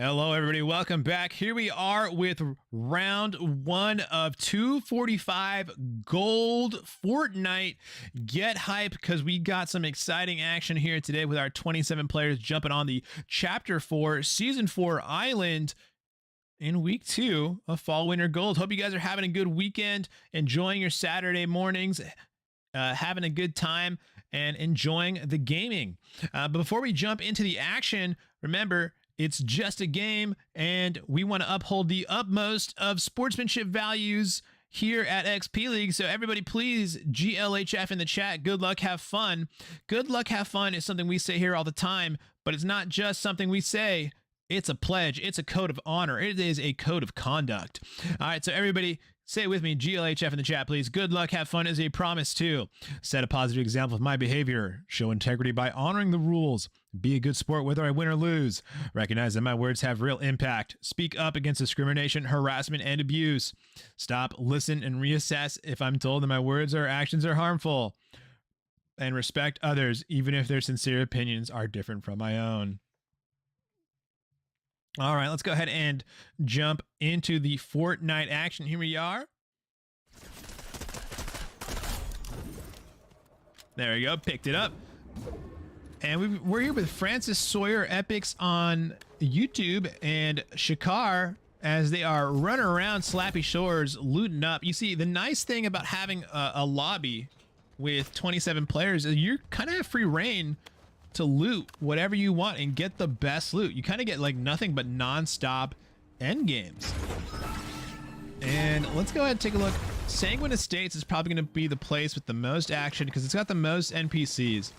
Hello, everybody. Welcome back. Here we are with round one of 245 gold Fortnite. Get hype because we got some exciting action here today with our 27 players jumping on the Chapter 4 Season 4 Island in week 2 of Fall Winter Gold. Hope you guys are having a good weekend, enjoying your Saturday mornings, having a good time, and enjoying the gaming. But before we jump into the action, remember, it's just a game, and we want to uphold the utmost of sportsmanship values here at XP League. So everybody, please, GLHF in the chat. Good luck, have fun. Good luck, have fun is something we say here all the time, but it's not just something we say. It's a pledge. It's a code of honor. It is a code of conduct. All right, so everybody, say it with me, GLHF in the chat, please. Good luck, have fun is a promise too. Set a positive example of my behavior. Show integrity by honoring the rules. Be a good sport whether I win or lose. Recognize that my words have real impact. Speak up against discrimination, harassment, and abuse. Stop, listen, and reassess if I'm told that my words or actions are harmful. And respect others, even if their sincere opinions are different from my own. All right, let's go ahead and jump into the Fortnite action. Here we are. There we go, picked it up. And we're here with Francis Sawyer Epics on YouTube and Shakar as they are running around Slappy Shores looting up. You see, the nice thing about having a lobby with 27 players is you kind of have free reign to loot whatever you want and get the best loot. You kind of get like nothing but non-stop end games. And let's go ahead and take a look. Sanguine Estates is probably going to be the place with the most action because it's got the most NPCs.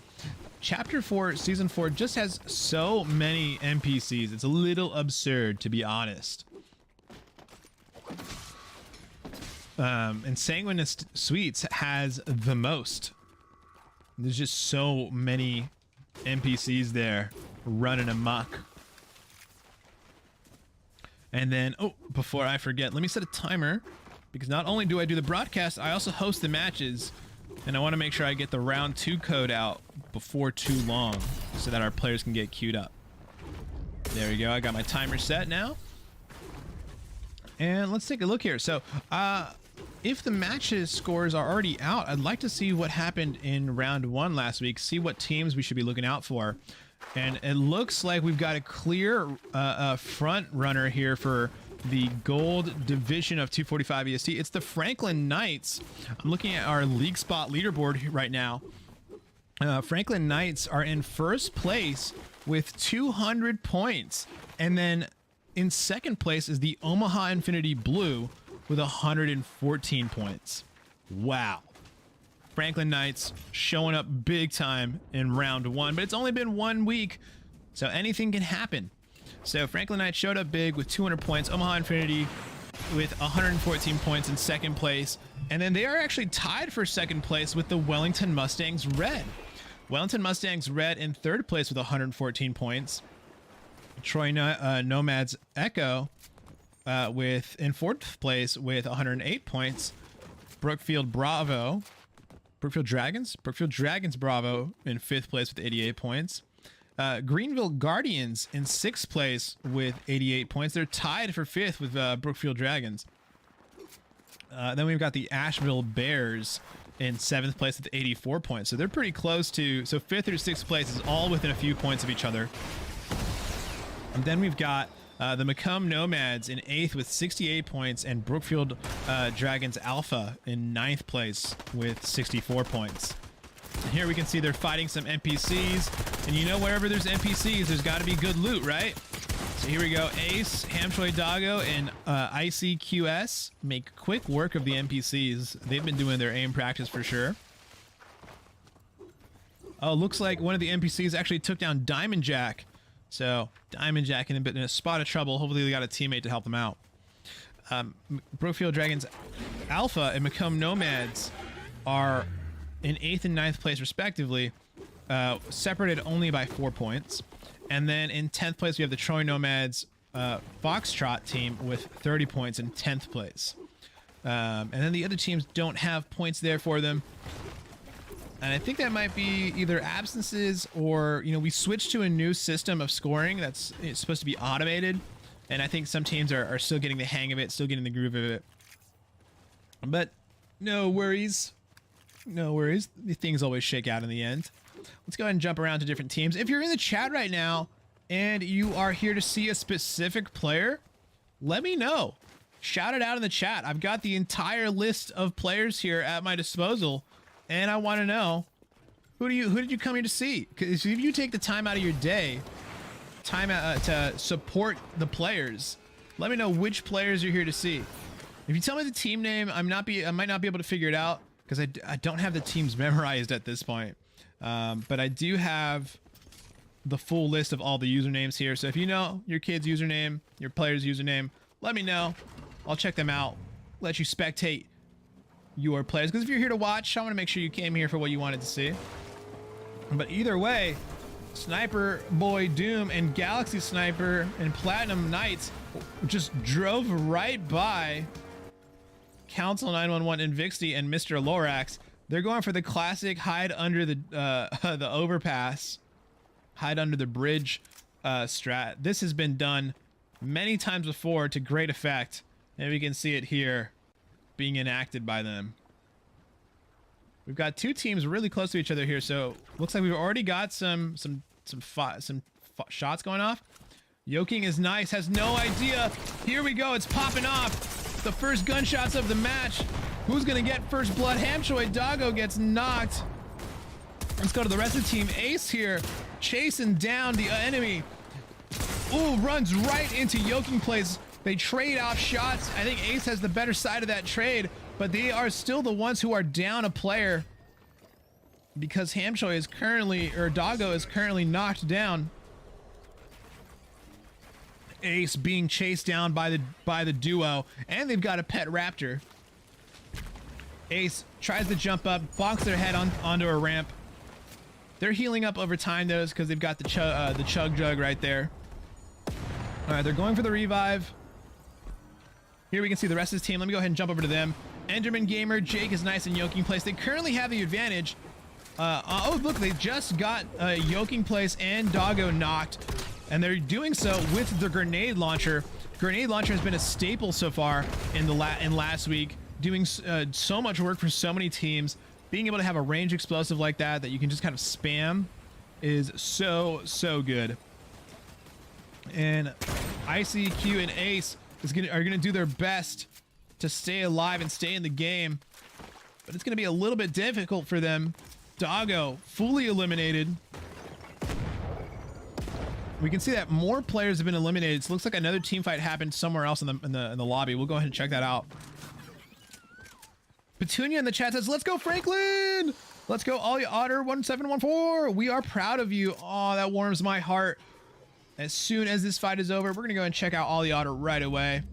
Chapter 4 Season 4 just has so many NPCs. It's a little absurd, to be honest. And Sanguine Suites has the most. There's just so many NPCs there running amok. And then, oh, before I forget, let me set a timer because not only do I do the broadcast, I also host the matches, and I want to make sure I get the round 2 code out before too long so that our players can get queued up. There we go. I got my timer set now. And let's take a look here. So, if the matches scores are already out, I'd like to see what happened in round 1 last week, see what teams we should be looking out for. And it looks like we've got a clear front runner here for the gold division of 245 EST. It's the Franklin Knights. I'm looking at our league spot leaderboard right now. Franklin Knights are in first place with 200 points. And then in second place is the Omaha Infinity Blue with 114 points. Wow. Franklin Knights showing up big time in round 1, but it's only been 1 week, so anything can happen. So Franklin Knights showed up big with 200 points. Omaha Infinity with 114 points in second place. And then they are actually tied for second place with the Wellington Mustangs Red. Wellington Mustangs Red in third place with 114 points. Troy Nomads Echo in fourth place with 108 points. Brookfield Dragons Bravo in fifth place with 88 points. Greenville Guardians in sixth place with 88 points. They're tied for fifth with Brookfield Dragons. Then we've got the Asheville Bears in seventh place with 84 points. So they're pretty close to, so fifth through sixth place is all within a few points of each other. And then we've got the Macomb Nomads in 8th with 68 points, and Brookfield Dragons Alpha in 9th place with 64 points. And here we can see they're fighting some NPCs, and you know wherever there's NPCs, there's got to be good loot, right? So here we go. Ace, Hamtroy Doggo, and ICQS make quick work of the NPCs. They've been doing their aim practice for sure. Oh, looks like one of the NPCs actually took down Diamond Jack. So Diamond Jack in a spot of trouble. Hopefully they got a teammate to help them out. Brookfield Dragons Alpha and Macomb Nomads are in 8th and 9th place respectively, separated only by 4 points. And then in 10th place we have the Troy Nomads Foxtrot team with 30 points in 10th place. And then the other teams don't have points there for them. And I think that might be either absences or, you know, we switched to a new system of scoring that's supposed to be automated. And I think some teams are still getting the hang of it, still getting the groove of it. But no worries. No worries. The things always shake out in the end. Let's go ahead and jump around to different teams. If you're in the chat right now and you are here to see a specific player, let me know. Shout it out in the chat. I've got the entire list of players here at my disposal, and I want to know who did you come here to see? Because if you take the time out of your day, to support the players, let me know which players you're here to see. If you tell me the team name, I might not be able to figure it out because I don't have the teams memorized at this point. But I do have the full list of all the usernames here. So if you know your kid's username, your player's username, let me know. I'll check them out, let you spectate your players. Because if you're here to watch, I want to make sure you came here for what you wanted to see. But either way, Sniper Boy Doom and Galaxy Sniper and Platinum Knights just drove right by Council 911 and Vixty and Mr. Lorax. They're going for the classic hide under the the overpass, hide under the bridge strat. This has been done many times before to great effect, and we can see it here being enacted by them. We've got two teams really close to each other here, so looks like we've already got some shots going off. Yoking is nice, has no idea. Here we go, it's popping off. The first gunshots of the match. Who's gonna get first blood? Hamchoy Doggo gets knocked. Let's go to the rest of the team. Ace here, chasing down the enemy. Ooh, runs right into Yoking Place. They trade off shots. I think Ace has the better side of that trade, but they are still the ones who are down a player because Hamchoy is currently, or Doggo is currently knocked down. Ace being chased down by the duo, and they've got a pet raptor. Ace tries to jump up, bonks their head onto a ramp. They're healing up over time though, because they've got the chug jug right there. All right, they're going for the revive. Here we can see the rest of his team. Let me go ahead and jump over to them. Enderman Gamer, Jake is nice in Yoking Place. They currently have the advantage. Oh, look, they just got Yoking Place and Doggo knocked, and they're doing so with the grenade launcher. Grenade launcher has been a staple so far in last week, doing so much work for so many teams. Being able to have a range explosive like that you can just kind of spam is so good. And ICQ and Ace are gonna do their best to stay alive and stay in the game, but it's gonna be a little bit difficult for them. Doggo fully eliminated. We can see that more players have been eliminated. So it looks like another team fight happened somewhere else in the lobby. We'll go ahead and check that out. Petunia in the chat says, "Let's go, Franklin! Let's go, Ollie Otter 1714. We are proud of you." Oh, that warms my heart. As soon as this fight is over, we're gonna go and check out Ollie Otter right away.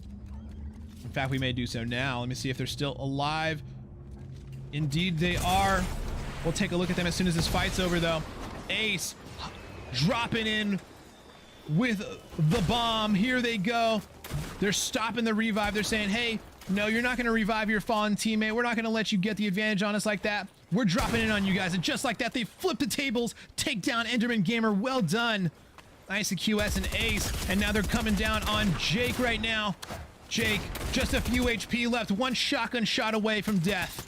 In fact, we may do so now. Let me see if they're still alive. Indeed, they are. We'll take a look at them as soon as this fight's over, though. Ace dropping in with the bomb. Here they go. They're stopping the revive. They're saying, hey, no, you're not going to revive your fallen teammate. We're not going to let you get the advantage on us like that. We're dropping in on you guys. And just like that, they flip the tables, take down Enderman Gamer. Well done. Nice to QS and Ace. And now they're coming down on Jake right now. Jake, just a few HP left. One shotgun shot away from death.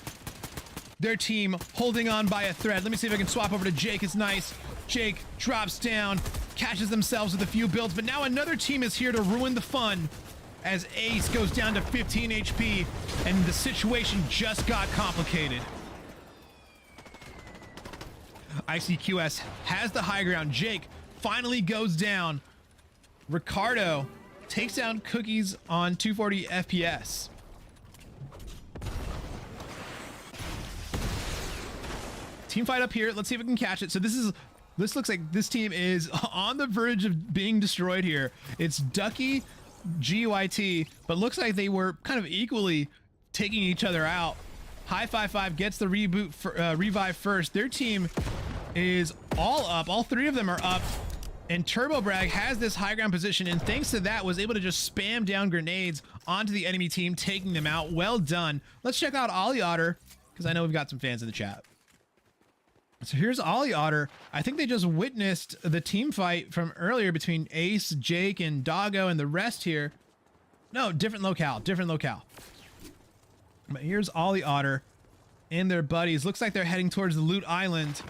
Their team holding on by a thread. Let me see if I can swap over to Jake. It's nice. Jake drops down, catches themselves with a few builds, but now another team is here to ruin the fun as Ace goes down to 15 HP and the situation just got complicated. ICQS has the high ground. Jake finally goes down. Ricardo takes down Cookies on 240 FPS. Team fight up here. Let's see if we can catch it. So this looks like this team is on the verge of being destroyed here. It's Ducky, GYT, but looks like they were kind of equally taking each other out. High 5-5 gets the revive first. Their team is all up. All three of them are up. And Turbo Brag has this high ground position, and thanks to that was able to just spam down grenades onto the enemy team, taking them out. Well done. Let's check out Ollie Otter, because I know we've got some fans in the chat. So here's Ollie Otter. I think they just witnessed the team fight from earlier between Ace, Jake, and Doggo and the rest here. No, different locale, different locale. But here's Ollie Otter and their buddies. Looks like they're heading towards the Loot Island.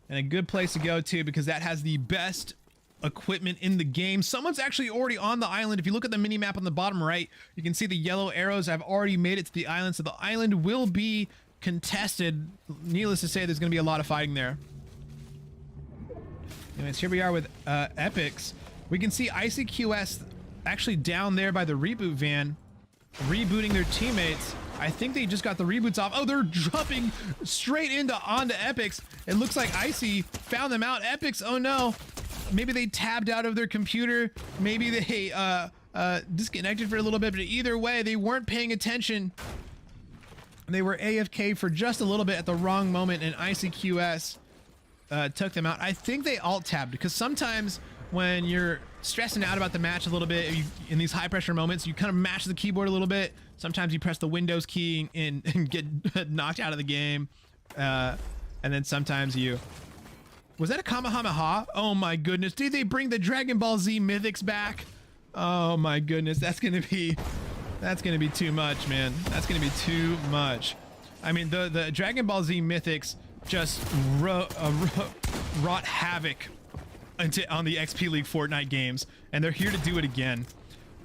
And a good place to go to because that has the best equipment in the game. Someone's actually already on the island. If you look at the mini map on the bottom right, you can see the yellow arrows. I've already made it to the island. So the island will be contested. Needless to say, there's going to be a lot of fighting there. Anyways, here we are with Epics. We can see ICQS actually down there by the reboot van, rebooting their teammates. I think they just got the reboots off. Oh, they're dropping straight onto Epics. It looks like Icy found them out. Epics, oh no. Maybe they tabbed out of their computer. Maybe they disconnected for a little bit, but either way, they weren't paying attention. They were AFK for just a little bit at the wrong moment, and ICQS took them out. I think they alt-tabbed, because sometimes when you're stressing out about the match a little bit, in these high-pressure moments, you kind of mash the keyboard a little bit. Sometimes you press the Windows key and get knocked out of the game. And then sometimes you... Was that a Kamehameha? Oh my goodness. Did they bring the Dragon Ball Z Mythics back? Oh my goodness. That's gonna be too much, man. That's gonna be too much. I mean, the Dragon Ball Z Mythics just wrought havoc on the XP League Fortnite games, and they're here to do it again.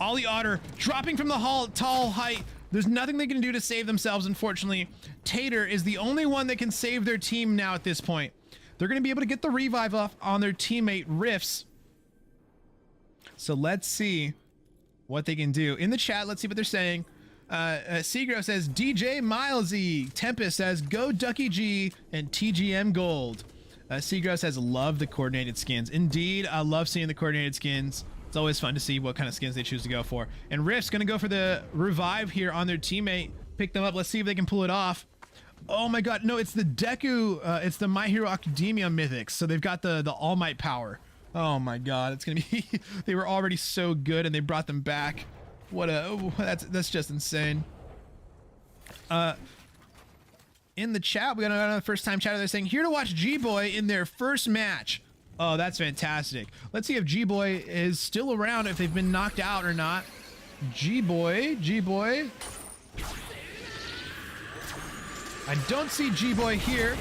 Ollie Otter dropping from the tall height. There's nothing they can do to save themselves, unfortunately. Tater is the only one that can save their team now at this point. They're going to be able to get the revive off on their teammate Riffs. So let's see what they can do. In the chat, let's see what they're saying. Segro says, DJ Milesy. Tempest says, go Ducky G and TGM Gold. Segro says, love the coordinated skins. Indeed, I love seeing the coordinated skins. It's always fun to see what kind of skins they choose to go for. And Riff's going to go for the revive here on their teammate. Pick them up. Let's see if they can pull it off. Oh my god, no, it's the Deku, it's the My Hero Academia Mythics. So they've got the All Might power. Oh my god, it's gonna be, they were already so good and they brought them back. That's just insane. In the chat, we got another first time chatter. They're saying, here to watch G-Boy in their first match. Oh, that's fantastic. Let's see if G-Boy is still around, if they've been knocked out or not. G-Boy. I don't see G-Boy here.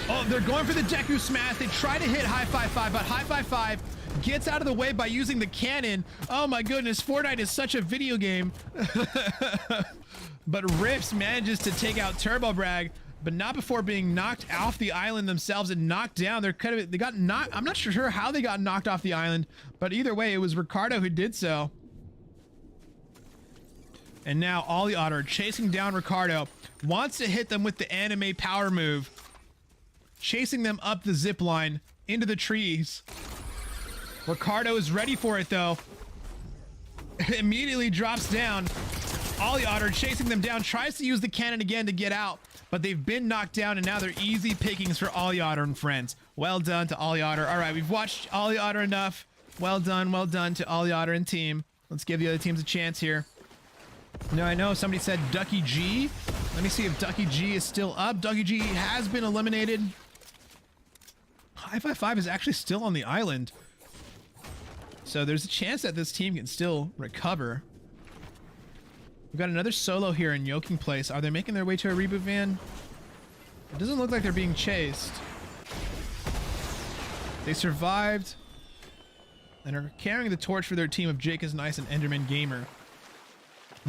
Oh, they're going for the Deku Smash. They try to hit High Five 5, but High Five 5 gets out of the way by using the cannon. Oh my goodness, Fortnite is such a video game. But Riffs manages to take out Turbo Brag, but not before being knocked off the island themselves and knocked down. They got knocked. I'm not sure how they got knocked off the island, but either way, it was Ricardo who did so. And now Ollie Otter chasing down Ricardo, wants to hit them with the anime power move, chasing them up the zip line into the trees. Ricardo is ready for it though. Immediately drops down. Ollie Otter chasing them down, tries to use the cannon again to get out, but they've been knocked down and now they're easy pickings for Ollie Otter and friends. Well done to Ollie Otter. All right, we've watched Ollie Otter enough. Well done to Ollie Otter and team. Let's give the other teams a chance here. Now I know somebody said Ducky G. Let me see if Ducky G is still up. Ducky G has been eliminated. High Five 5 is actually still on the island. So there's a chance that this team can still recover. We've got another solo here in Yoking Place. Are they making their way to a reboot van? It doesn't look like they're being chased. They survived and are carrying the torch for their team of Jake is Nice and Enderman Gamer.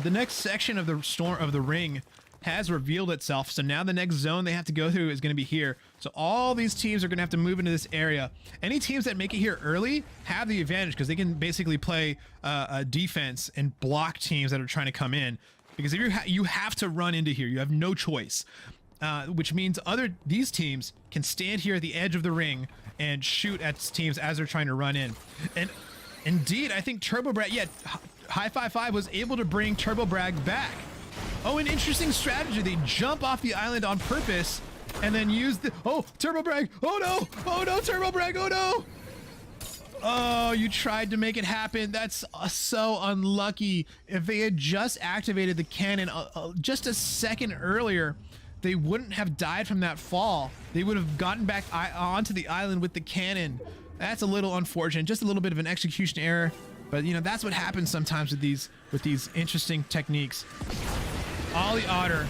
The next section of the ring has revealed itself, so now the next zone they have to go through is going to be here. So all these teams are going to have to move into this area. Any teams that make it here early have the advantage because they can basically play a defense and block teams that are trying to come in. Because if you have to run into here, you have no choice. Which means these teams can stand here at the edge of the ring and shoot at teams as they're trying to run in. And indeed, I think Turbo Brag, High Five 5 was able to bring Turbo Brag back. Oh, an interesting strategy. They jump off the island on purpose and then use the... Oh, Turbo Brag. Oh, no. Oh, no, Turbo Brag. Oh, no. Oh, you tried to make it happen. That's so unlucky. If they had just activated the cannon just a second earlier, they wouldn't have died from that fall. They would have gotten back onto the island with the cannon. That's a little unfortunate, just a little bit of an execution error. But you know, that's what happens sometimes with these interesting techniques. Ollie Otter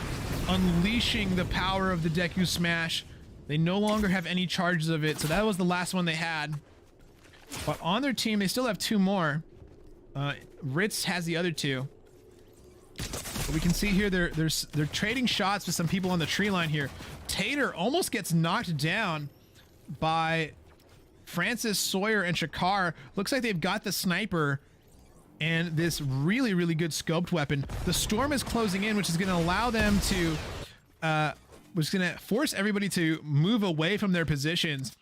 unleashing the power of the Deku Smash. They no longer have any charges of it, so that was the last one they had. But on their team, they still have 2 more. Ritz has the other 2. But we can see here they're trading shots with some people on the tree line here. Tater almost gets knocked down by Francis, Sawyer, and Shakar. Looks like they've got the sniper and this really, really good scoped weapon. The storm is closing in, which is going to allow them to, which is going to force everybody to move away from their positions.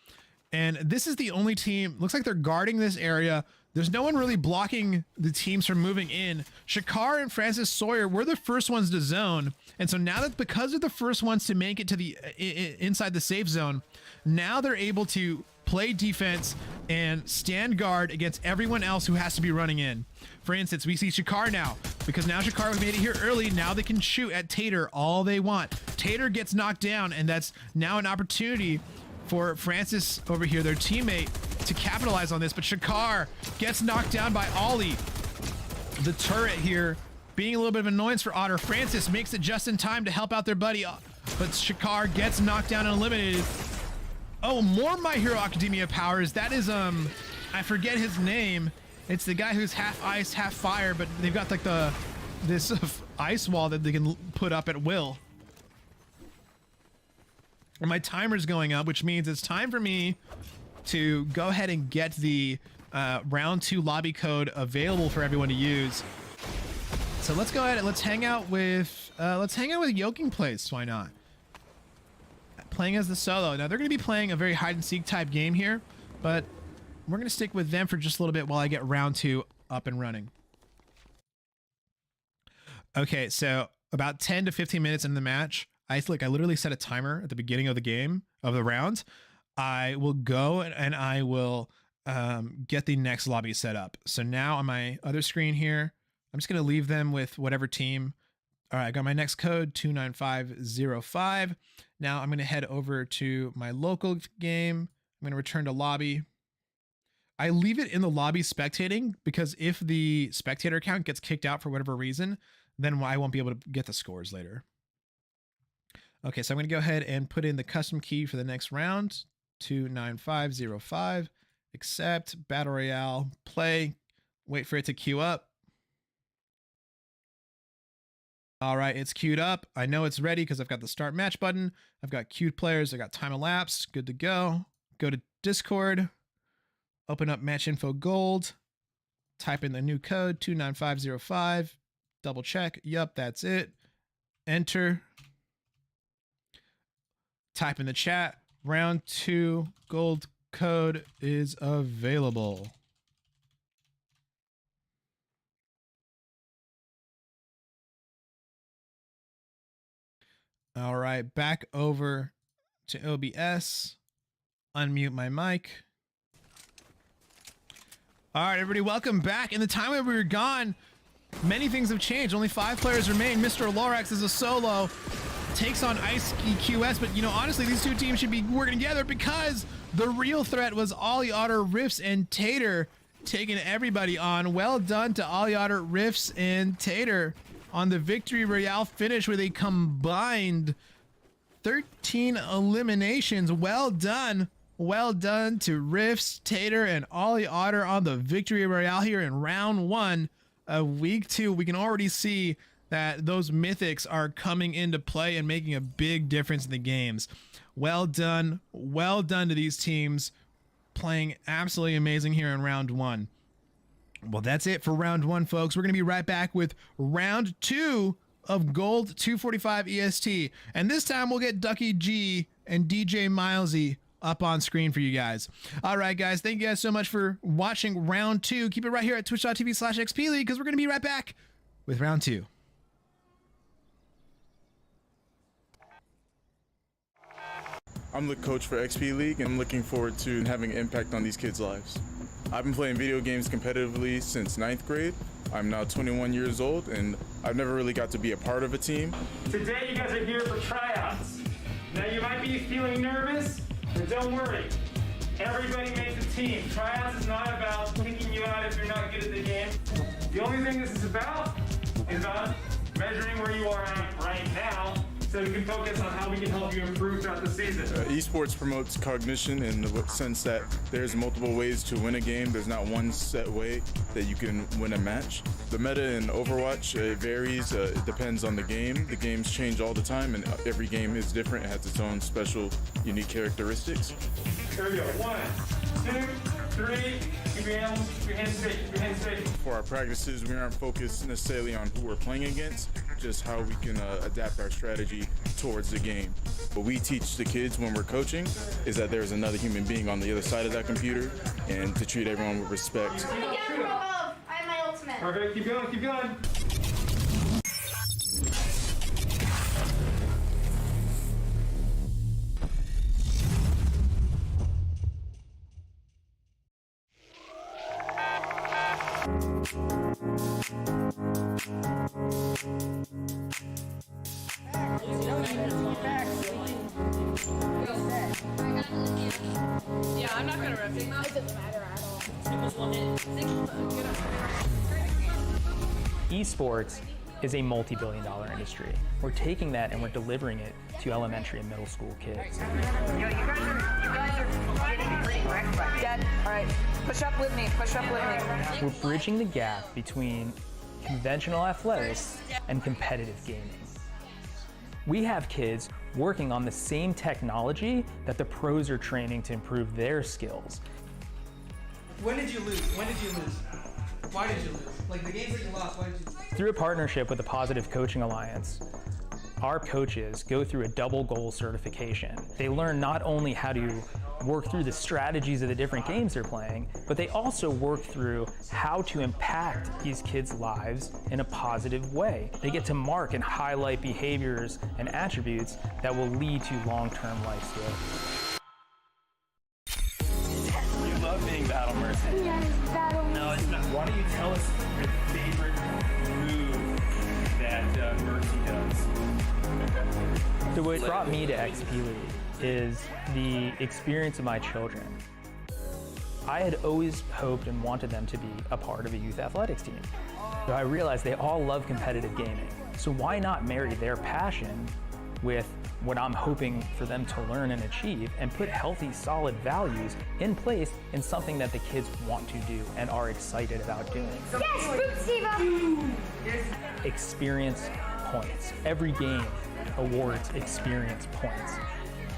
And this is the only team, looks like they're guarding this area. There's no one really blocking the teams from moving in. Shakar and Francis Sawyer were the first ones to zone. And so now that because they're the first ones to make it to the inside the safe zone, now they're able to play defense and stand guard against everyone else who has to be running in. For instance, we see Shakar now, because now Shakar made it here early. Now they can shoot at Tater all they want. Tater gets knocked down, and that's now an opportunity for Francis over here, their teammate, to capitalize on this. But Shakar gets knocked down by Ollie. The turret here being a little bit of annoyance for Otter. Francis makes it just in time to help out their buddy, but Shakar gets knocked down and eliminated. Oh, more My Hero Academia powers. That is, I forget his name. It's the guy who's half ice, half fire, but they've got like this ice wall that they can put up at will. And my timer's going up, which means it's time for me to go ahead and get the round 2 lobby code available for everyone to use. So let's go ahead and let's hang out with Yoking Place. Why not? Playing as the solo. Now they're going to be playing a very hide and seek type game here, but we're going to stick with them for just a little bit while I get round 2 up and running. Okay, so about 10 to 15 minutes in the match, I literally set a timer at the beginning of the game, of the round. I will go and I will get the next lobby set up. So now on my other screen here, I'm just going to leave them with whatever team. All right, I got my next code, 29505. Now I'm going to head over to my local game. I'm going to return to lobby. I leave it in the lobby spectating because if the spectator account gets kicked out for whatever reason, then I won't be able to get the scores later. Okay, so I'm going to go ahead and put in the custom key for the next round, 29505. Accept, Battle Royale, play, wait for it to queue up. All right, it's queued up. I know it's ready because I've got the start match button. I've got queued players. I got time elapsed. Good to go. Go to Discord. Open up Match Info Gold. Type in the new code, 29505. Double check. Yup, that's it. Enter. Type in the chat. Round 2 gold code is available. All right, back over to OBS. Unmute my mic. All right, everybody, welcome back. In the time that we were gone, many things have changed. Only 5 players remain. Mr. Lorax is a solo. Takes on Ice QS, but you know, honestly, these 2 teams should be working together because the real threat was Ollie Otter, Riffs, and Tater taking everybody on. Well done to Ollie Otter, Riffs, and Tater on the Victory Royale finish with a combined 13 eliminations. Well done. Well done to Riffs, Tater, and Ollie Otter on the Victory Royale here in round 1 of week 2. We can already see that those mythics are coming into play and making a big difference in the games. Well done to these teams, playing absolutely amazing here in round 1. Well, that's it for round 1, folks. We're going to be right back with round 2 of Gold 245 EST. And this time we'll get Ducky G and DJ Milesy up on screen for you guys. All right, guys. Thank you guys so much for watching round 2. Keep it right here at twitch.tv/XPLeague because we're going to be right back with round 2. I'm the coach for XP League and I'm looking forward to having an impact on these kids' lives. I've been playing video games competitively since 9th grade, I'm now 21 years old, and I've never really got to be a part of a team. Today you guys are here for tryouts. Now you might be feeling nervous, but don't worry. Everybody makes a team. Tryouts is not about kicking you out if you're not good at the game. The only thing this is about measuring where you are at right now, so we can focus on how we can help you improve throughout the season. Esports promotes cognition in the sense that there's multiple ways to win a game. There's not one set way that you can win a match. The meta in Overwatch varies. It depends on the game. The games change all the time, and every game is different. It has its own special, unique characteristics. Here we go. 1, 2, 3. Keep your hands straight. Keep your hands straight. For our practices, we aren't focused necessarily on who we're playing against, just how we can adapt our strategy towards the game. What we teach the kids when we're coaching is that there's another human being on the other side of that computer, and to treat everyone with respect. I have my ultimate. Perfect. Keep going. Keep going. Yeah, I'm not gonna rep it. It doesn't matter at all. Esports is a multi-billion-dollar industry. We're taking that and we're delivering it to elementary and middle school kids. Yo, you guys are getting pretty wrecked by Dad, all right, push up with me, push up with me. We're bridging the gap between conventional athletics and competitive gaming. We have kids working on the same technology that the pros are training to improve their skills. When did you lose? When did you lose? Why did you lose? Like the games that you lost, why did you lose? Through a partnership with the Positive Coaching Alliance, our coaches go through a double goal certification. They learn not only how to work through the strategies of the different games they're playing, but they also work through how to impact these kids' lives in a positive way. They get to mark and highlight behaviors and attributes that will lead to long-term life skills. You love being Battle Mercy. Yes, battle. No, it's not. Why don't you tell us your favorite move that Mercy does? So what brought me to XP League is the experience of my children. I had always hoped and wanted them to be a part of a youth athletics team. So I realized they all love competitive gaming. So why not marry their passion with what I'm hoping for them to learn and achieve and put healthy, solid values in place in something that the kids want to do and are excited about doing. Yes, Boot Steve! Experience points. Every game awards experience points.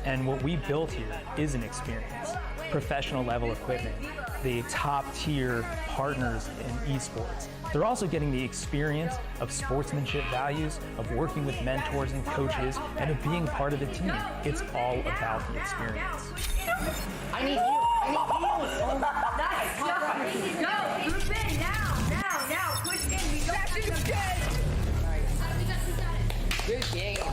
And what we built here is an experience. Professional level equipment, the top tier partners in esports. They're also getting the experience of sportsmanship values, of working with mentors and coaches, and of being part of the team. It's all about the experience. I need you. Nice. Go. Group in now. Push in. We don't have to good game.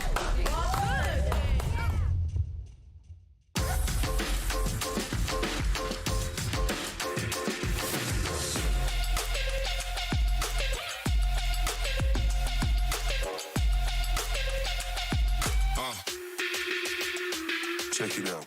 Check it out.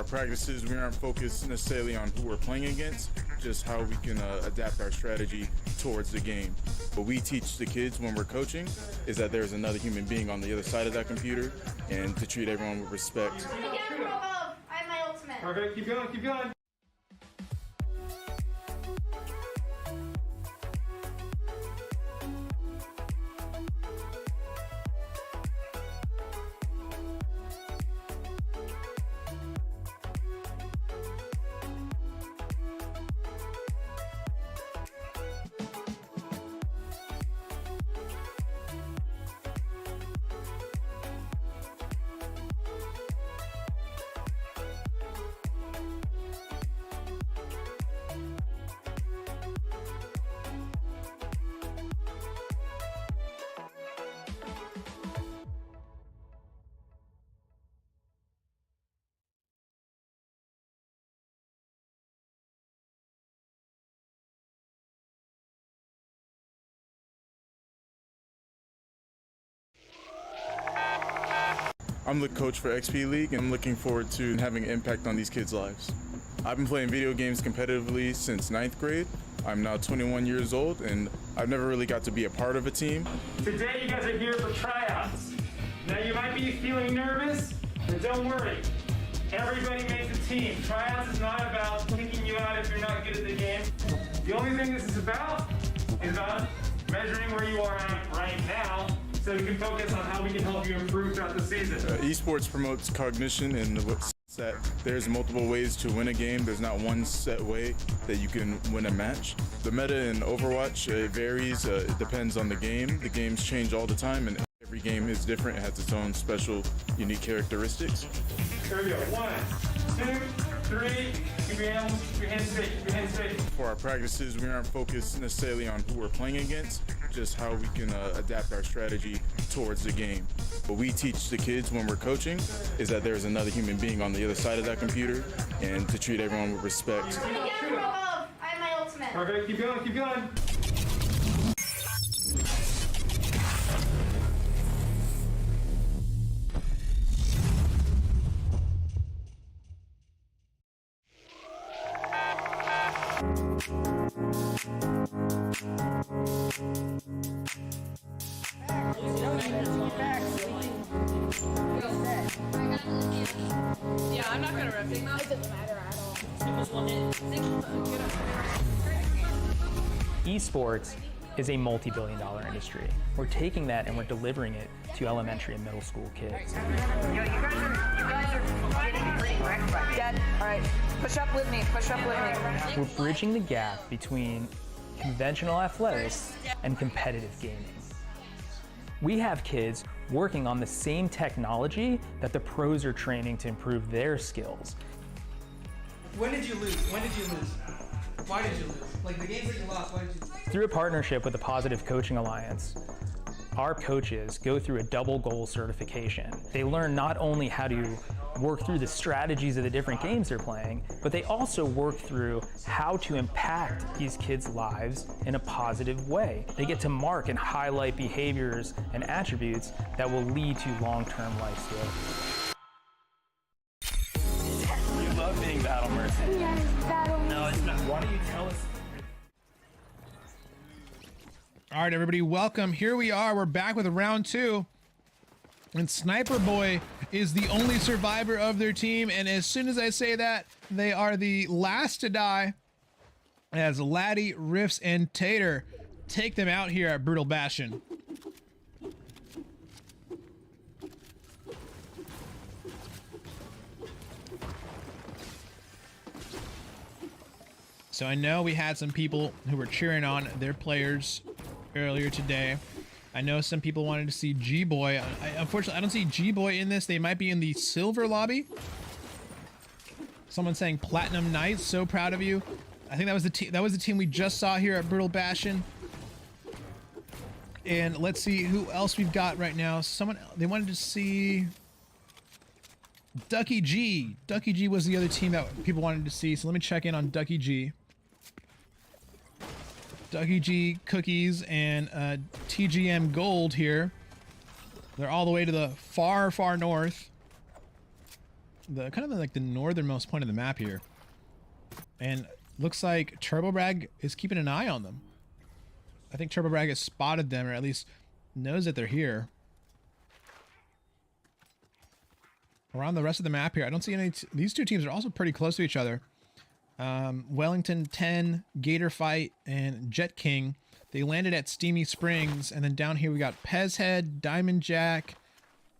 Practices, we aren't focused necessarily on who we're playing against, just how we can adapt our strategy towards the game. What we teach the kids when we're coaching is that there's another human being on the other side of that computer, and to treat everyone with respect. I have my ultimate. Perfect. Keep going. Keep going. I'm the coach for XP League, and I'm looking forward to having an impact on these kids' lives. I've been playing video games competitively since 9th grade. I'm now 21 years old, and I've never really got to be a part of a team. Today you guys are here for tryouts. Now you might be feeling nervous, but don't worry. Everybody makes a team. Tryouts is not about kicking you out if you're not good at the game. The only thing this is about measuring where you are at right now, so we can focus on how we can help you improve throughout the season. Esports promotes cognition in the sense that there's multiple ways to win a game. There's not one set way that you can win a match. The meta in Overwatch, it varies. It depends on the game. The games change all the time, and every game is different. It has its own special, unique characteristics. Here we go. 1, 2, 3. Keep your hands straight. Keep your hands straight. For our practices, we aren't focused necessarily on who we're playing against, just how we can adapt our strategy towards the game. What we teach the kids when we're coaching is that there's another human being on the other side of that computer, and to treat everyone with respect. I have my ultimate. Perfect. Keep going. Keep going. Yeah, I'm not gonna rep it. It doesn't matter at all. Esports is a multi-billion-dollar industry. We're taking that and we're delivering it to elementary and middle school kids. You guys are getting pretty wrecked by me. Dad, all right, push up with me. Push up with me. We're bridging the gap between conventional athletics and competitive gaming. We have kids working on the same technology that the pros are training to improve their skills. When did you lose? When did you lose? Why did you lose? Like the games that you lost, why did you lose? Through a partnership with the Positive Coaching Alliance, our coaches go through a double goal certification. They learn not only how to work through the strategies of the different games they're playing, but they also work through how to impact these kids' lives in a positive way. They get to mark and highlight behaviors and attributes that will lead to long-term life skills. You love being Battle Mercy. Yes, battle. No, it's not. Why don't you tell us? All right, everybody, welcome. Here we are. We're back with round 2. And Sniper Boy is the only survivor of their team. And as soon as I say that, they are the last to die, as Laddie, Riffs, and Tater take them out here at Brutal Bastion. So I know we had some people who were cheering on their players earlier today. I know some people wanted to see G-Boy. Unfortunately, I don't see G-Boy in this. They might be in the silver lobby. Someone saying Platinum Knights. So proud of you. I think that was the team. That was the team we just saw here at Brutal Bastion. And let's see who else we've got right now. Someone, they wanted to see Ducky G. Ducky G was the other team that people wanted to see. So let me check in on Ducky G. Ducky G, Cookies, and TGM Gold here. They're all the way to the far, far north. the kind of like the northernmost point of the map here. And looks like TurboBrag is keeping an eye on them. I think TurboBrag has spotted them, or at least knows that they're here. Around the rest of the map here, I don't see any. These two teams are also pretty close to each other. Wellington 10, Gator Fight, and Jet King. They landed at Steamy Springs, and then down here we got Pez Head, Diamond Jack,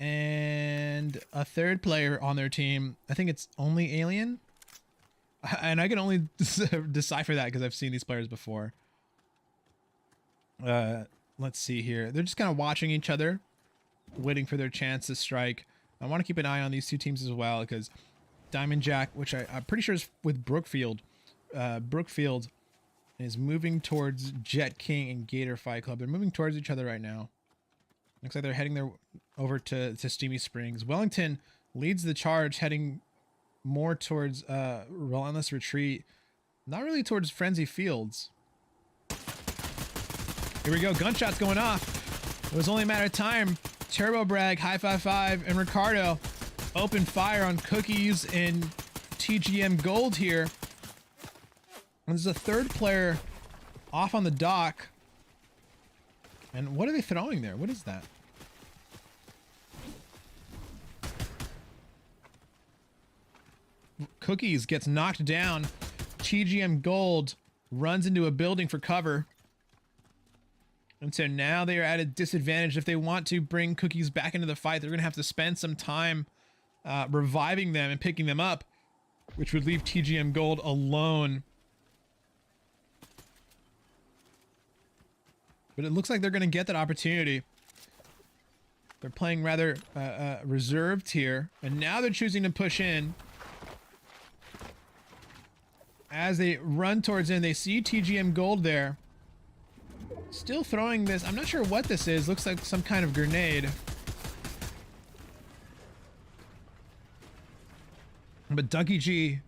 and a third player on their team. I think it's only Alien, and I can only decipher that because I've seen these players before. Let's see here. They're just kind of watching each other, waiting for their chance to strike. I want to keep an eye on these two teams as well, because Diamond Jack, which I'm pretty sure is with Brookfield. Brookfield is moving towards Jet King and Gator Fight Club. They're moving towards each other right now. Looks like they're heading over to Steamy Springs. Wellington leads the charge, heading more towards Relentless Retreat. Not really towards Frenzy Fields. Here we go. Gunshots going off. It was only a matter of time. TurboBrag, High 55, and Ricardo open fire on Cookies and TGM Gold here. And there's a third player off on the dock. And what are they throwing there? What is that? Cookies gets knocked down. TGM Gold runs into a building for cover. And so now they are at a disadvantage. If they want to bring Cookies back into the fight, they're going to have to spend some time reviving them and picking them up, which would leave TGM Gold alone. But it looks like they're going to get that opportunity. They're playing rather reserved here, and now they're choosing to push in. As they run towards in, they see TGM Gold there. Still throwing this. I'm not sure what this is. Looks like some kind of grenade. But Ducky G,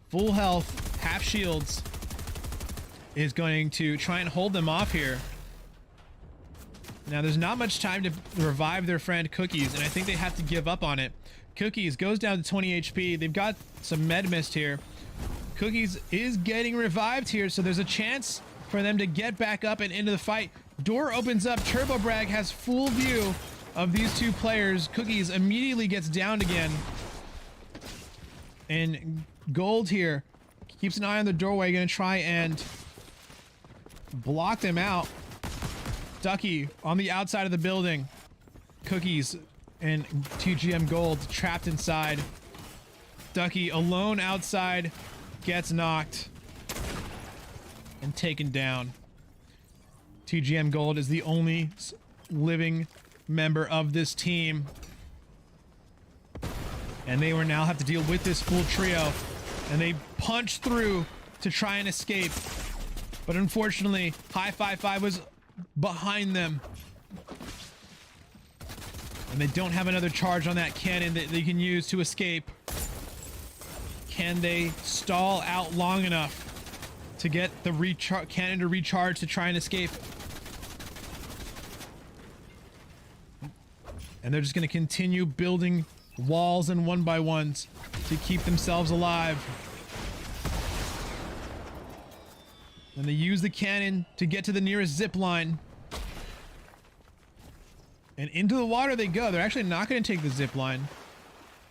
full health, half shields, is going to try and hold them off here. Now, there's not much time to revive their friend Cookies, and I think they have to give up on it. Cookies goes down to 20 HP. They've got some med mist here. Cookies is getting revived here, so there's a chance for them to get back up and into the fight. Door opens up. TurboBrag has full view of these two players. Cookies immediately gets downed again. And Gold here keeps an eye on the doorway, gonna try and block them out. Ducky on the outside of the building. Cookies and TGM Gold trapped inside. Ducky alone outside, gets knocked and taken down. TGM Gold is the only living member of this team, and they will now have to deal with this full trio, and they punch through to try and escape, but unfortunately High 55 was behind them, and they don't have another charge on that cannon that they can use to escape. Can they stall out long enough to get the cannon to recharge to try and escape? And they're just going to continue building walls and one by ones to keep themselves alive. And they use the cannon to get to the nearest zip line. And into the water they go. They're actually not going to take the zip line,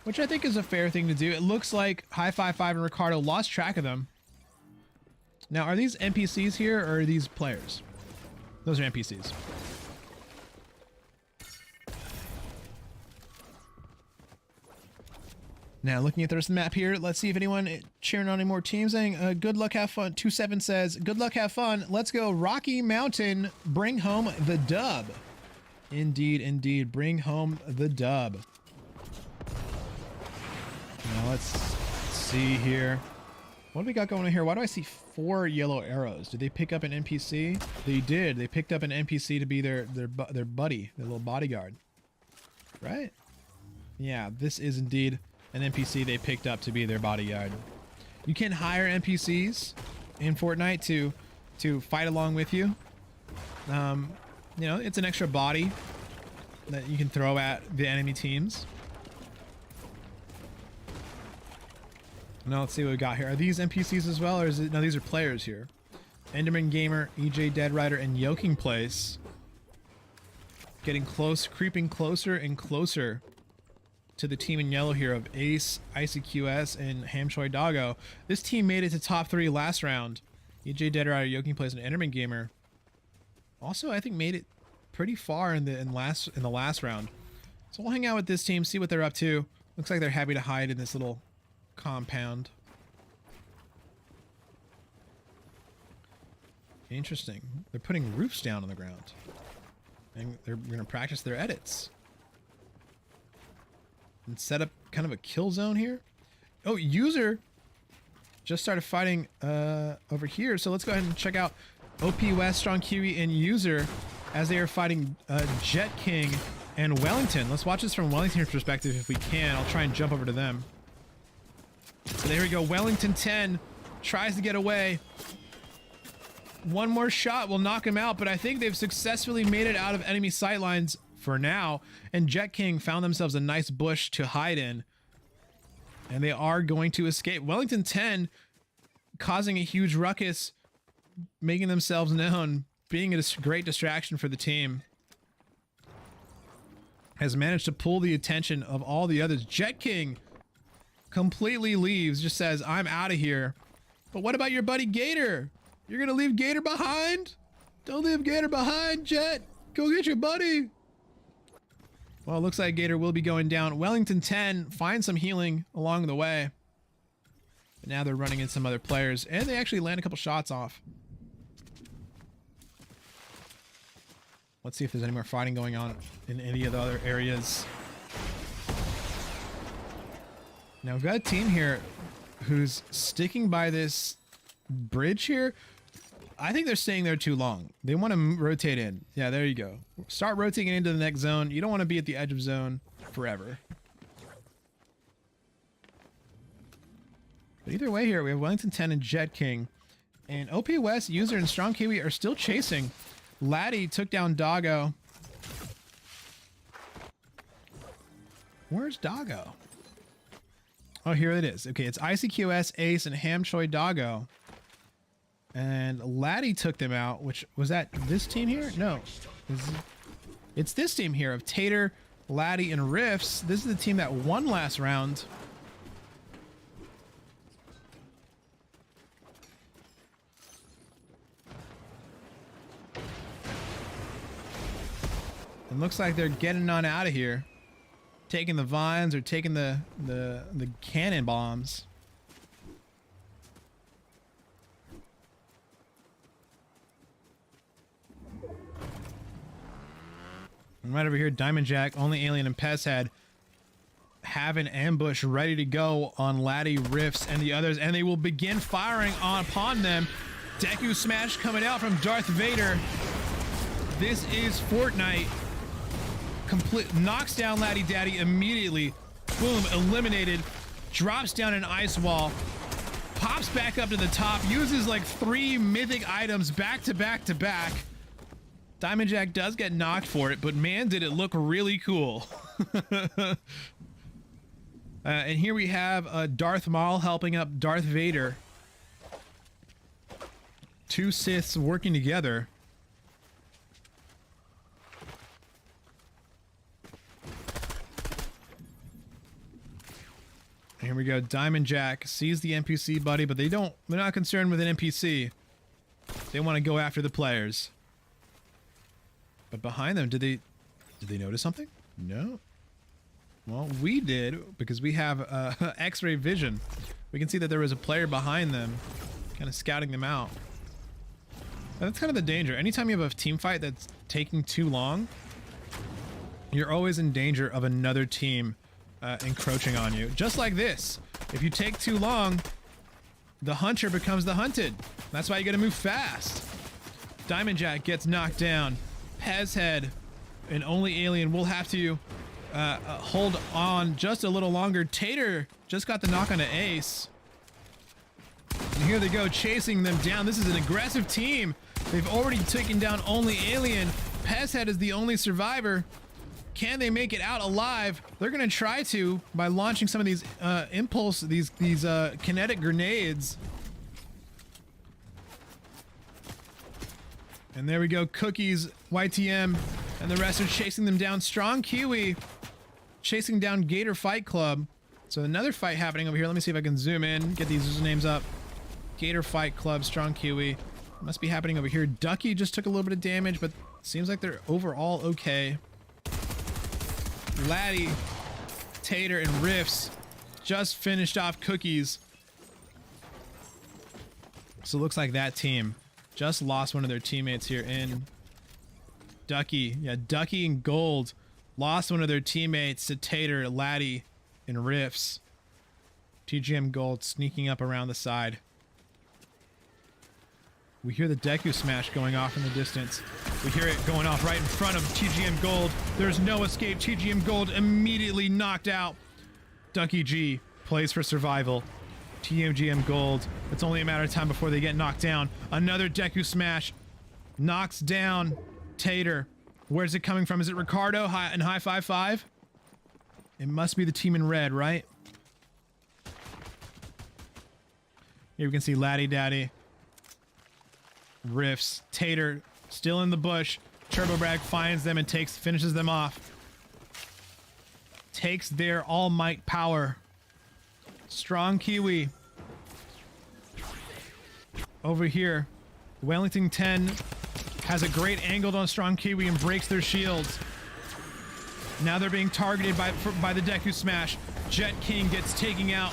which I think is a fair thing to do. It looks like High 55 and Ricardo lost track of them. Now, are these NPCs here, or are these players? Those are NPCs. Now, looking at the rest of the map here, let's see if anyone cheering on any more teams. Saying, good luck, have fun. 27 says, good luck, have fun. Let's go Rocky Mountain. Bring home the dub. Indeed, indeed. Bring home the dub. Now, let's see here. What do we got going on here? Why do I see 4 yellow arrows? Did they pick up an NPC? They did. They picked up an NPC to be their buddy, their little bodyguard. Right? Yeah, this is indeed an NPC they picked up to be their bodyguard. You can hire NPCs in Fortnite to fight along with you. You know, it's an extra body that you can throw at the enemy teams. Now let's see what we got here. Are these NPCs as well, or is it? No, these are players here. Enderman Gamer, EJ Dead Rider, and Yoking Place. Getting close, creeping closer and closer to the team in yellow here of Ace, Icy QS, and Hamchoy Doggo. This team made it to top 3 last round. EJ Dead Rider, Yoking Place, and Enderman Gamer. Also, I think made it pretty far in the last round. So we'll hang out with this team, see what they're up to. Looks like they're happy to hide in this little compound. Interesting. They're putting roofs down on the ground. And they're going to practice their edits. And set up kind of a kill zone here. Oh, User just started fighting over here. So let's go ahead and check out OP West, Strong Kiwi, and User as they are fighting Jet King and Wellington. Let's watch this from Wellington's perspective if we can. I'll try and jump over to them. So there we go. Wellington 10 tries to get away. One more shot will knock him out, but I think they've successfully made it out of enemy sightlines for now. And Jet King found themselves a nice bush to hide in. And they are going to escape. Wellington 10 causing a huge ruckus, making themselves known, being a great distraction for the team. Has managed to pull the attention of all the others. Jet King completely leaves, just says, I'm out of here. But what about your buddy Gator? You're gonna leave Gator behind? Don't leave Gator behind, Jet. Go get your buddy. Well, it looks like Gator will be going down. Wellington 10 finds some healing along the way. But now they're running into some other players, and they actually land a couple shots off. Let's see if there's any more fighting going on in any of the other areas. Now we've got a team here who's sticking by this bridge here. I think they're staying there too long. They want to rotate in. Yeah, there you go. Start rotating into the next zone. You don't want to be at the edge of zone forever. But either way here, we have Wellington 10 and Jet King. And OP West, User, and Strong Kiwi are still chasing. Laddie took down Doggo. Where's Doggo? Oh, here it is. Okay, it's ICQS, Ace, and Hamchoy Doggo. And Laddie took them out, which was that this team here? No. It's this team here of Tater, Laddie, and Riffs. This is the team that won last round. It looks like they're getting on out of here. Taking the vines or taking the cannon bombs. And right over here, Diamond Jack, Only Alien, and Pezhead have an ambush ready to go on Laddie, Riffs, and the others, and they will begin firing upon them. Deku Smash coming out from Darth Vader. This is Fortnite. Complete knocks down Laddie Daddy immediately. Boom, eliminated. Drops down an ice wall. Pops back up to the top. Uses like 3 mythic items back to back to back. Diamond Jack does get knocked for it, but man, did it look really cool. And here we have Darth Maul helping up Darth Vader. 2 Siths working together. Here we go. Diamond Jack sees the NPC buddy, but they're not concerned with an NPC. They want to go after the players. But behind them, did they notice something? No. Well, we did, because we have X-ray vision. We can see that there was a player behind them, kind of scouting them out. And that's kind of the danger. Anytime you have a team fight that's taking too long, you're always in danger of another team encroaching on you. Just like this. If you take too long, the hunter becomes the hunted. That's why you gotta move fast. Diamond Jack gets knocked down. Pezhead and Only Alien will have to hold on just a little longer. Tater just got the knock on Ace. And here they go, chasing them down. This is an aggressive team. They've already taken down Only Alien. Pezhead is the only survivor. Can they make it out alive? They're gonna try to by launching some of these these kinetic grenades. And there we go, Cookies, YTM, and the rest are chasing them down. Strong Kiwi chasing down Gator Fight Club. So another fight happening over here. Let me see if I can zoom in, get these usernames up. Gator Fight Club, Strong Kiwi. Must be happening over here. Ducky just took a little bit of damage, but seems like they're overall okay. Laddie, Tater, and Riffs just finished off Cookies. So it looks like that team just lost one of their teammates here in Ducky. Yeah, Ducky and Gold lost one of their teammates to Tater, Laddie, and Riffs. TGM Gold sneaking up around the side. We hear the Deku Smash going off in the distance. We hear it going off right in front of TGM Gold. There's no escape. TGM Gold immediately knocked out. Ducky G plays for survival. TGM Gold, it's only a matter of time before they get knocked down. Another Deku Smash knocks down Tater. Where's it coming from? Is it Ricardo and High 5-5? It must be the team in red, right? Here we can see Laddie Daddy. Riffs, Tater still in the bush. Turbo Brag finds them and finishes them off. Takes their all might power. Strong Kiwi. Over here, Wellington 10 has a great angle on Strong Kiwi and breaks their shields. Now they're being targeted by the Deku Smash. Jet King gets taken out.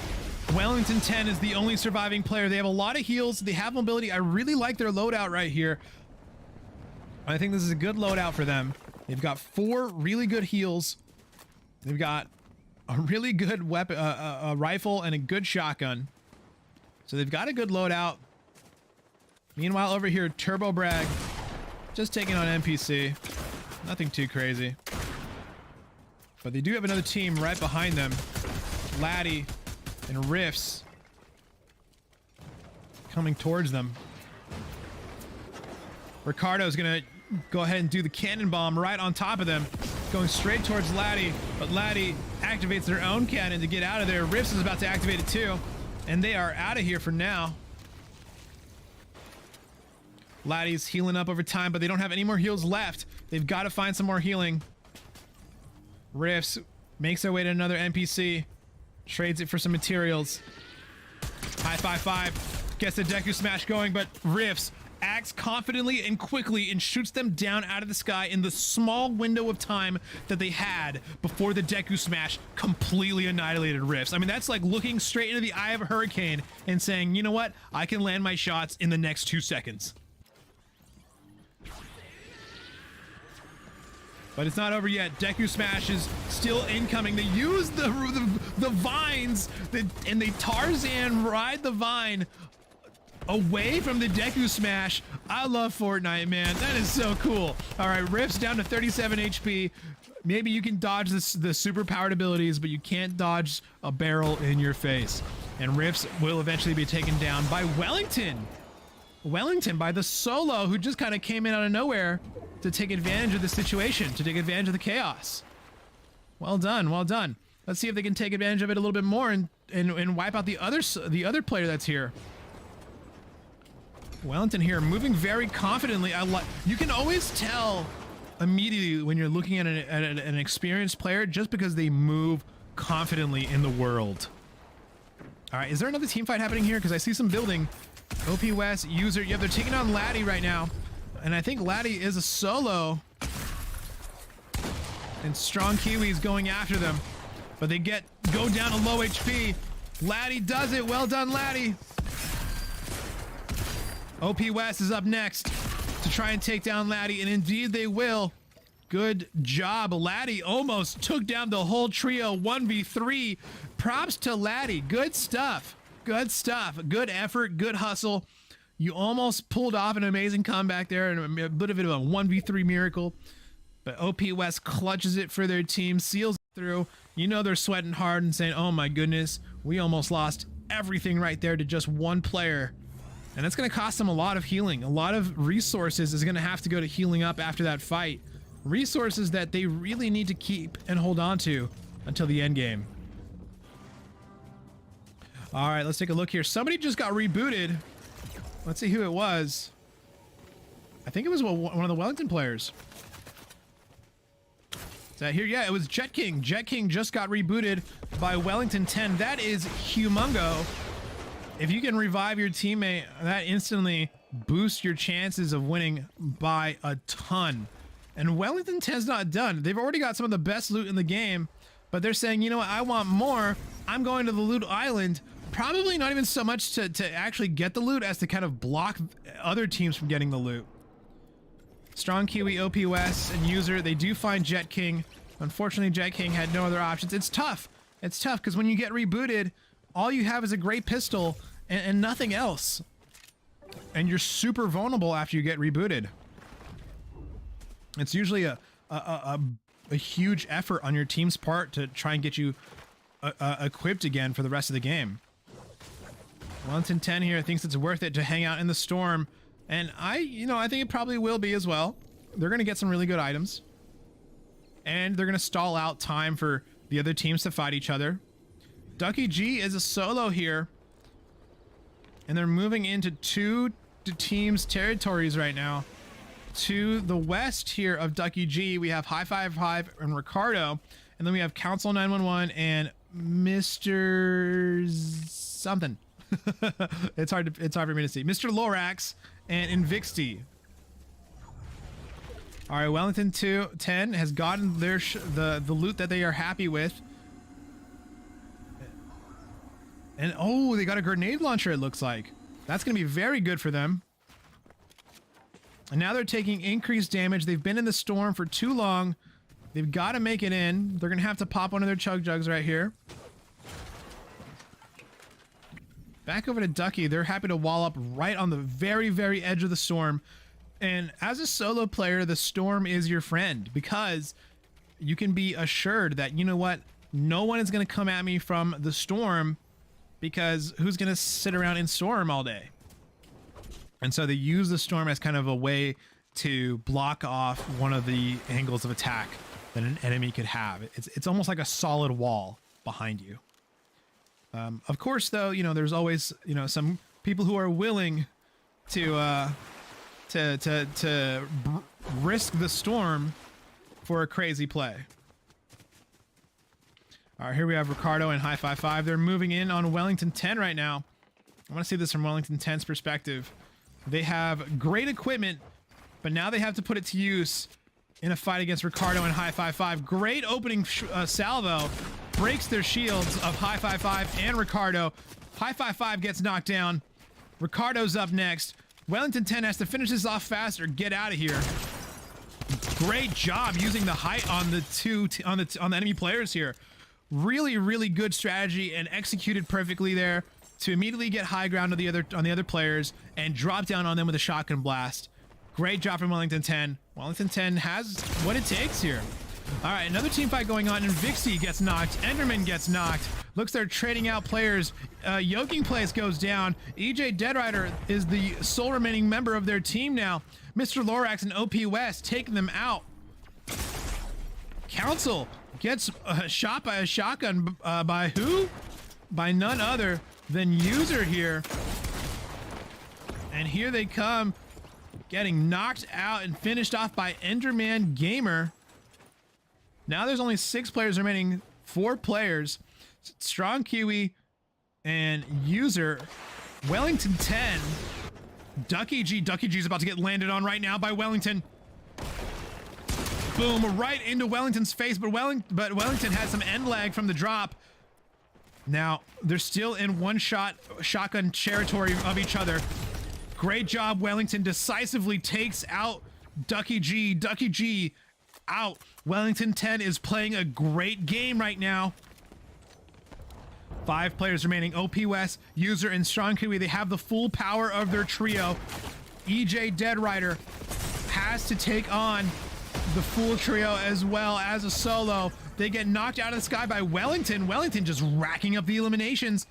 Wellington 10 is the only surviving player. They have a lot of heals. They have mobility. I really like their loadout right here. I think this is a good loadout for them. They've got 4 really good heals. They've got a really good weapon, a rifle, and a good shotgun. So they've got a good loadout. Meanwhile, over here, Turbo Brag just taking on NPC. Nothing too crazy. But they do have another team right behind them. Laddie and Riffs coming towards them. Ricardo's gonna go ahead and do the cannon bomb right on top of them, going straight towards Laddie, but Laddie activates their own cannon to get out of there. Riffs is about to activate it too, and they are out of here for now. Laddie's healing up over time, but they don't have any more heals left. They've got to find some more healing. Riffs makes their way to another NPC, trades it for some materials. High 5-5 gets the Deku Smash going, but Riffs acts confidently and quickly and shoots them down out of the sky in the small window of time that they had before the Deku Smash completely annihilated Riffs. I mean, that's like looking straight into the eye of a hurricane and saying, you know what? I can land my shots in the next 2 seconds. But it's not over yet. Deku Smash is still incoming. They use the vines and they Tarzan ride the vine away from the Deku Smash. I love Fortnite, man. That is so cool. All right, Rift's down to 37 HP. Maybe you can dodge the super powered abilities, but you can't dodge a barrel in your face. And Rifts will eventually be taken down by Wellington. Wellington by the solo who just kind of came in out of nowhere to take advantage of the situation, to take advantage of the chaos. Well done, well done. Let's see if they can take advantage of it a little bit more and wipe out the other player that's here. Wellington here, moving very confidently. You can always tell immediately when you're looking at an experienced player just because they move confidently in the world. All right, is there another team fight happening here? Because I see some building. OP West user, yeah, they're taking on Laddie right now. And I think Laddie is a solo. And Strong Kiwi's going after them. But they go down to low HP. Laddie does it. Well done, Laddie. OP West is up next to try and take down Laddie. And indeed they will. Good job. Laddie almost took down the whole trio 1v3. Props to Laddie. Good stuff. Good stuff. Good effort. Good hustle. You almost pulled off an amazing comeback there and a bit of a 1v3 miracle. But OP West clutches it for their team, seals it through. You know they're sweating hard and saying, oh my goodness, we almost lost everything right there to just one player. And that's going to cost them a lot of healing. A lot of resources is going to have to go to healing up after that fight. resources that they really need to keep and hold on to until the end game. All right, let's take a look here. Somebody just got rebooted. Let's see who it was. I think it was one of the Wellington players. Is that here? Yeah, it was Jet King. Jet King just got rebooted by Wellington 10. That is humongo. If you can revive your teammate, that instantly boosts your chances of winning by a ton. And Wellington 10's not done. They've already got some of the best loot in the game, but they're saying, you know what, I want more. I'm going to the loot island. Probably not even so much to actually get the loot as to kind of block other teams from getting the loot. Strong Kiwi, OP West, and User, they do find Jet King. Unfortunately, Jet King had no other options. It's tough. It's tough because when you get rebooted, all you have is a great pistol and nothing else. And you're super vulnerable after you get rebooted. It's usually a huge effort on your team's part to try and get you equipped again for the rest of the game. Wellington 10 here thinks it's worth it to hang out in the storm. And I think it probably will be as well. They're going to get some really good items. And they're going to stall out time for the other teams to fight each other. Ducky G is a solo here. And they're moving into two teams' territories right now. To the west here of Ducky G, we have High Five Five and Ricardo. And then we have Council 911 and Mr. something. It's hard for me to see. Mr. Lorax and Invixty. All right, Wellington 10 has gotten their the loot that they are happy with. And oh, they got a grenade launcher, it looks like. That's going to be very good for them. And now they're taking increased damage. They've been in the storm for too long. They've got to make it in. They're going to have to pop one of their chug jugs right here. Back over to Ducky. They're happy to wall up right on the very, very edge of the storm. And as a solo player, the storm is your friend because you can be assured that, you know what, no one is going to come at me from the storm because who's going to sit around in storm all day? And so they use the storm as kind of a way to block off one of the angles of attack that an enemy could have. It's almost like a solid wall behind you. Of course, though, there's always, some people who are willing to risk the storm for a crazy play. All right, here we have Ricardo and High Five Five. They're moving in on Wellington 10 right now. I want to see this from Wellington 10's perspective. They have great equipment, but now they have to put it to use in a fight against Ricardo and High Five Five. Great opening salvo. Breaks their shields of High Five Five and Ricardo. High Five Five gets knocked down. Ricardo's up next. Wellington 10 has to finish this off fast or get out of here. Great job using the height on the enemy players here. Really, really good strategy and executed perfectly there to immediately get high ground on the other players and drop down on them with a shotgun blast. Great job from Wellington 10. Wellington 10 has what it takes here. All right, another team fight going on, and Vixie gets knocked. Enderman gets knocked. Looks they're trading out players. Yoking Place goes down. EJ Deadrider is the sole remaining member of their team now. Mr. Lorax and OP West taking them out. Council gets shot by a shotgun by who? By none other than User here. And here they come, getting knocked out and finished off by Enderman Gamer. Now there's only 6 players remaining, 4 players. Strong Kiwi and User. Wellington 10. Ducky G. Ducky G is about to get landed on right now by Wellington. Boom, right into Wellington's face, but Wellington has some end lag from the drop. Now, they're still in one-shot shotgun territory of each other. Great job, Wellington decisively takes out Ducky G. Ducky G out. Wellington 10 is playing a great game right now. 5 players remaining. OP West, User, and Strong Kiwi. They have the full power of their trio. EJ Deadrider has to take on the full trio as well as a solo. They get knocked out of the sky by Wellington. Wellington just racking up the eliminations.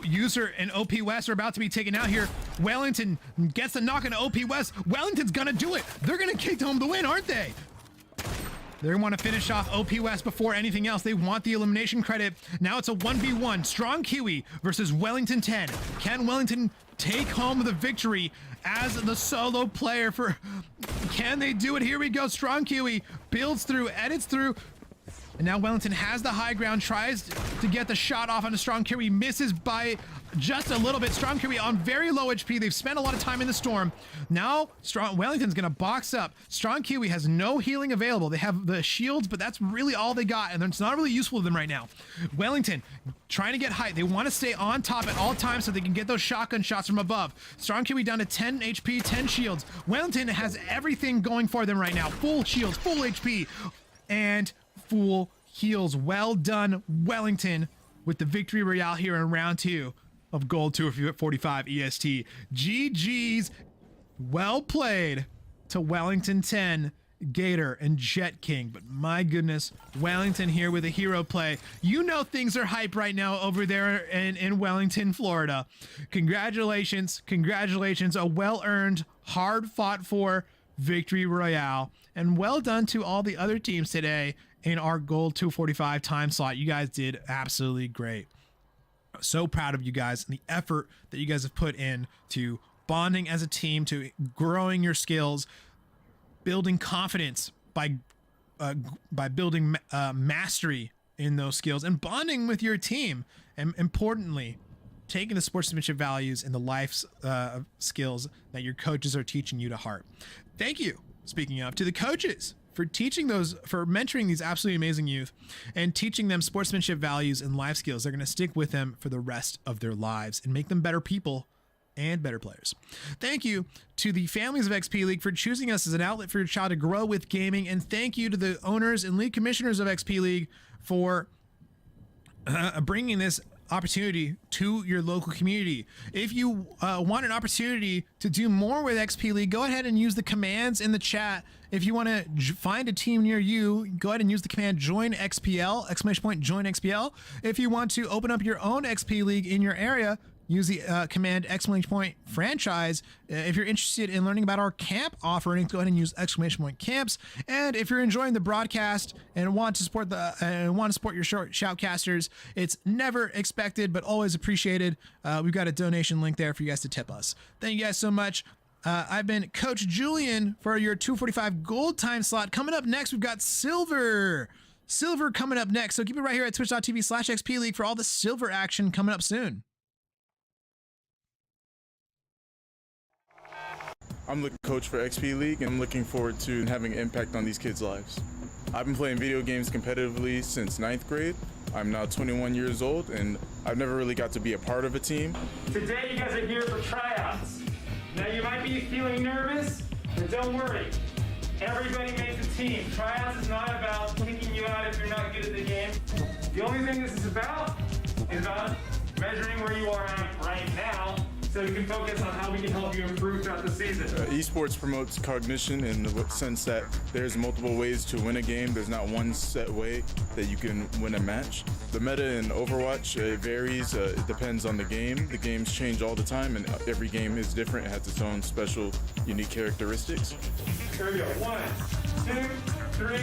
User and OP West are about to be taken out here. Wellington gets the knock on OP West. Wellington's gonna do it. They're gonna kick home the win, aren't they? They want to finish off OP West before anything else. They want the elimination credit. Now it's a 1v1. Strong Kiwi versus Wellington 10. Can Wellington take home the victory as the solo player for... Can they do it? Here we go. Strong Kiwi builds through, edits through. And now Wellington has the high ground, tries to get the shot off on a Strong Kiwi, misses by just a little bit. Strong Kiwi on very low HP. They've spent a lot of time in the storm. Now Wellington's gonna box up. Strong Kiwi has no healing available. They have the shields, but that's really all they got, and it's not really useful to them right now. Wellington trying to get height. They want to stay on top at all times so they can get those shotgun shots from above. Strong Kiwi down to 10 HP, 10 shields. Wellington has everything going for them right now. Full shields, full HP, and full heals. Well done, Wellington, with the victory royale here in round 2 of Gold 245 EST. GG's. Well played to Wellington 10, Gator, and Jet King. But my goodness, Wellington here with a hero play. You know things are hype right now over there in Wellington, Florida. Congratulations. Congratulations. A well-earned, hard-fought-for victory royale. And well done to all the other teams today in our Gold 245 time slot. You guys did absolutely great. So proud of you guys and the effort that you guys have put in to bonding as a team, to growing your skills, building confidence by building mastery in those skills, and bonding with your team, and importantly, taking the sportsmanship values and the life skills that your coaches are teaching you to heart. Thank you, speaking of, to the coaches for teaching those, for mentoring these absolutely amazing youth and teaching them sportsmanship values and life skills. They're going to stick with them for the rest of their lives and make them better people and better players. Thank you to the families of XP League for choosing us as an outlet for your child to grow with gaming. And thank you to the owners and league commissioners of XP League for bringing this opportunity to your local community. If you want an opportunity to do more with XP League, go ahead and use the commands in the chat. If you want to find a team near you, go ahead and use the command join XPL, join XPL. If you want to open up your own XP League in your area, use the command franchise. If you're interested in learning about our camp offerings, go ahead and use camps. And if you're enjoying the broadcast and want to support your shoutcasters, it's never expected but always appreciated. We've got a donation link there for you guys to tip us. Thank you guys so much. I've been Coach Julian for your 245 gold time slot. Coming up next, we've got silver coming up next. So keep it right here at twitch.tv/XP League for all the silver action coming up soon. I'm the coach for XP League, and I'm looking forward to having an impact on these kids' lives. I've been playing video games competitively since 9th grade. I'm now 21 years old, and I've never really got to be a part of a team. Today you guys are here for tryouts. Now you might be feeling nervous, but don't worry. Everybody makes a team. Tryouts is not about kicking you out if you're not good at the game. The only thing this is about measuring where you are at right now, so we can focus on how we can help you improve throughout the season. Esports promotes cognition in the sense that there's multiple ways to win a game. There's not one set way that you can win a match. The meta in Overwatch, it varies. It depends on the game. The games change all the time, and every game is different. It has its own special, unique characteristics. Here we go. 1, 2, 3.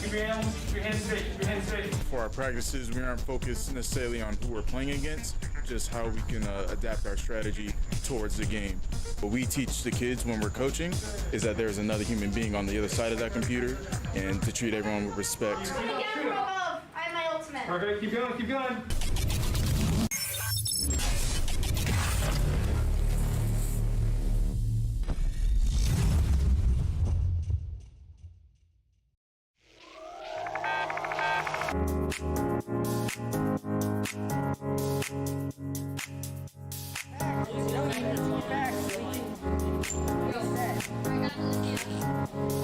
Keep your hands straight. Keep your hands straight. For our practices, we aren't focused necessarily on who we're playing against, just how we can adapt our strategy towards the game. What we teach the kids when we're coaching is that there's another human being on the other side of that computer, and to treat everyone with respect. I have my ultimate. Perfect. Keep going. Keep going.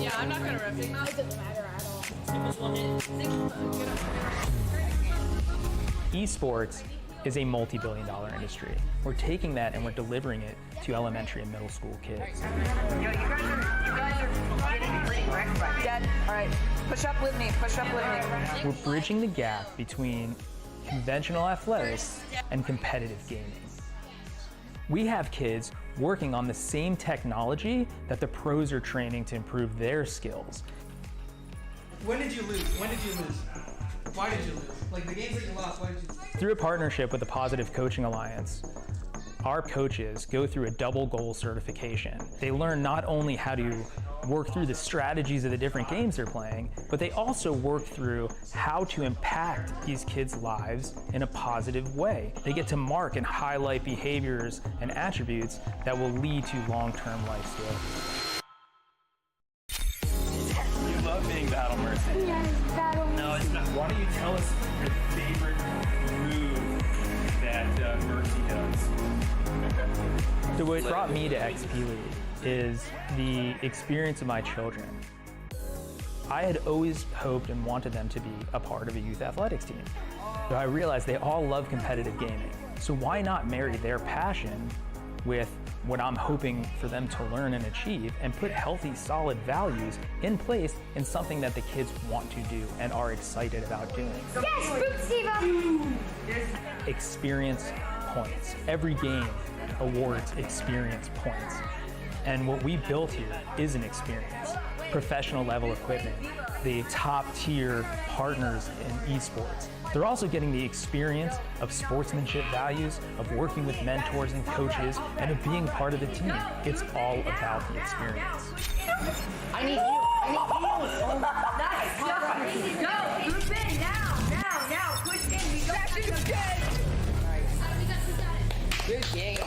Yeah, I'm not gonna rip it. It doesn't matter at all. Esports is a multi-billion-dollar industry. We're taking that and we're delivering it to elementary and middle school kids. You guys are getting pretty wrecked by Dad, all right, push up with me. We're bridging the gap between conventional athletics, and competitive gaming. We have kids working on the same technology that the pros are training to improve their skills. When did you lose? When did you lose? Why did you lose? Like the games that you lost, why did you lose? Through a partnership with the Positive Coaching Alliance, our coaches go through a double goal certification. They learn not only how to work through the strategies of the different games they're playing, but they also work through how to impact these kids' lives in a positive way. They get to mark and highlight behaviors and attributes that will lead to long-term life skills. You love being Battle Mercy. Yes, battle. No, it's not. Why don't you tell us your favorite move that Mercy does? So what brought me to XP League is the experience of my children. I had always hoped and wanted them to be a part of a youth athletics team. So I realized they all love competitive gaming. So why not marry their passion with what I'm hoping for them to learn and achieve and put healthy, solid values in place in something that the kids want to do and are excited about doing. Yes, Boop Steve. Experience points. Every game awards experience points. And what we built here is an experience. Professional level equipment, the top tier partners in esports. They're also getting the experience of sportsmanship values, of working with mentors and coaches, and of being part of the team. It's all about the experience. I need you. Oh, nice. Go. Group in now. Push in. We don't have to. Good game.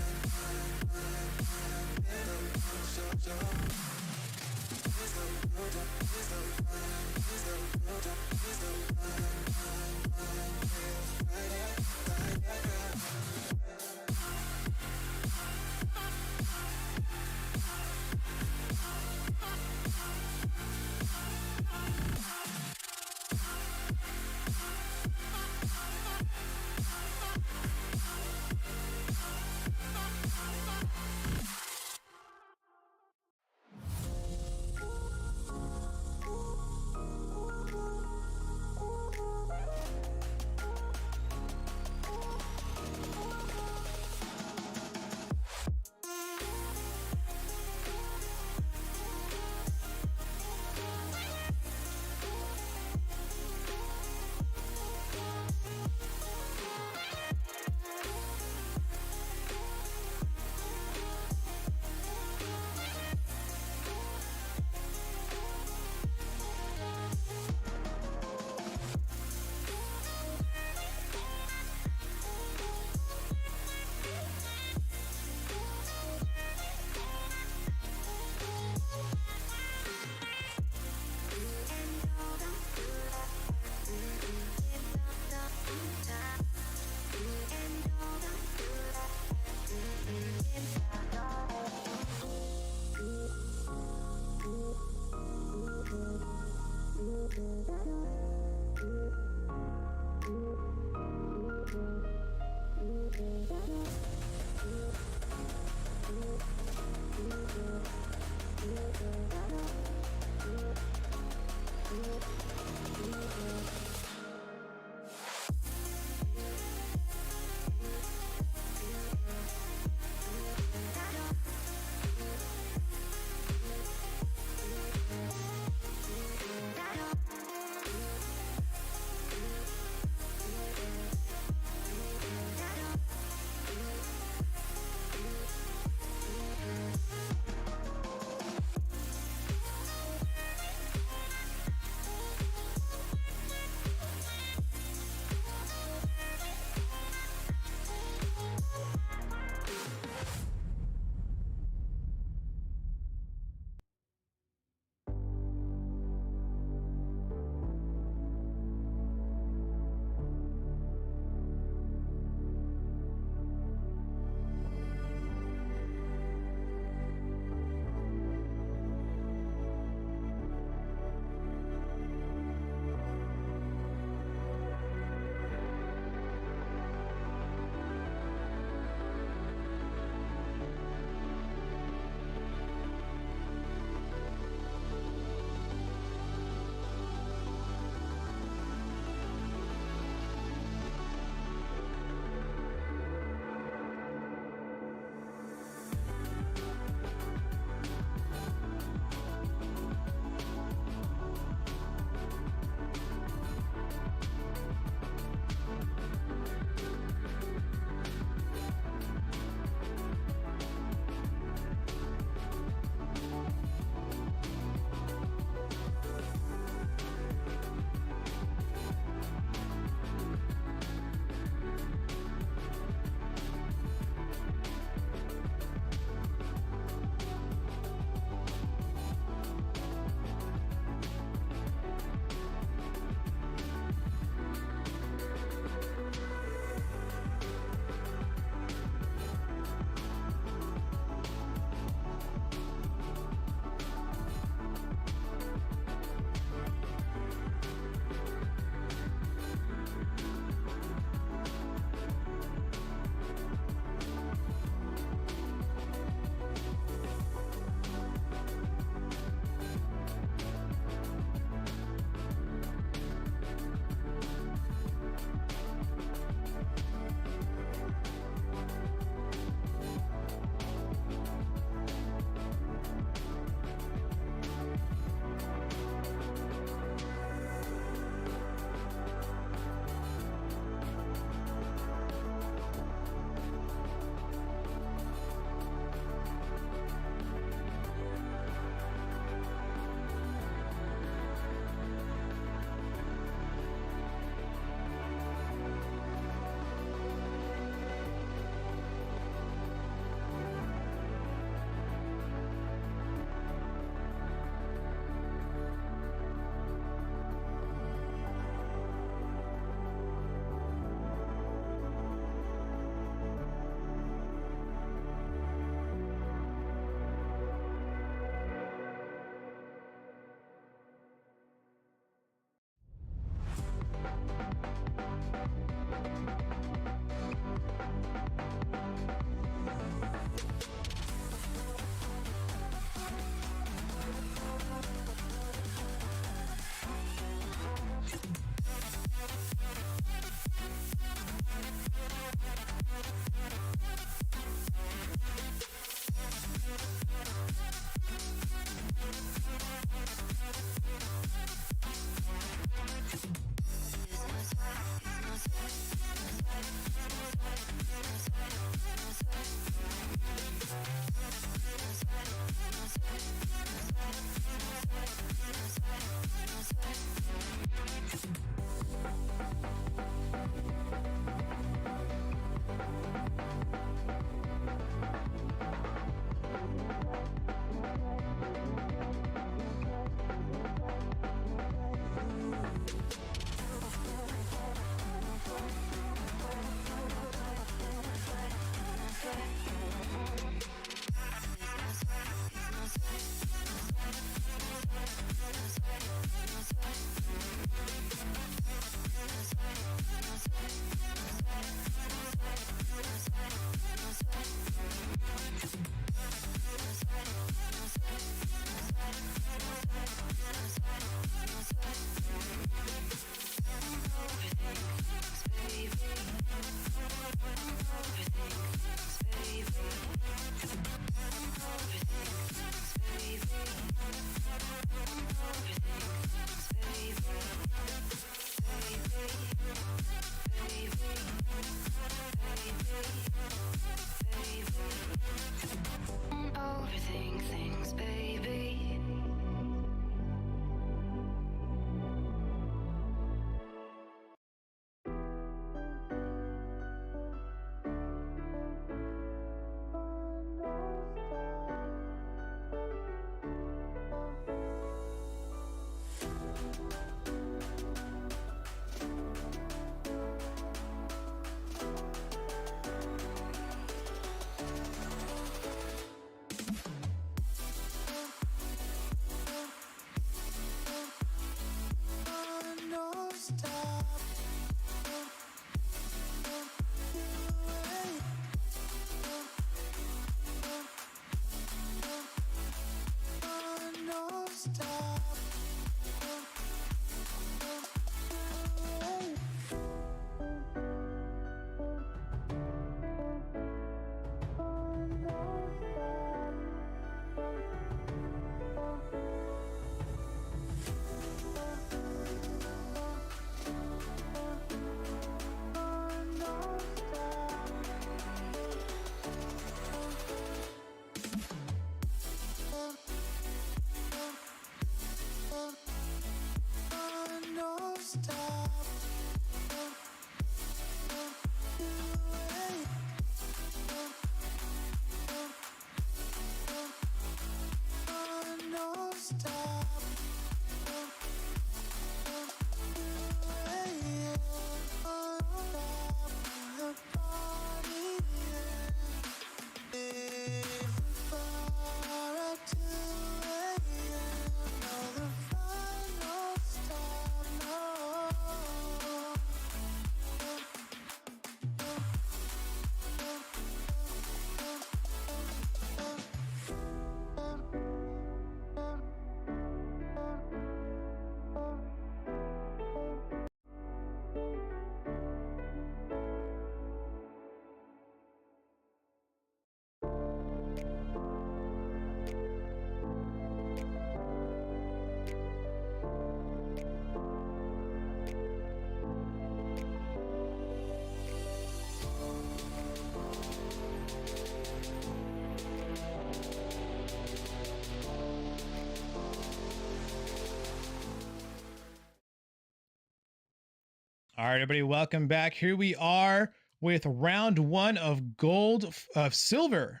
All right, everybody, welcome back. Here we are with round 1 of silver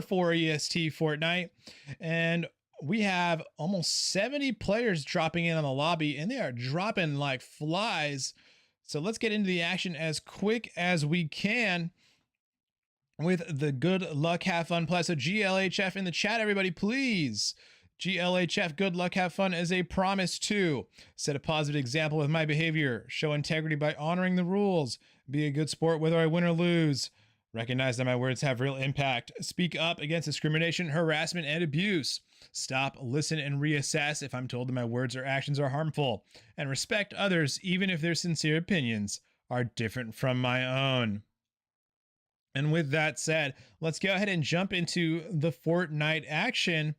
for EST Fortnite. And we have almost 70 players dropping in on the lobby, and they are dropping like flies. So let's get into the action as quick as we can with the good luck, have fun plus. So GLHF in the chat, everybody, please. GLHF, good luck, have fun as a promise to set a positive example with my behavior, show integrity by honoring the rules, be a good sport whether I win or lose, recognize that my words have real impact, speak up against discrimination, harassment, and abuse, stop, listen, and reassess if I'm told that my words or actions are harmful, and respect others even if their sincere opinions are different from my own. And with that said, let's go ahead and jump into the Fortnite action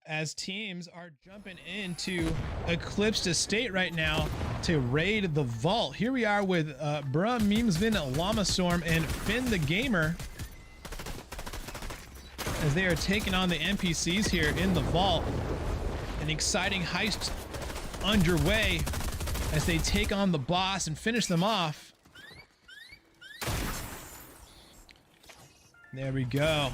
as teams are jumping into Eclipsed Estate right now to raid the vault. Here we are with Bruh, Memesvin, Llama Storm, and Finn the Gamer as they are taking on the NPCs here in the vault. An exciting heist underway as they take on the boss and finish them off. There we go.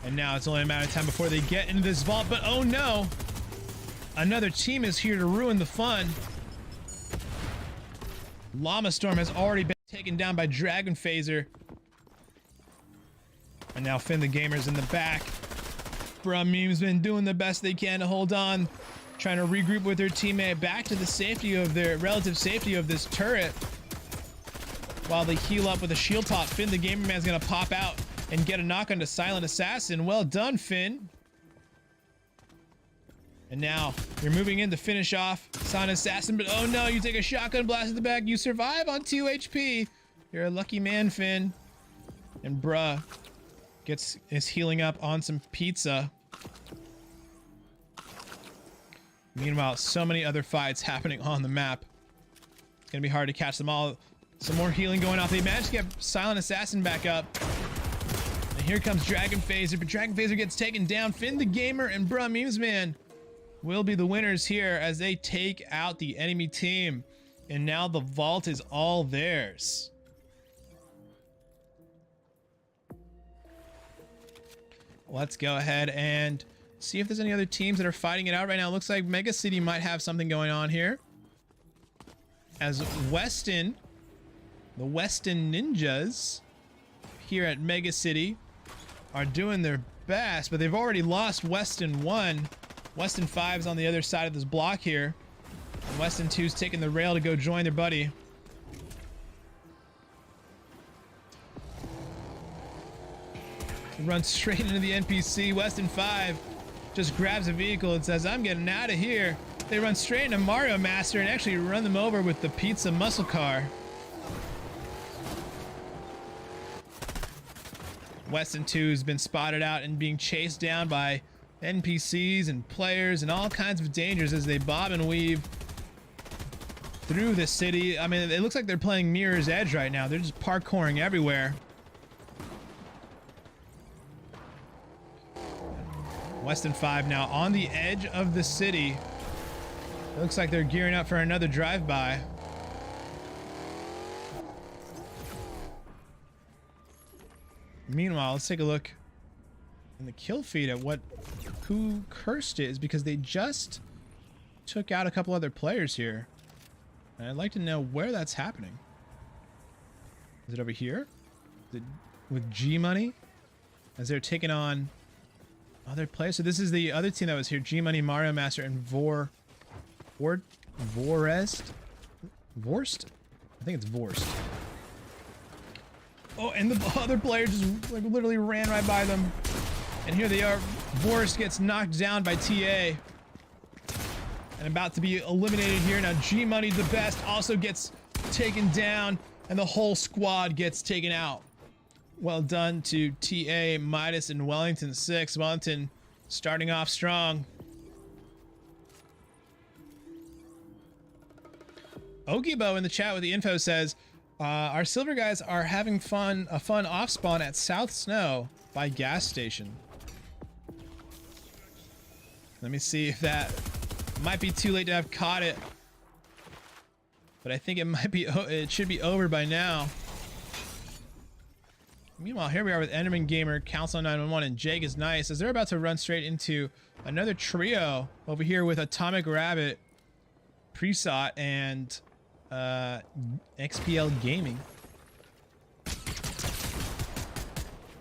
And now it's only a matter of time before they get into this vault, but oh no! Another team is here to ruin the fun. Llama Storm has already been taken down by Dragon Phaser. And now Finn the Gamer's in the back. Bruh, Meme's been doing the best they can to hold on, trying to regroup with their teammate back to the safety of their relative safety of this turret. While they heal up with a shield pop, Finn the Gamer Man's gonna pop out and get a knock onto Silent Assassin. Well done, Finn. And now you're moving in to finish off Silent Assassin, but oh no, you take a shotgun blast in the back. You survive on 2 HP. You're a lucky man, Finn. And Bruh is healing up on some pizza. Meanwhile, so many other fights happening on the map. It's gonna be hard to catch them all. Some more healing going off. They managed to get Silent Assassin back up. And here comes Dragon Phaser, but Dragon Phaser gets taken down. Finn the Gamer and Bruh Memesman will be the winners here as they take out the enemy team. And now the vault is all theirs. Let's go ahead and see if there's any other teams that are fighting it out right now. It looks like Mega City might have something going on here. As Weston, the Weston Ninjas here at Mega City are doing their best, but they've already lost Weston 1. Weston 5's on the other side of this block here. And Weston 2's taking the rail to go join their buddy. He runs straight into the NPC. Weston 5 just grabs a vehicle and says, I'm getting out of here. They run straight into Mario Master and actually run them over with the pizza muscle car. Weston 2's been spotted out and being chased down by NPCs and players and all kinds of dangers as they bob and weave through the city. I mean, it looks like they're playing Mirror's Edge right now. They're just parkouring everywhere. Weston 5 now on the edge of the city. It looks like they're gearing up for another drive-by. Meanwhile, let's take a look in the kill feed at who cursed it is, because they just took out a couple other players here. And I'd like to know where that's happening. Is it over here? With G Money? As they're taking on other players. So this is the other team that was here. G Money, Mario Master, and Vorst? Vorst? I think it's Vorst. Oh, and the other player just like literally ran right by them. And here they are. Vorst gets knocked down by TA. And about to be eliminated here. Now G Money, the best, also gets taken down. And the whole squad gets taken out. Well done to TA, Midas, and Wellington 6. Wellington starting off strong. Okibo in the chat with the info says, our silver guys are having a fun off spawn at South Snow by gas station. Let me see if that might be too late to have caught it. but I think it might be, it should be over by now. Meanwhile, here we are with Enderman Gamer, Council 911, and Jake is nice as they're about to run straight into another trio over here with Atomic Rabbit, Presot, and XPL Gaming.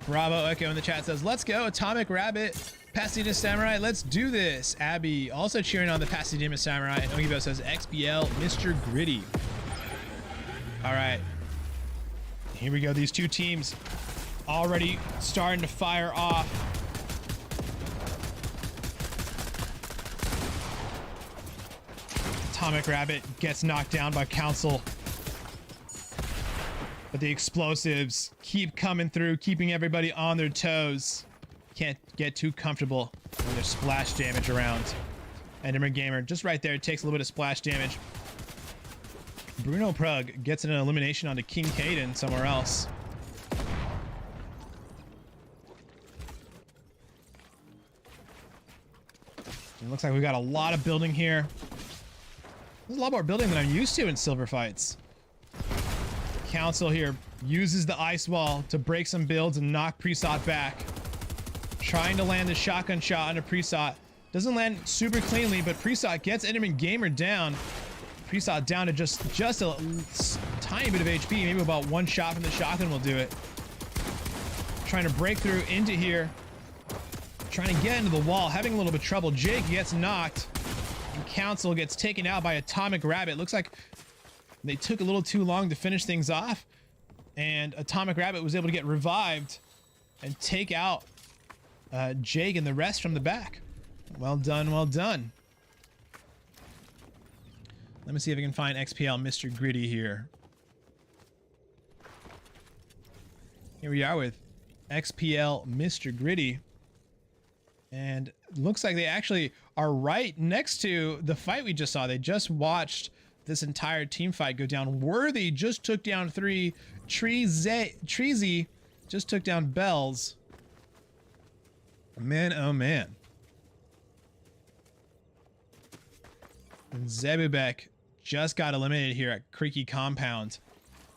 Bravo Echo in the chat says, let's go, Atomic Rabbit, Pasadena Samurai, let's do this. Abby also cheering on the Pasadena Samurai, and Ogibo says XPL Mr. Gritty. All right, here we go. These two teams already starting to fire off. Atomic Rabbit gets knocked down by Council, but the explosives keep coming through, keeping everybody on their toes. Can't get too comfortable when there's splash damage around. Enderman Gamer just right there, takes a little bit of splash damage. Bruno Prug gets an elimination onto King Caden somewhere else. It looks like we got a lot of building here. There's a lot more building than I'm used to in silver fights. Council here uses the ice wall to break some builds and knock Presot back. Trying to land the shotgun shot onto Presot. Doesn't land super cleanly, but Presot gets Enderman Gamer down. Presot down to just a tiny bit of HP. Maybe about one shot from the shotgun will do it. Trying to break through into here. Trying to get into the wall, having a little bit of trouble. Jake gets knocked, and Council gets taken out by Atomic Rabbit. Looks like they took a little too long to finish things off, and Atomic Rabbit was able to get revived and take out Jake and the rest from the back. Well done, well done. Let me see if I can find XPL Mr. Gritty here. Here we are with XPL Mr. Gritty. And looks like they actually are right next to the fight we just saw. They just watched this entire team fight go down. Worthy just took down 3. Treezy just took down Bells. Man, oh man. And Zebubek just got eliminated here at Creaky Compound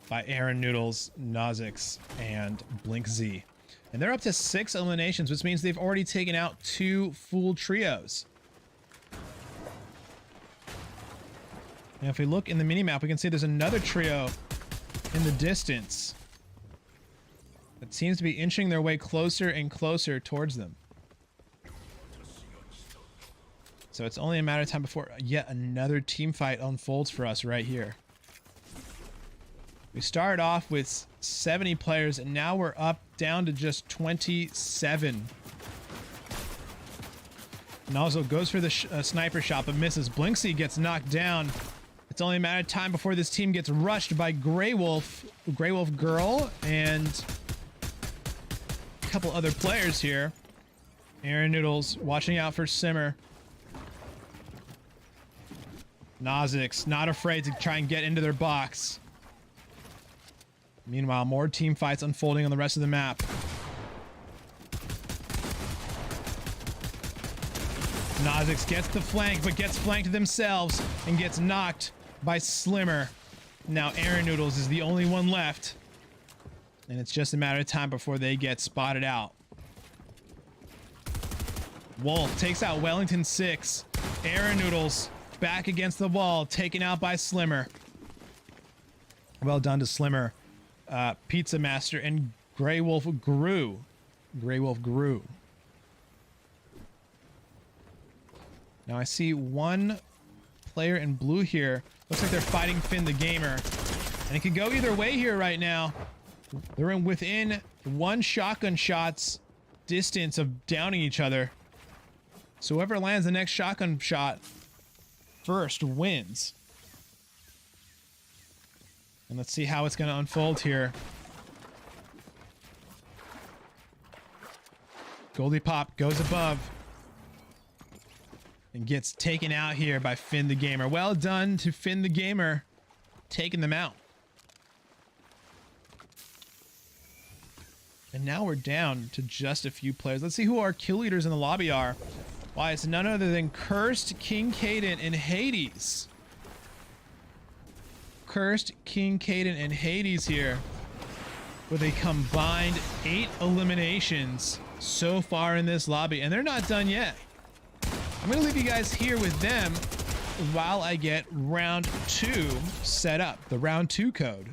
by Aaron Noodles, Nozix, and Blink Z. And they're up to 6 eliminations, which means they've already taken out 2 full trios. Now, if we look in the minimap, we can see there's another trio in the distance that seems to be inching their way closer and closer towards them. So it's only a matter of time before yet another team fight unfolds for us right here. We started off with 70 players, and now we're up down to just 27. Nozzle goes for the sniper shot, but misses. Blinksy gets knocked down. It's only a matter of time before this team gets rushed by Grey Wolf Girl, and a couple other players here. Aaron Noodles watching out for Simmer. Nozix not afraid to try and get into their box. Meanwhile, more team fights unfolding on the rest of the map. Nozix gets the flank, but gets flanked themselves and gets knocked by Slimmer. Now Aaron Noodles is the only one left, and it's just a matter of time before they get spotted out. Wolf takes out Wellington 6. Aaron Noodles back against the wall, taken out by Slimmer. Well done to Slimmer, Pizza Master, and Grey Wolf grew. Grey Wolf grew. Now I see one player in blue here. Looks like they're fighting Finn the Gamer, and it could go either way here right now. They're within 1 shotgun shot's distance of downing each other. So whoever lands the next shotgun shot first wins. And let's see how it's going to unfold here. Goldie Pop goes above and gets taken out here by Finn the Gamer. Well done to Finn the Gamer, taking them out. And now we're down to just a few players. Let's see who our kill leaders in the lobby are. Why, it's none other than Cursed, King Caden, and Hades. Cursed, King, Caden, and Hades here with a combined 8 eliminations so far in this lobby, and they're not done yet. I'm gonna leave you guys here with them while I get round 2 set up, the round 2 code.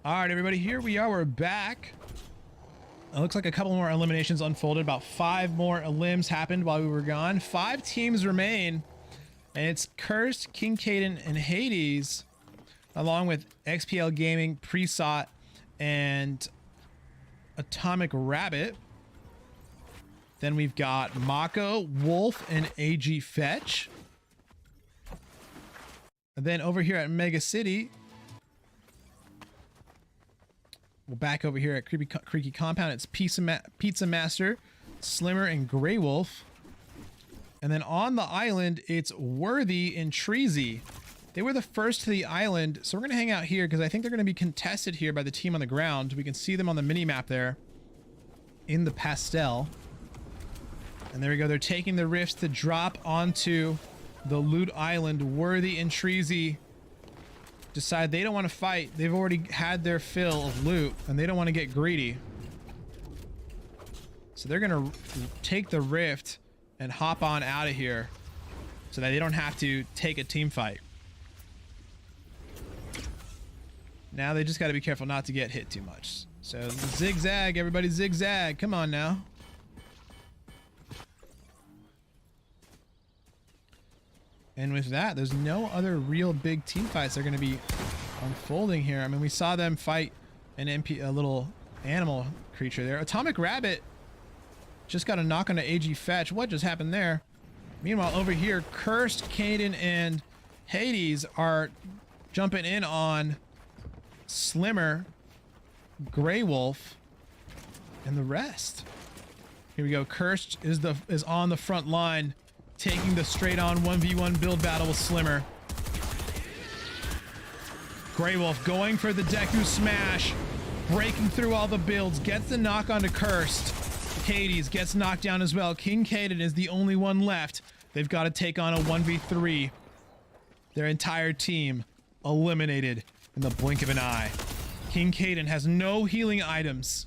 All right, everybody, here we are. We're back. It looks like a couple more eliminations unfolded. About 5 more elims happened while we were gone. 5 teams remain, and it's Cursed, King Caden, and Hades, along with XPL Gaming, Presot, and Atomic Rabbit. Then we've got Mako, Wolf, and AG Fetch. And then over here at Mega City, we're back over here at Creaky Compound. It's Pizza Master, Slimmer, and Grey Wolf. And then on the island, it's Worthy and Treasy. They were the first to the island, so we're going to hang out here because I think they're going to be contested here by the team on the ground. We can see them on the mini-map there in the pastel. And there we go. They're taking the rifts to drop onto the loot island. Worthy and Treasy decide they don't want to fight. They've already had their fill of loot and they don't want to get greedy. So they're going to take the rift and hop on out of here so that they don't have to take a team fight. Now they just got to be careful not to get hit too much. So zigzag, everybody zigzag. Come on now. And with that, there's no other real big team fights that are going to be unfolding here. I mean, we saw them fight a little animal creature there. Atomic Rabbit just got a knock on the AG Fetch. What just happened there? Meanwhile, over here, Cursed, Caden, and Hades are jumping in on Slimmer, Grey Wolf, and the rest. Here we go. Cursed is on the front line, taking the straight-on 1v1 build battle with Slimmer. Grey Wolf going for the Deku Smash, breaking through all the builds, gets the knock onto Cursed. Hades gets knocked down as well. King Caden is the only one left. They've got to take on a 1v3. Their entire team eliminated in the blink of an eye. King Caden has no healing items.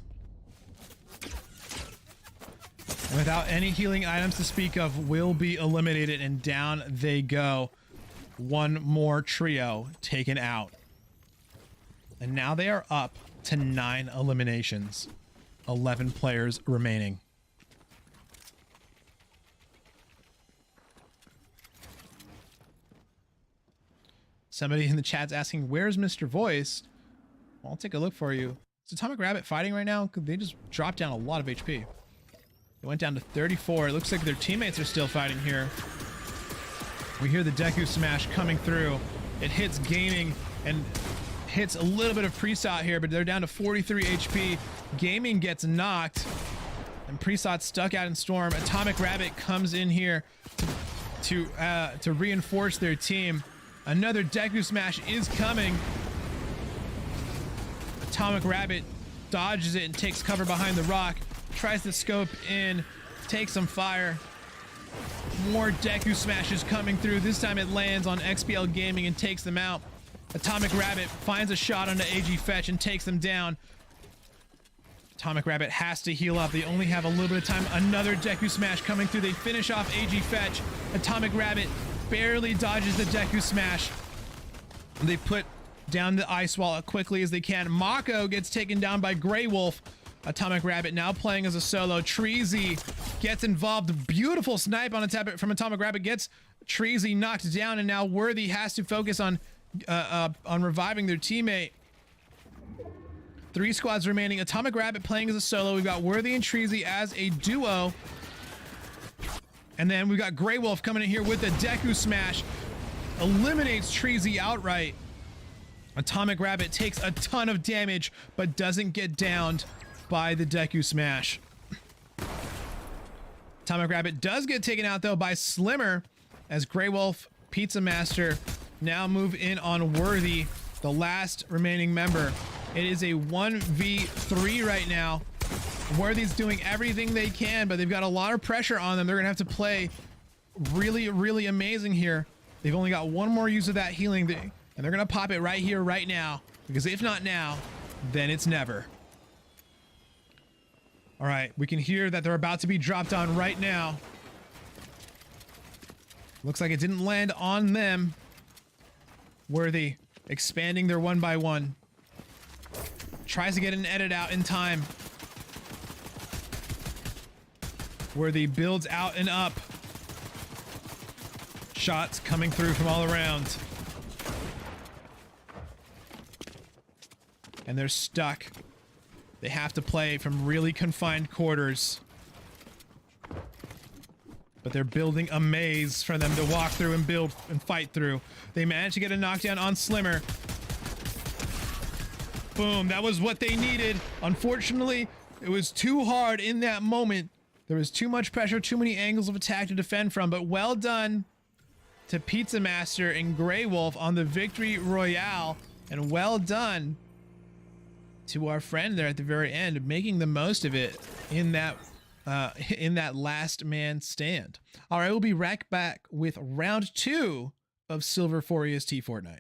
And without any healing items to speak of, will be eliminated, and down they go. One more trio taken out. And now they are up to 9 eliminations. 11 players remaining. Somebody in the chat's asking, where's Mr. Voice? Well, I'll take a look for you. Is Atomic Rabbit fighting right now? They just dropped down a lot of HP. They went down to 34. It looks like their teammates are still fighting here. We hear the Deku Smash coming through. It hits Gaming and hits a little bit of Presot here, but they're down to 43 HP. Gaming gets knocked. And Presot stuck out in Storm. Atomic Rabbit comes in here to reinforce their team. Another Deku Smash is coming. Atomic Rabbit dodges it and takes cover behind the rock. Tries to scope in, takes some fire. More Deku Smashes coming through. This time it lands on XPL Gaming and takes them out. Atomic Rabbit finds a shot onto AG Fetch and takes them down. Atomic Rabbit has to heal up. They only have a little bit of time. Another Deku Smash coming through. They finish off AG Fetch. Atomic Rabbit barely dodges the Deku Smash. They put down the Ice Wall as quickly as they can. Mako gets taken down by Grey Wolf. Atomic Rabbit now playing as a solo. Treezy gets involved. Beautiful snipe on a tap from Atomic Rabbit. Gets Treezy knocked down, and now Worthy has to focus on reviving their teammate. 3 squads remaining. Atomic Rabbit playing as a solo. We've got Worthy and Treezy as a duo. And then we've got Grey Wolf coming in here with the Deku Smash. Eliminates Treezy outright. Atomic Rabbit takes a ton of damage, but doesn't get downed by the Deku Smash. Atomic Rabbit does get taken out, though, by Slimmer, as Grey Wolf, Pizza Master now move in on Worthy, the last remaining member. It is a 1v3 right now. Worthy's doing everything they can, but they've got a lot of pressure on them. They're gonna have to play really, really amazing here. They've only got one more use of that healing thing, and they're gonna pop it right here, right now, because if not now, then it's never. All right, we can hear that they're about to be dropped on right now. Looks like it didn't land on them. Worthy expanding their 1x1. Tries to get an edit out in time. Worthy builds out and up. Shots coming through from all around. And they're stuck. They have to play from really confined quarters. But they're building a maze for them to walk through and build and fight through. They managed to get a knockdown on Slimmer. Boom, that was what they needed. Unfortunately, it was too hard in that moment. There was too much pressure, too many angles of attack to defend from, but well done to Pizza Master and Grey Wolf on the victory royale, and well done to our friend there at the very end, making the most of it in that last man stand. All right, we'll be right back with round 2 of Silver 4 EST Fortnite.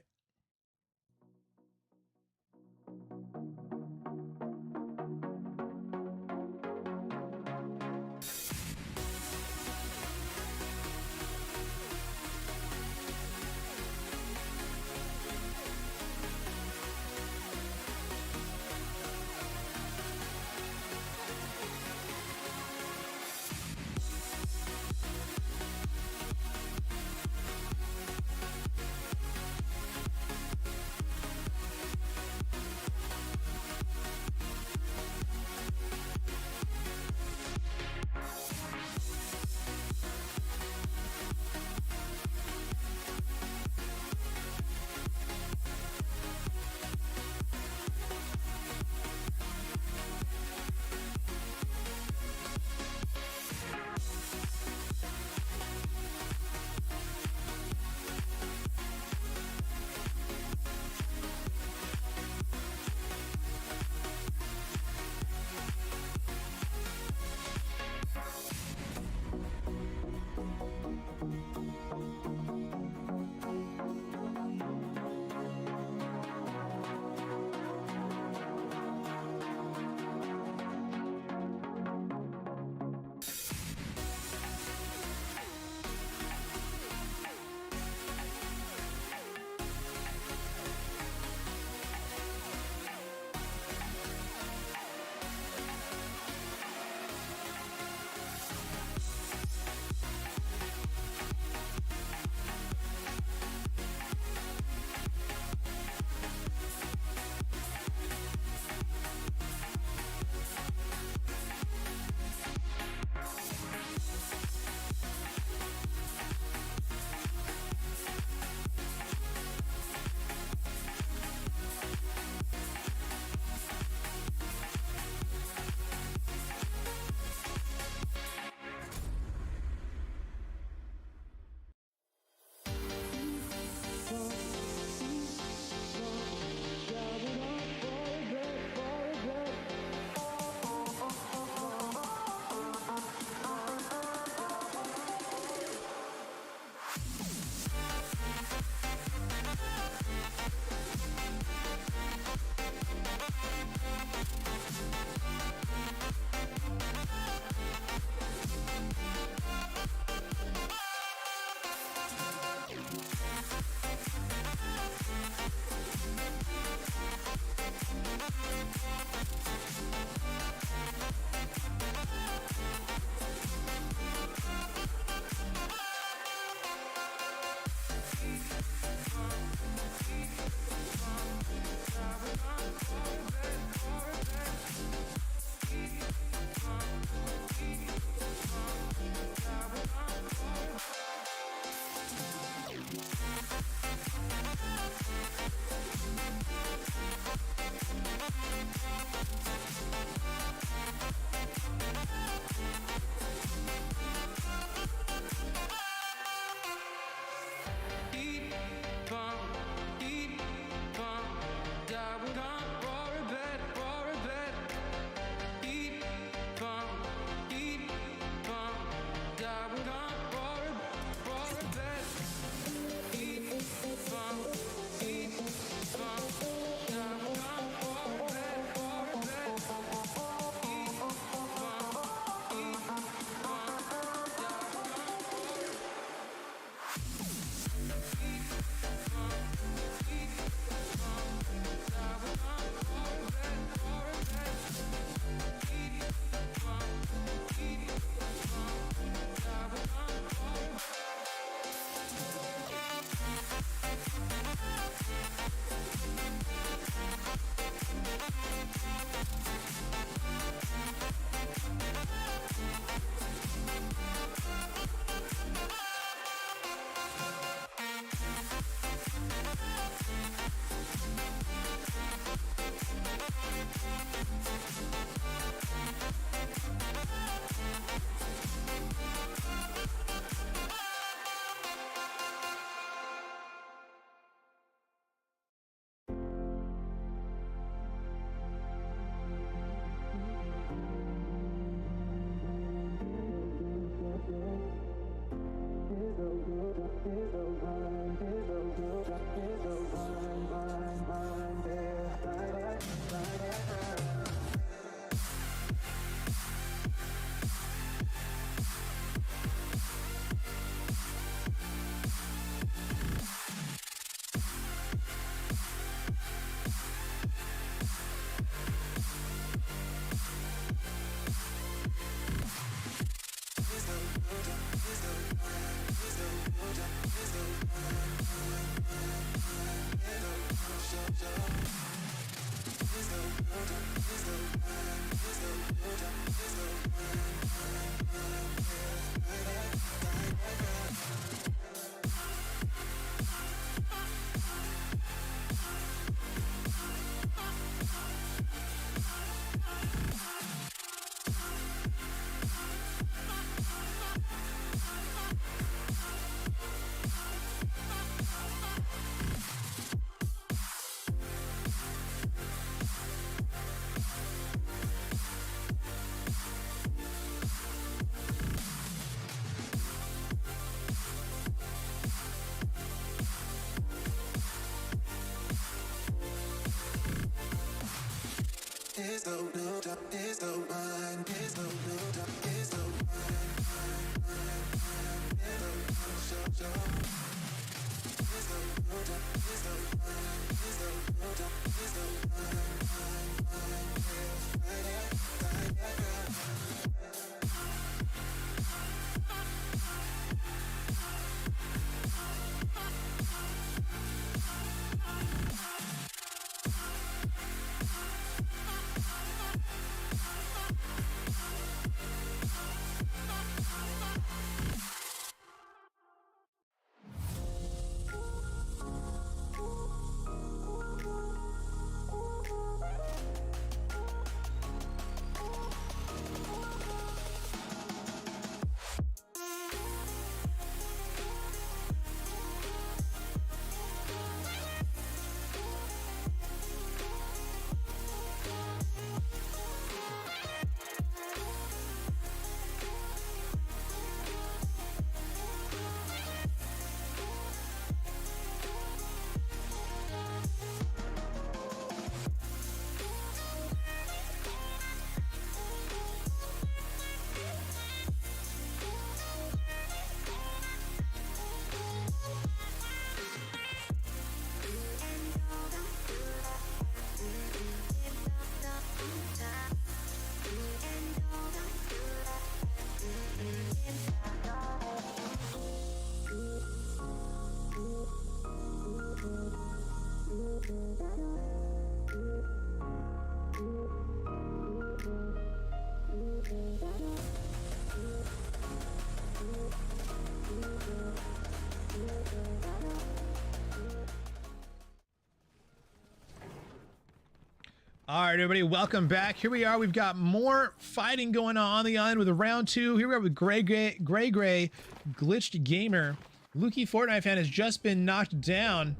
All right, everybody, welcome back. Here we are. We've got more fighting going on the island with round 2. Here we are with Gray, Glitched Gamer. Lukey Fortnite fan has just been knocked down.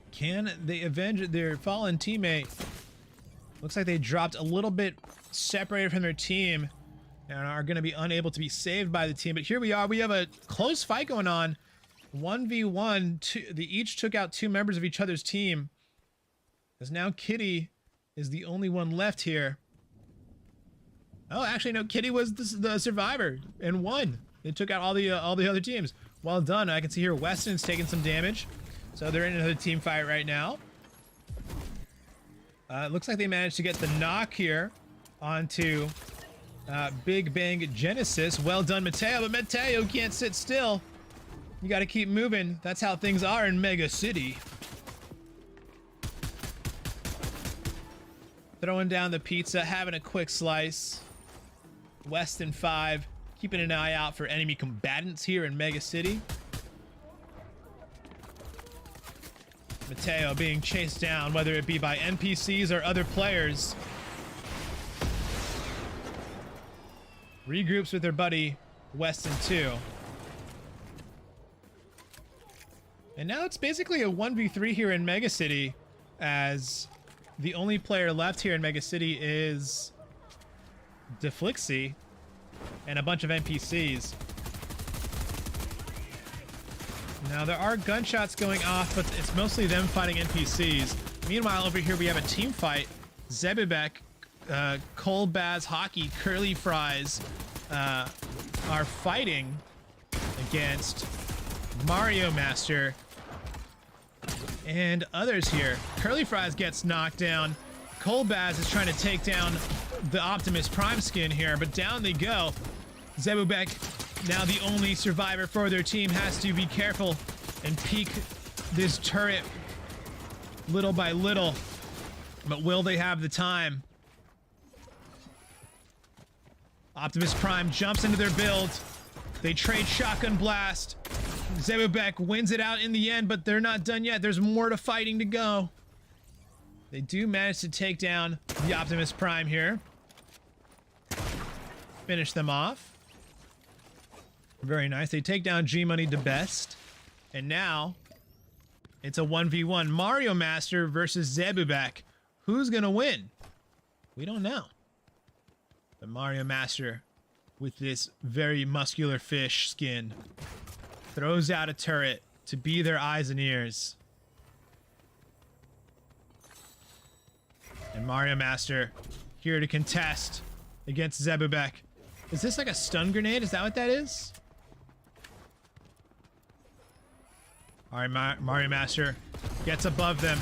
Can they avenge their fallen teammate? Looks like they dropped a little bit separated from their team and are going to be unable to be saved by the team. But here we are. We have a close fight going on. 1v1. They each took out 2 members of each other's team. As now Kitty is the only one left here. Oh, actually, no. Kitty was the survivor and won. They took out all the other teams. Well done. I can see here Weston's taking some damage, so they're in another team fight right now. It looks like they managed to get the knock here onto Big Bang Genesis. Well done, Mateo. But Mateo can't sit still. You got to keep moving. That's how things are in Mega City. Throwing down the pizza, having a quick slice. Weston 5, keeping an eye out for enemy combatants here in Mega City. Mateo being chased down, whether it be by NPCs or other players. Regroups with their buddy Weston 2. And now it's basically a 1v3 here in Mega City, as the only player left here in Mega City is Deflixie and a bunch of NPCs. Now there are gunshots going off, but it's mostly them fighting NPCs. Meanwhile, over here we have a team fight. Zebubek, Cole Baz Hockey, Curly Fries are fighting against Mario Master and others here. Curly Fries gets knocked down. Cole Baz is trying to take down the Optimus Prime skin here, but down they go. Zebubek, now the only survivor for their team, has to be careful and peek this turret little by little. But will they have the time? Optimus Prime jumps into their build. They trade shotgun blast. Zebubek wins it out in the end, but they're not done yet. There's more to fighting to go. They do manage to take down the Optimus Prime here. Finish them off. Very nice. They take down G-Money the best. And now it's a 1v1. Mario Master versus Zebubek. Who's gonna win? We don't know. But Mario Master, with this very muscular fish skin, throws out a turret to be their eyes and ears. And Mario Master here to contest against Zebubek. Is this like a stun grenade? Is that what that is? All right, Mario Master gets above them.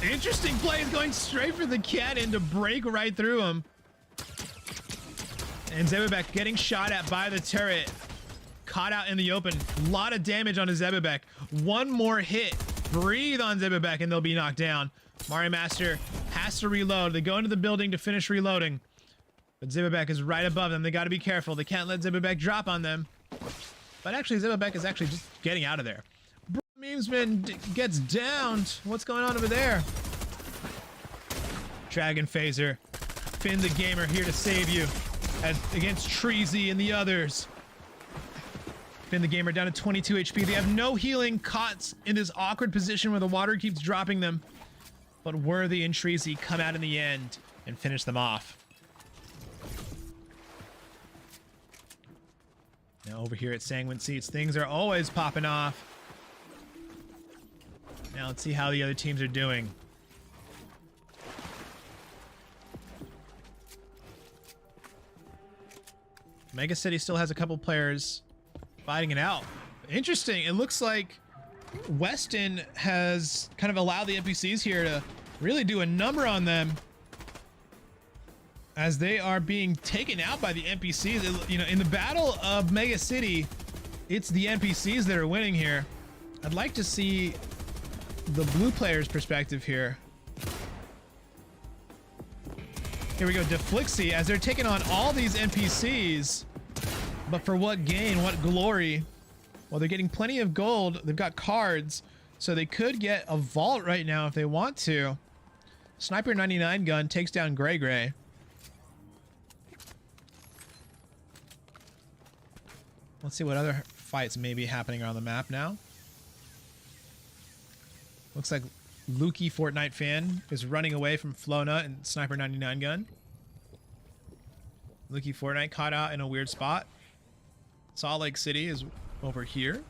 Interesting play, is going straight for the cannon to break right through him. And Zebubek getting shot at by the turret. Caught out in the open. A lot of damage on his Zebubek. One more hit. Breathe on Zebubek and they'll be knocked down. Mario Master has to reload. They go into the building to finish reloading. But Zebubek is right above them. They got to be careful. They can't let Zebubek drop on them. But actually, Zebubek is actually just getting out of there. Memesman gets downed. What's going on over there? Dragon Phaser. Finn the Gamer here to save you against Treasy and the others. Finn the Gamer down to 22 HP. They have no healing, caught in this awkward position where the water keeps dropping them. But Worthy and Treasy come out in the end and finish them off. Now over here at Sanguine Seats, things are always popping off. Now let's see how the other teams are doing. Mega City still has a couple players fighting it out. Interesting. It looks like Weston has kind of allowed the NPCs here to really do a number on them as they are being taken out by the NPCs. You know, in the battle of Mega City, it's the NPCs that are winning here. I'd like to see the blue player's perspective here. Here we go, Deflixie, as they're taking on all these NPCs. But for what gain, what glory? Well, they're getting plenty of gold. They've got cards, so they could get a vault right now if they want to. Sniper 99 gun takes down Gray Gray. Let's see what other fights may be happening around the map now. Looks like Lukey Fortnite fan is running away from Flona and Sniper 99 gun. Lukey Fortnite caught out in a weird spot. Salt Lake City is over here,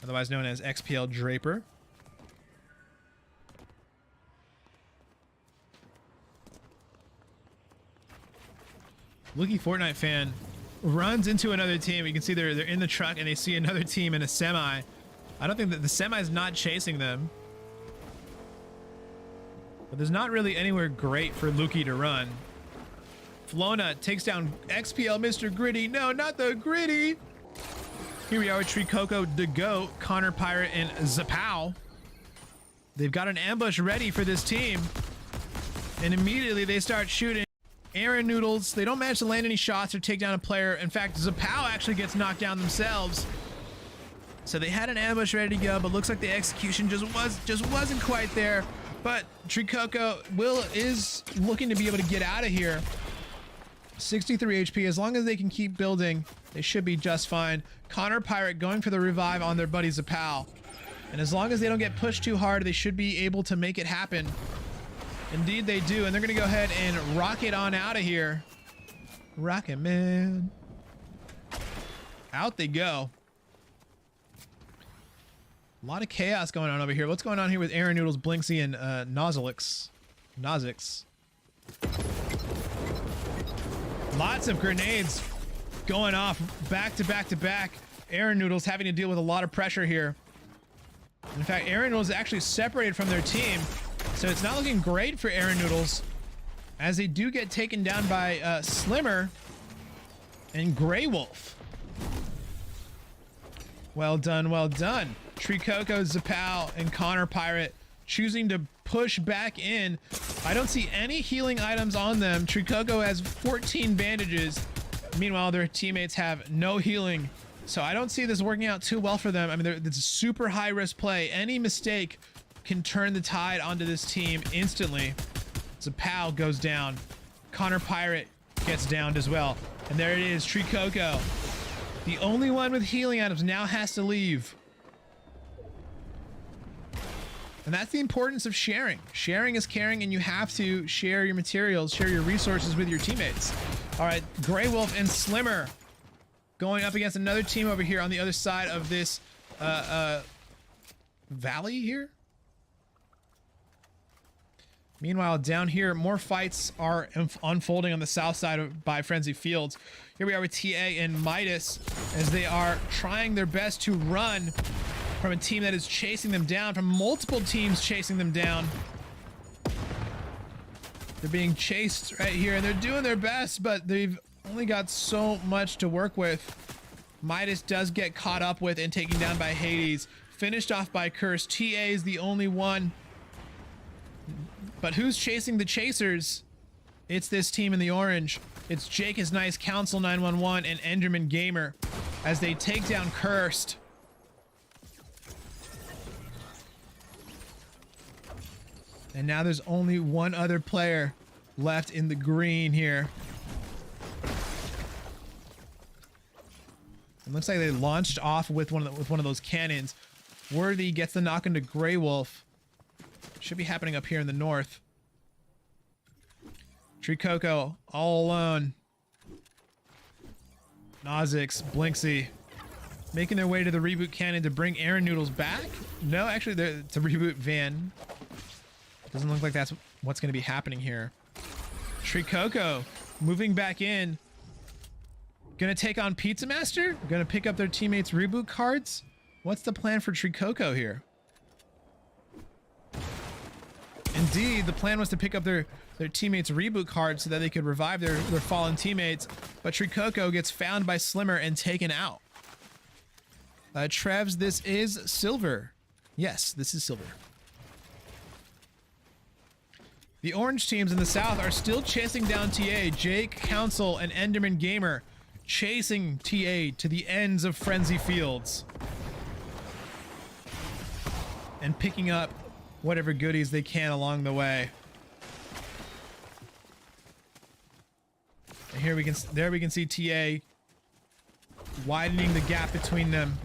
otherwise known as XPL Draper. Lukey Fortnite fan runs into another team. You can see they're in the truck and they see another team in a semi. I don't think that the semi is not chasing them, but there's not really anywhere great for Lukey to run. Flona takes down XPL Mr. Gritty. No, not the Gritty. Here we are with Tree Coco, the Goat, Connor Pirate, and Zapow. They've got an ambush ready for this team, and immediately they start shooting. Aaron Noodles, they don't manage to land any shots or take down a player. In fact, Zapow actually gets knocked down themselves. So they had an ambush ready to go, but looks like the execution just wasn't quite there. But Tree Coco is looking to be able to get out of here. 63 HP. As long as they can keep building, they should be just fine. Connor Pirate going for the revive on their buddy Zapow. And as long as they don't get pushed too hard, they should be able to make it happen. Indeed they do, and they're gonna go ahead and rocket on out of here. Rocket man. Out they go. A lot of chaos going on over here. What's going on here with Aaron Noodles, Blinksy, and Nozix? Lots of grenades going off back to back to back. Aaron Noodles having to deal with a lot of pressure here. In fact, Aaron Noodles is actually separated from their team, so it's not looking great for Aaron Noodles, as they do get taken down by Slimmer and Grey Wolf. Well done, well done. Tree Coco, Zapow, and Connor Pirate choosing to push back in. I don't see any healing items on them. Tree Coco has 14 bandages. Meanwhile, their teammates have no healing. So I don't see this working out too well for them. I mean, it's a super high risk play. Any mistake can turn the tide onto this team instantly. Zapow goes down. Connor Pirate gets downed as well. And there it is, Tree Coco. The only one with healing items now has to leave. And that's the importance of sharing. Sharing is caring, and you have to share your materials, share your resources with your teammates. All right, Grey Wolf and Slimmer going up against another team over here on the other side of this valley here. Meanwhile, down here, more fights are unfolding on the south side by Frenzy Fields. Here we are with TA and Midas as they are trying their best to run from a team that is chasing them down, from multiple teams chasing them down. They're being chased right here, and they're doing their best, but they've only got so much to work with. Midas does get caught up with and taken down by Hades. Finished off by Curse. TA is the only one. But who's chasing the chasers? It's this team in the orange. It's Jake is Nice, Council 911, and Enderman Gamer as they take down Cursed. And now there's only one other player left in the green here. It looks like they launched off with one of those cannons. Worthy gets the knock into Grey Wolf. Should be happening up here in the north. Tree Coco all alone. Nozix, Blinksy making their way to the reboot cannon to bring Aaron Noodles back. No, actually, it's a reboot van. Doesn't look like that's what's going to be happening here. Tree Coco moving back in. Gonna take on Pizza Master? Gonna pick up their teammates' reboot cards? What's the plan for Tree Coco here? Indeed, the plan was to pick up their teammates' reboot cards so that they could revive their fallen teammates. But Tree Coco gets found by Slimmer and taken out. Trevs, this is Silver. Yes, this is Silver. The orange teams in the south are still chasing down TA. Jake, Council, and Enderman Gamer chasing TA to the ends of Frenzy Fields. And picking up whatever goodies they can along the way. And here we can, there we can see TA widening the gap between them.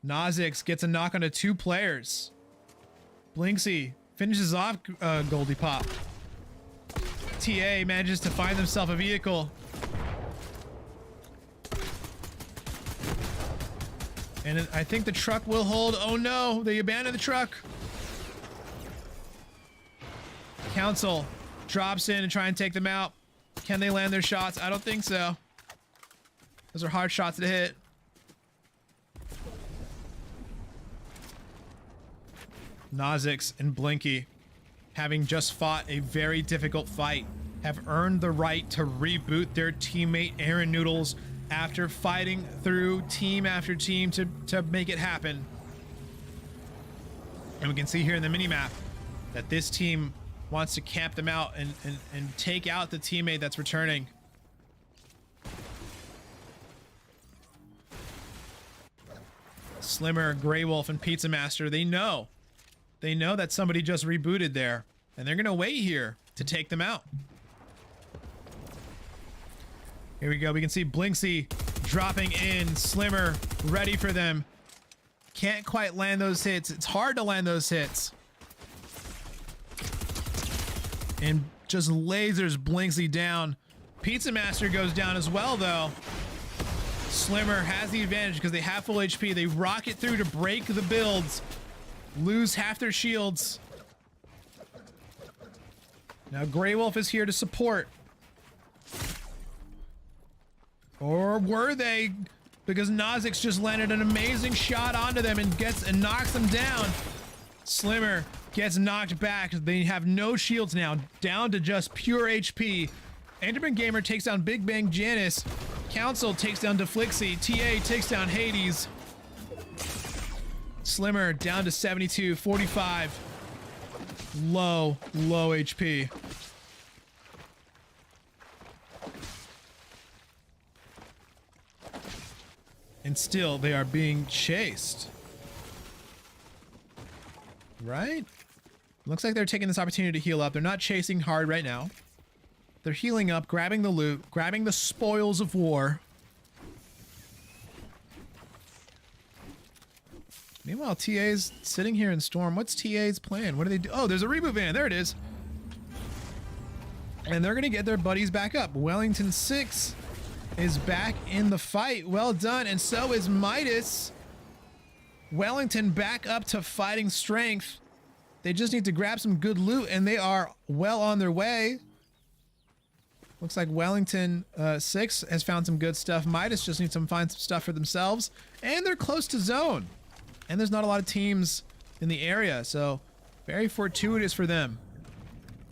Nozix gets a knock onto 2 players. Blinksy finishes off Goldie Pop. TA manages to find himself a vehicle. And I think the truck will hold. Oh no, they abandoned the truck. Council drops in and try and take them out. Can they land their shots? I don't think so. Those are hard shots to hit. Nozix and Blinky, having just fought a very difficult fight, have earned the right to reboot their teammate Aaron Noodles after fighting through team after team to make it happen. And we can see here in the minimap that this team wants to camp them out and take out the teammate that's returning. Slimmer, Grey Wolf, and Pizza Master, they know that somebody just rebooted there, and they're gonna wait here to take them out. Here we go. We can see Blinksy dropping in. Slimmer ready for them. Can't quite land those hits. It's hard to land those hits. And just lasers Blinksy down. Pizza Master goes down as well, though. Slimmer has the advantage because they have full HP. They rocket through to break the builds. Lose half their shields. Now Grey Wolf is here to support. Or were they? Because Nozix just landed an amazing shot onto them and knocks them down. Slimmer gets knocked back. They have no shields now, down to just pure HP. Enderman Gamer takes down Big Bang Janice. Council takes down Deflixie. TA takes down Hades. Slimmer down to 72, 45. Low HP. And still, they are being chased. Right? Looks like they're taking this opportunity to heal up. They're not chasing hard right now. They're healing up, grabbing the loot, grabbing the spoils of war. Meanwhile, TA's sitting here in Storm. What's TA's plan? What do they do? Oh, there's a reboot van. There it is. And they're going to get their buddies back up. Wellington 6 is back in the fight. Well done. And so is Midas. Wellington back up to fighting strength. They just need to grab some good loot, and they are well on their way. Looks like Wellington 6 has found some good stuff. Midas just needs to find some stuff for themselves. And they're close to zone. And there's not a lot of teams in the area, so very fortuitous for them.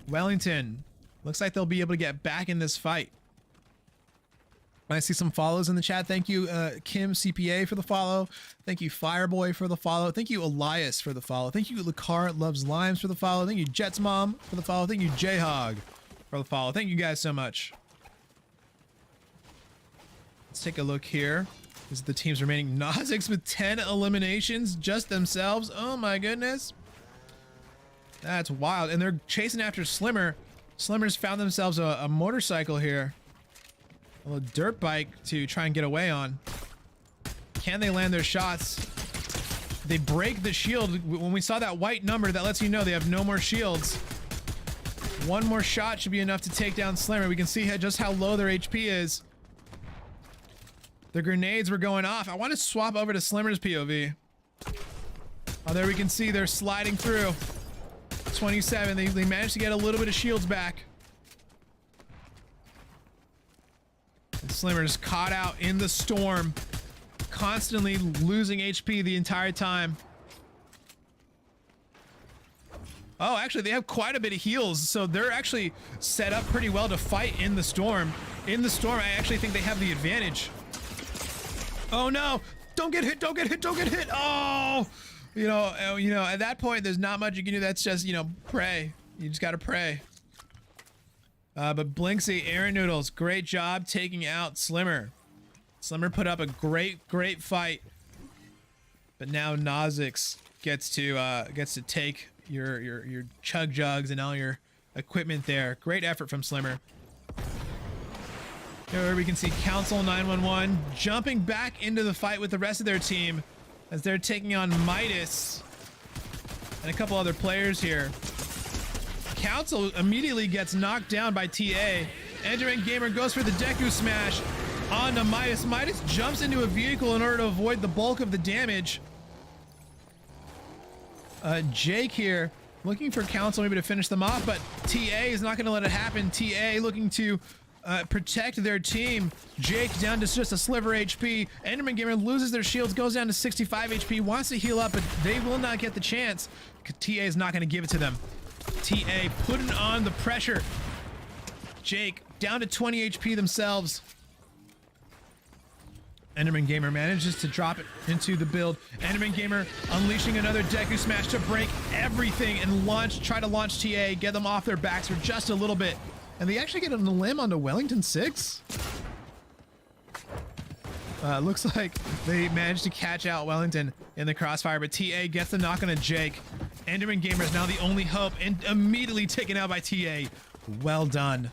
Wellington, looks like they'll be able to get back in this fight. I see some follows in the chat. Thank you, Kim CPA, for the follow. Thank you, Fireboy, for the follow. Thank you, Elias, for the follow. Thank you, Lacar Loves Limes, for the follow. Thank you, Jets Mom, for the follow. Thank you, J-Hog, for the follow. Thank you guys so much. Let's take a look here. This is the teams remaining. Nozix with 10 eliminations just themselves. Oh my goodness. That's wild. And they're chasing after Slimmer. Slimmer's found themselves a motorcycle here. A little dirt bike to try and get away on. Can they land their shots? They break the shield. When we saw that white number, that lets you know they have no more shields. One more shot should be enough to take down Slimmer. We can see just how low their HP is. The grenades were going off. I want to swap over to Slimmer's POV. Oh, there we can see they're sliding through. 27. They managed to get a little bit of shields back. And Slimmer's caught out in the storm, constantly losing HP the entire time. Oh, actually, they have quite a bit of heals, so they're actually set up pretty well to fight in the storm. In the storm, I actually think they have the advantage. Oh no! Don't get hit! Don't get hit! Don't get hit! Oh! You know, at that point, there's not much you can do. That's just, you know, pray. You just gotta pray. But Blinksy, Aaron Noodles, great job taking out Slimmer. Slimmer put up a great fight. But now Nozix gets to take your chug jugs and all your equipment there. Great effort from Slimmer. Here we can see Council 911 jumping back into the fight with the rest of their team as they're taking on Midas and a couple other players here. Council immediately gets knocked down by TA. Enderman Gamer goes for the Deku Smash onto Midas. Midas jumps into a vehicle in order to avoid the bulk of the damage. Jake here looking for Council maybe to finish them off, but TA is not going to let it happen. TA looking to protect their team. Jake down to just a sliver HP. Enderman Gamer loses their shields, goes down to 65 HP, wants to heal up, but they will not get the chance. TA is not going to give it to them. TA putting on the pressure. Jake down to 20 HP themselves. Enderman Gamer manages to drop it into the build. Enderman Gamer unleashing another Deku Smash to break everything and try to launch TA, get them off their backs for just a little bit. And they actually get on the limb onto Wellington 6. Looks like they managed to catch out Wellington in the crossfire, but TA gets the knock on a Jake. Enderman Gamer is now the only hope and immediately taken out by TA. Well done.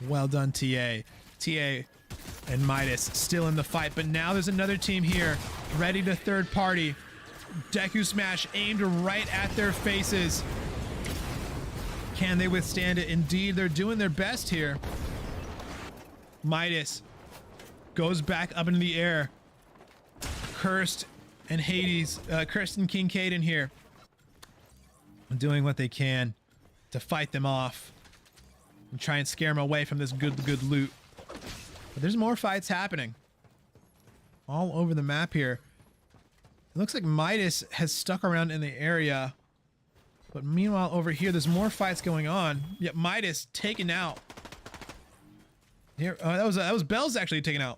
Well done, TA. TA and Midas still in the fight, but now there's another team here ready to third party. Deku Smash aimed right at their faces. Can they withstand it? Indeed, they're doing their best here. Midas goes back up into the air. Cursed and Hades, Cursed and King Caden here, doing what they can to fight them off and try and scare them away from this good loot. But there's more fights happening all over the map here. It looks like Midas has stuck around in the area, but meanwhile over here there's more fights going on. Yet Midas taken out. Here, that was Bell's actually taken out.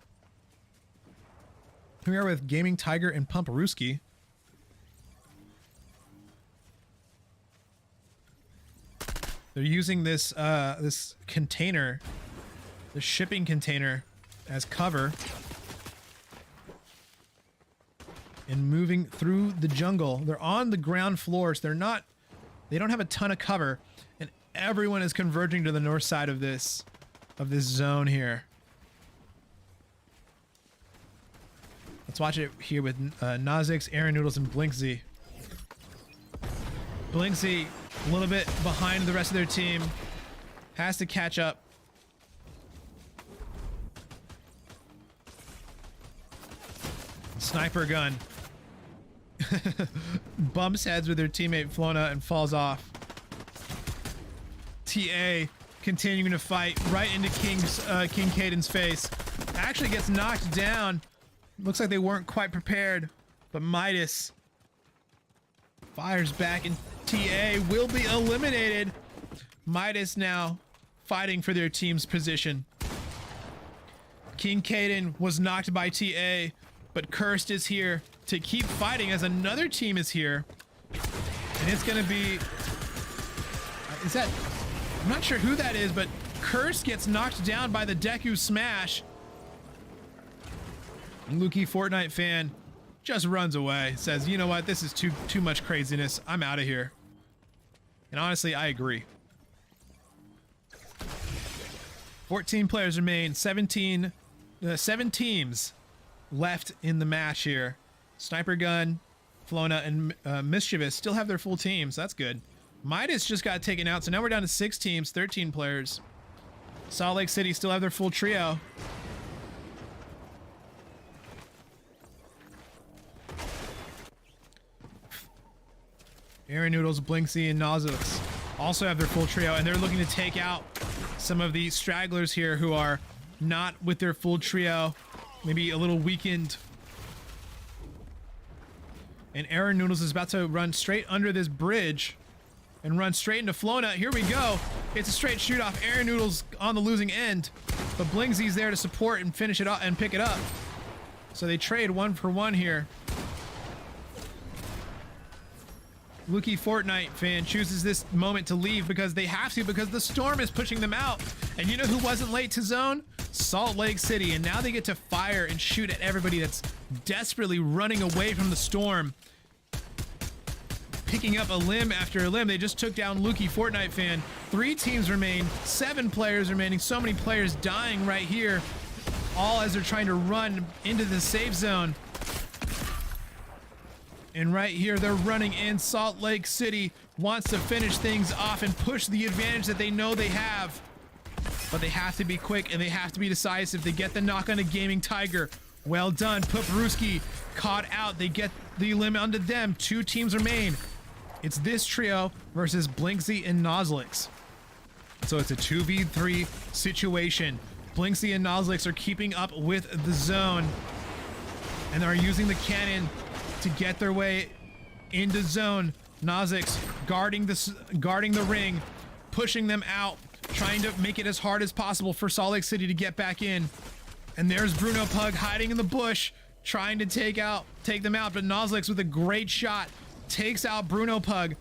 Here we are with Gaming Tiger and Pumperooski. They're using this this container, the shipping container, as cover and moving through the jungle. They're on the ground floor, so they don't have a ton of cover, and everyone is converging to the north side of this zone here. Let's watch it here with Nazix, Aaron Noodles, and Blinksy. Blinksy a little bit behind the rest of their team, has to catch up. Sniper gun bumps heads with their teammate Flona and falls off. TA continuing to fight right into King Caden's face. Actually gets knocked down. Looks like they weren't quite prepared, but Midas fires back and TA will be eliminated. Midas now fighting for their team's position. King Caden was knocked by TA, but Cursed is here to keep fighting as another team is here. And it's gonna be, I'm not sure who that is, but Cursed gets knocked down by the Deku Smash. And Lukey, Fortnite fan, just runs away, says, you know what, this is too much craziness, I'm out of here. And honestly, I agree. 14 players remain, 7 teams left in the match here. Sniper Gun, Flona, and Mischievous still have their full teams, so that's good. Midas just got taken out, so now we're down to 6 teams, 13 players. Salt Lake City still have their full trio. Aaron Noodles, Blinksy, and Nazux also have their full trio, and they're looking to take out some of the stragglers here who are not with their full trio, maybe a little weakened. And Aaron Noodles is about to run straight under this bridge and run straight into Flona. Here we go. It's a straight shoot off. Aaron Noodles on the losing end, but Blingsy's there to support and finish it up and pick it up. So they trade 1 for 1 here. Lukey Fortnite fan chooses this moment to leave because they have to, because the storm is pushing them out. And you know who wasn't late to zone? Salt Lake City. And now they get to fire and shoot at everybody that's desperately running away from the storm. picking up a limb after a limb. They just took down Lukey, Fortnite fan. 3 teams remain, 7 players remaining. So many players dying right here, all as they're trying to run into the safe zone. And right here, they're running in. Salt Lake City wants to finish things off and push the advantage that they know they have. But they have to be quick and they have to be decisive. They get the knock on a Gaming Tiger. Well done. Pupruski caught out. They get the limit onto them. 2 teams remain. It's this trio versus Blinksy and Nozlix. So it's a 2v3 situation. Blinksy and Nozlix are keeping up with the zone. And they're using the cannon to get their way into zone. Nozlix guarding the ring, pushing them out, trying to make it as hard as possible for Salt Lake City to get back in. And there's Bruno Pug hiding in the bush, trying to take them out, but Nozlix with a great shot takes out Bruno Pug.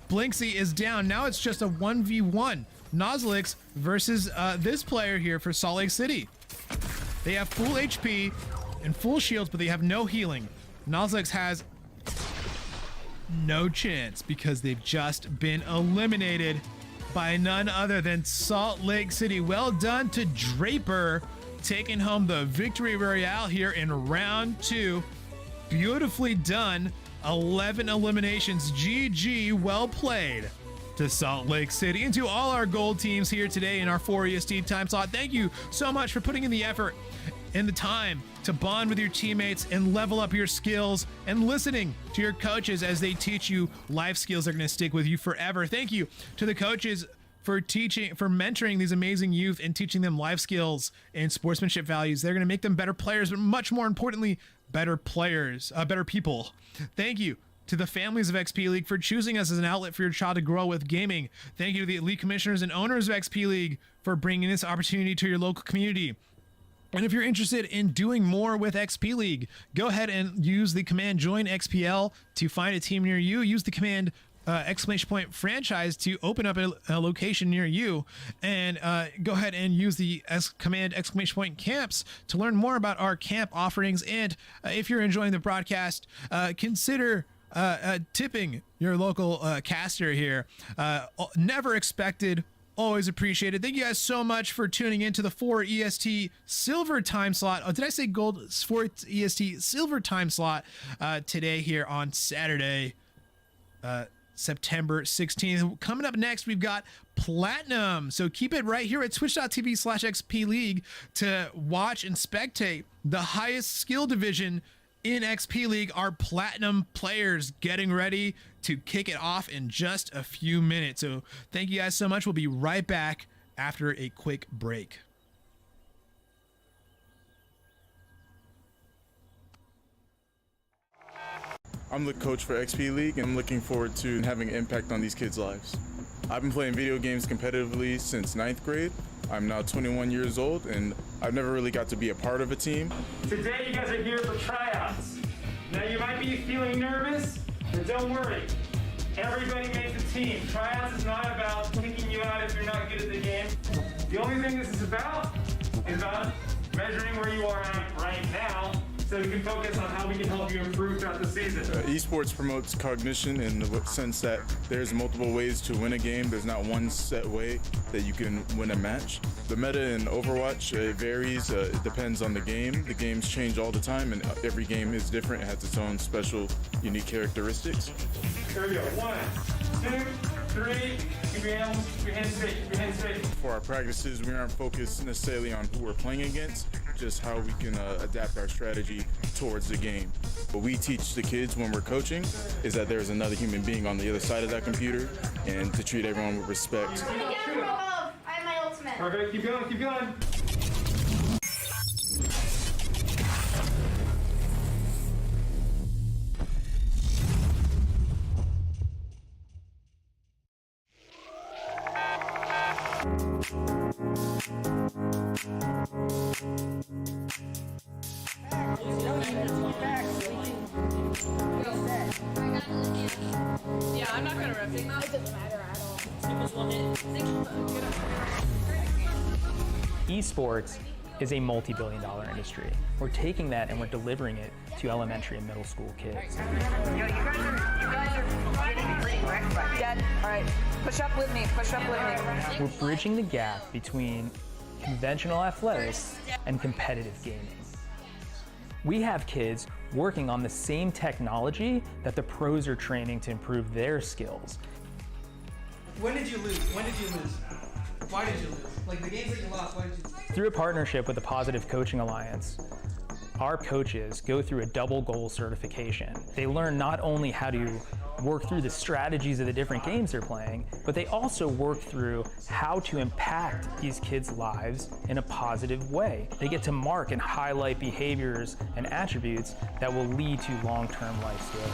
Blinksy is down. Now it's just a 1v1. Nozlix versus this player here for Salt Lake City. They have full HP and full shields, but they have no healing. Nozlix has no chance because they've just been eliminated by none other than Salt Lake City. Well done to Draper, taking home the victory royale here in round 2. Beautifully done. 11 eliminations. GG, well played to Salt Lake City. And to all our gold teams here today in our 4 EST time slot, thank you so much for putting in the effort and the time to bond with your teammates and level up your skills and listening to your coaches as they teach you life skills that are going to stick with you forever. Thank you to the coaches for mentoring these amazing youth and teaching them life skills and sportsmanship values. They're going to make them better players, but much more importantly, better people. Thank you to the families of XP League for choosing us as an outlet for your child to grow with gaming. Thank you to the elite commissioners and owners of XP League for bringing this opportunity to your local community. And if you're interested in doing more with XP League, go ahead and use the command join XPL to find a team near you. Use the command !franchise to open up a location near you, and go ahead and use the command !camps to learn more about our camp offerings. And if you're enjoying the broadcast, consider tipping your local caster here. Never expected, always appreciated. Thank you guys so much for tuning in to the 4 EST silver time slot. Oh, did I say gold? 4 EST silver time slot today here on Saturday, September 16th. Coming up next, we've got Platinum. So keep it right here at twitch.tv/XP League to watch and spectate the highest skill division in XP League. Our Platinum players getting ready to kick it off in just a few minutes. So thank you guys so much. We'll be right back after a quick break. I'm the coach for XP League, and I'm looking forward to having an impact on these kids' lives. I've been playing video games competitively since 9th grade. I'm now 21 years old, and I've never really got to be a part of a team. Today you guys are here for tryouts. Now you might be feeling nervous, but don't worry. Everybody makes a team. Tryouts is not about kicking you out if you're not good at the game. The only thing this is about measuring where you are at right now, so we can focus on how we can help you improve throughout the season. Esports promotes cognition in the sense that there's multiple ways to win a game. There's not one set way that you can win a match. The meta in Overwatch, it varies. It depends on the game. The games change all the time, and every game is different. It has its own special, unique characteristics. Here we go. 1, 2, 3. Keep your hands straight. Keep your hands straight. For our practices, we aren't focused necessarily on who we're playing against, just how we can adapt our strategy towards the game. What we teach the kids when we're coaching is that there's another human being on the other side of that computer, and to treat everyone with respect. I have my ultimate. Perfect. Keep going. Keep going. Yeah, I'm not gonna rip it. It doesn't matter at all. Esports is a multi-billion-dollar industry. We're taking that and we're delivering it to elementary and middle school kids. Yo, you guys are getting pretty wrecked by me. Dad, all right, push up with me, push up with me. We're bridging the gap between conventional athletics and competitive gaming. We have kids working on the same technology that the pros are training to improve their skills. When did you lose? When did you lose? Why did you lose? Like the games that you lost, why did you lose? Through a partnership with the Positive Coaching Alliance, our coaches go through a double goal certification. They learn not only how to work through the strategies of the different games they're playing, but they also work through how to impact these kids' lives in a positive way. They get to mark and highlight behaviors and attributes that will lead to long-term life skills.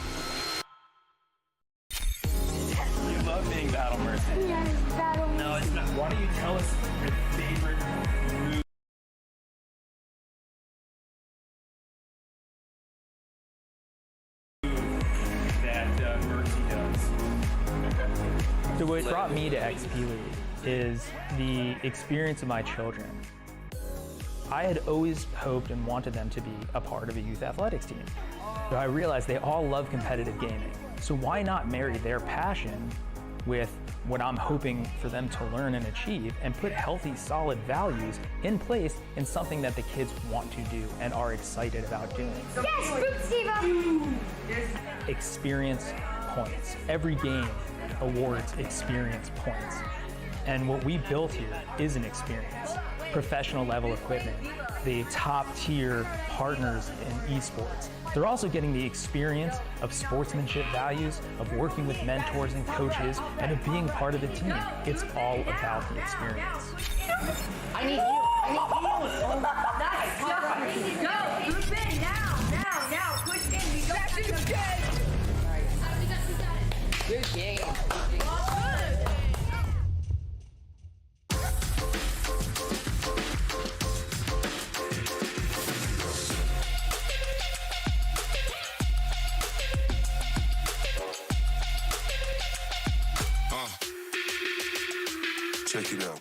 You love being battle mercy. Yes, battle. No, it's not. Why don't you tell us your favorite move? That Mercy does. So what brought me to XP League is the experience of my children. I had always hoped and wanted them to be a part of a youth athletics team. So I realized they all love competitive gaming. So why not marry their passion with what I'm hoping for them to learn and achieve and put healthy, solid values in place in something that the kids want to do and are excited about doing. Yes, Fruit Steve. Experience points. Every game awards experience points. And what we built here is an experience. Professional level equipment, the top tier partners in esports. They're also getting the experience of sportsmanship values, of working with mentors and coaches, and of being part of the team. It's all about the experience. I need you. I need you. Nice. Go. Group in now. Push in. We go. Good game. Check it out.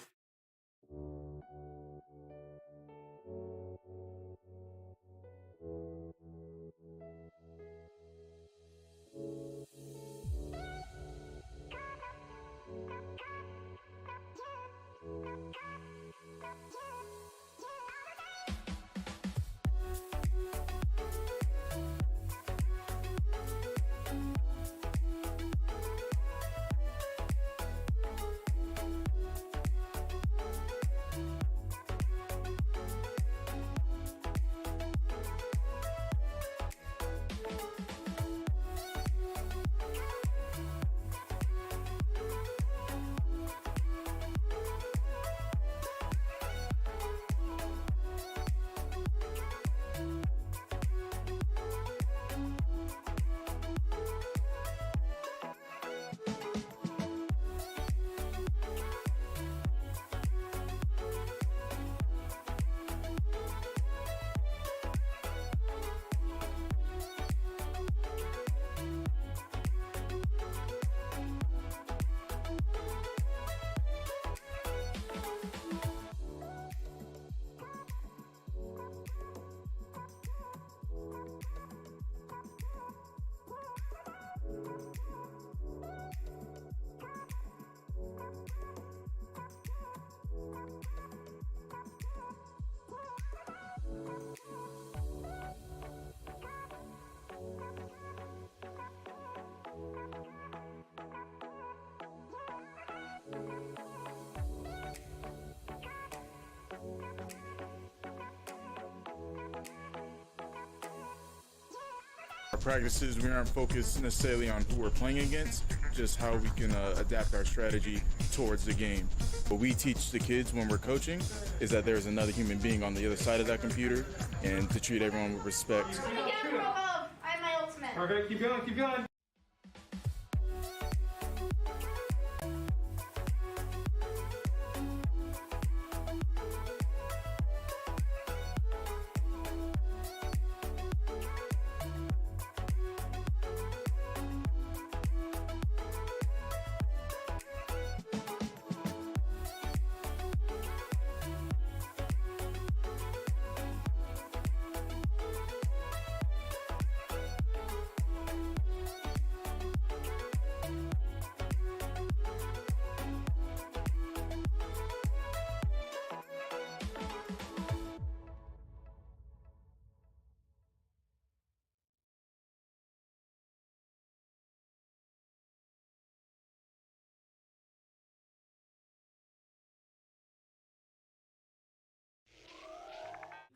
Our practices, we aren't focused necessarily on who we're playing against, just how we can adapt our strategy towards the game. What we teach the kids when we're coaching is that there's another human being on the other side of that computer and to treat everyone with respect. Again from above. I have my ultimate. Perfect. Keep going. Keep going.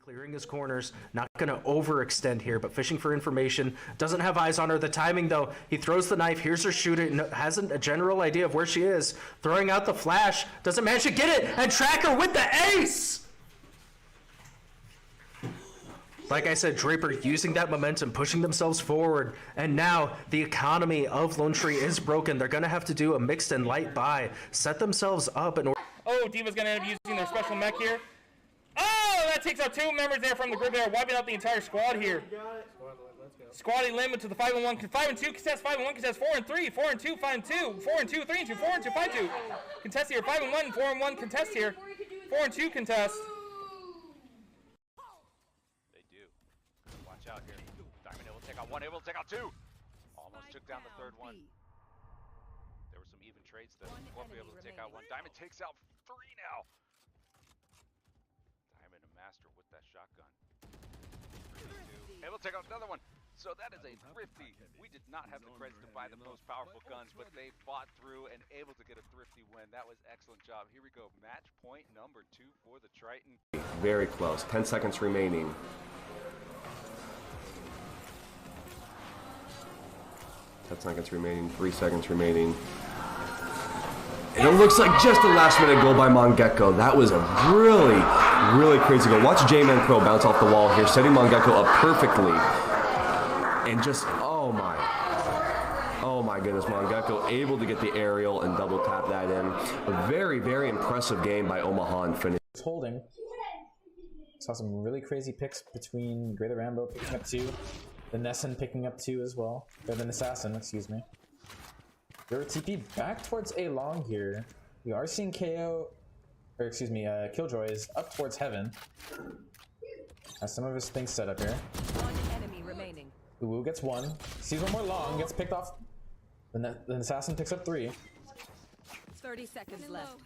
Clearing his corners, not going to overextend here, but fishing for information. Doesn't have eyes on her. The timing, though, he throws the knife, hears her shoot it, and hasn't a general idea of where she is. Throwing out the flash, doesn't manage to get it, and track her with the ace! Like I said, Draper using that momentum, pushing themselves forward, and now the economy of Lone Tree is broken. They're going to have to do a mixed and light buy, set themselves up in order. Oh, Diva's going to end up using their special mech here. Oh, that takes out 2 members there from the group there, wiping out the entire squad here. Squad eliminated to the 5-1, 5-2 contest, 5-1 contest, 4-3, 4-2, 5-2, 4-2, 3-2, 4-2, 5-2. Contest here, 5-1, 4-1 contest here, 4-2 contest. They do. Watch out here. Diamond able to take out 1, able to take out 2. Almost took down the 3rd one. There were some even trades though. Won't be able to take out 1. Diamond takes out 3 now. Master with that shotgun. 3-2. Able to take out another one. So that is a thrifty. We did not have the credits to buy the most powerful guns, but they fought through and able to get a thrifty win. That was excellent job. Here we go. Match point number 2 for the Triton. Very close. 10 seconds remaining. 10 seconds remaining. 3 seconds remaining. And it looks like just a last-minute goal by Mongecko. That was a really crazy goal. Watch J-Man Pro bounce off the wall here, setting Mongecko up perfectly. And just, oh my goodness, Mongecko able to get the aerial and double tap that in. A very impressive game by Omaha and finish. Holding. Saw some really crazy picks between Greater Rambo picking up 2, the Nesson picking up 2 as well. Or the Assassin, excuse me. They're TP back towards A long here. We are seeing Killjoy is up towards Heaven. Has some of his things set up here. 1 enemy remaining. Uwu gets 1. Sees one more long, gets picked off. The Assassin picks up 3. 30 seconds left.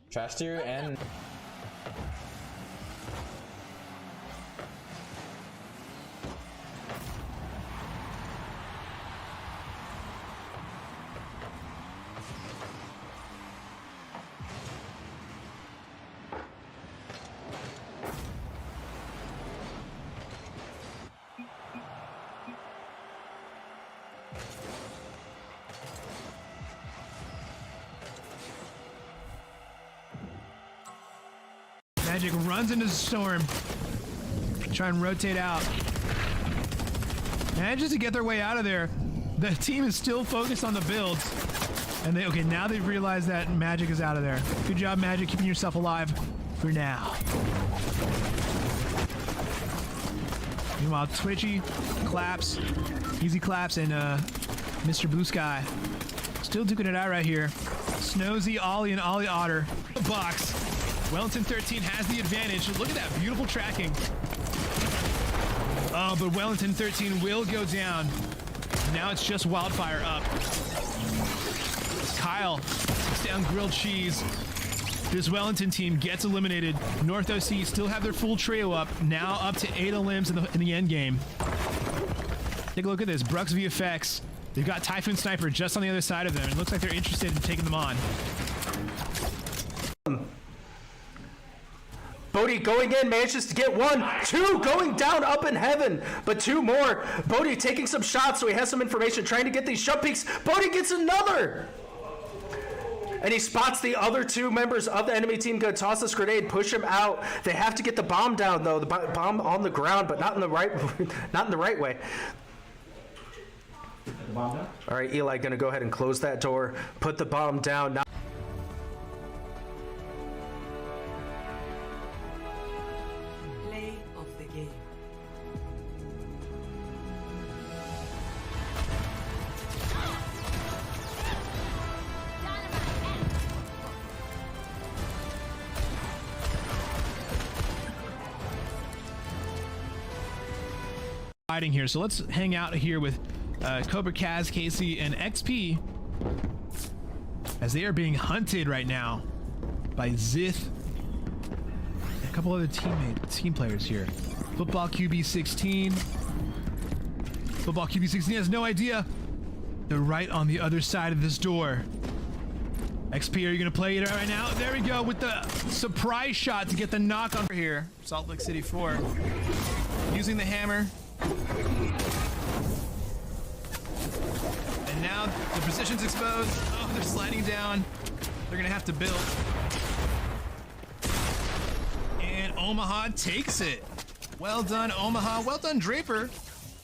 Trash tier and... Magic runs into the storm. Try and rotate out. Manages to get their way out of there. The team is still focused on the builds. And now they've realized that Magic is out of there. Good job, Magic, keeping yourself alive for now. Meanwhile, Twitchy, Claps, Easy Claps, and Mr. Blue Sky still duking it out right here. Snowy, Ollie, and Ollie Otter. Box. Wellington 13 has the advantage. Look at that beautiful tracking. Oh, but Wellington 13 will go down. Now it's just Wildfire up. Kyle takes down Grilled Cheese. This Wellington team gets eliminated. North OC still have their full trio up. Now up to 8 limbs in the end game. Take a look at this. Brux VFX. They've got Typhoon Sniper just on the other side of them. It looks like they're interested in taking them on. Bodie going in, manages to get 1, 2, going down up in Heaven, but 2 more. Bodie taking some shots, so he has some information, trying to get these shot peeks. Bodie gets another! And he spots the other 2 members of the enemy team. Gonna toss this grenade, push him out. They have to get the bomb down though. The bomb on the ground, but not in the right way. All right, Eli gonna go ahead and close that door, put the bomb down. Now fighting here. So let's hang out here with Cobra Kaz, Casey, and XP as they are being hunted right now by Zith and a couple other team players here. Football QB16. Football QB16 has no idea. They're right on the other side of this door. XP, are you going to play it right now? There we go with the surprise shot to get the knock on here. Salt Lake City 4. Using the hammer. And now the position's exposed. Oh, they're sliding down. They're going to have to build. And Omaha takes it. Well done, Omaha. Well done, Draper.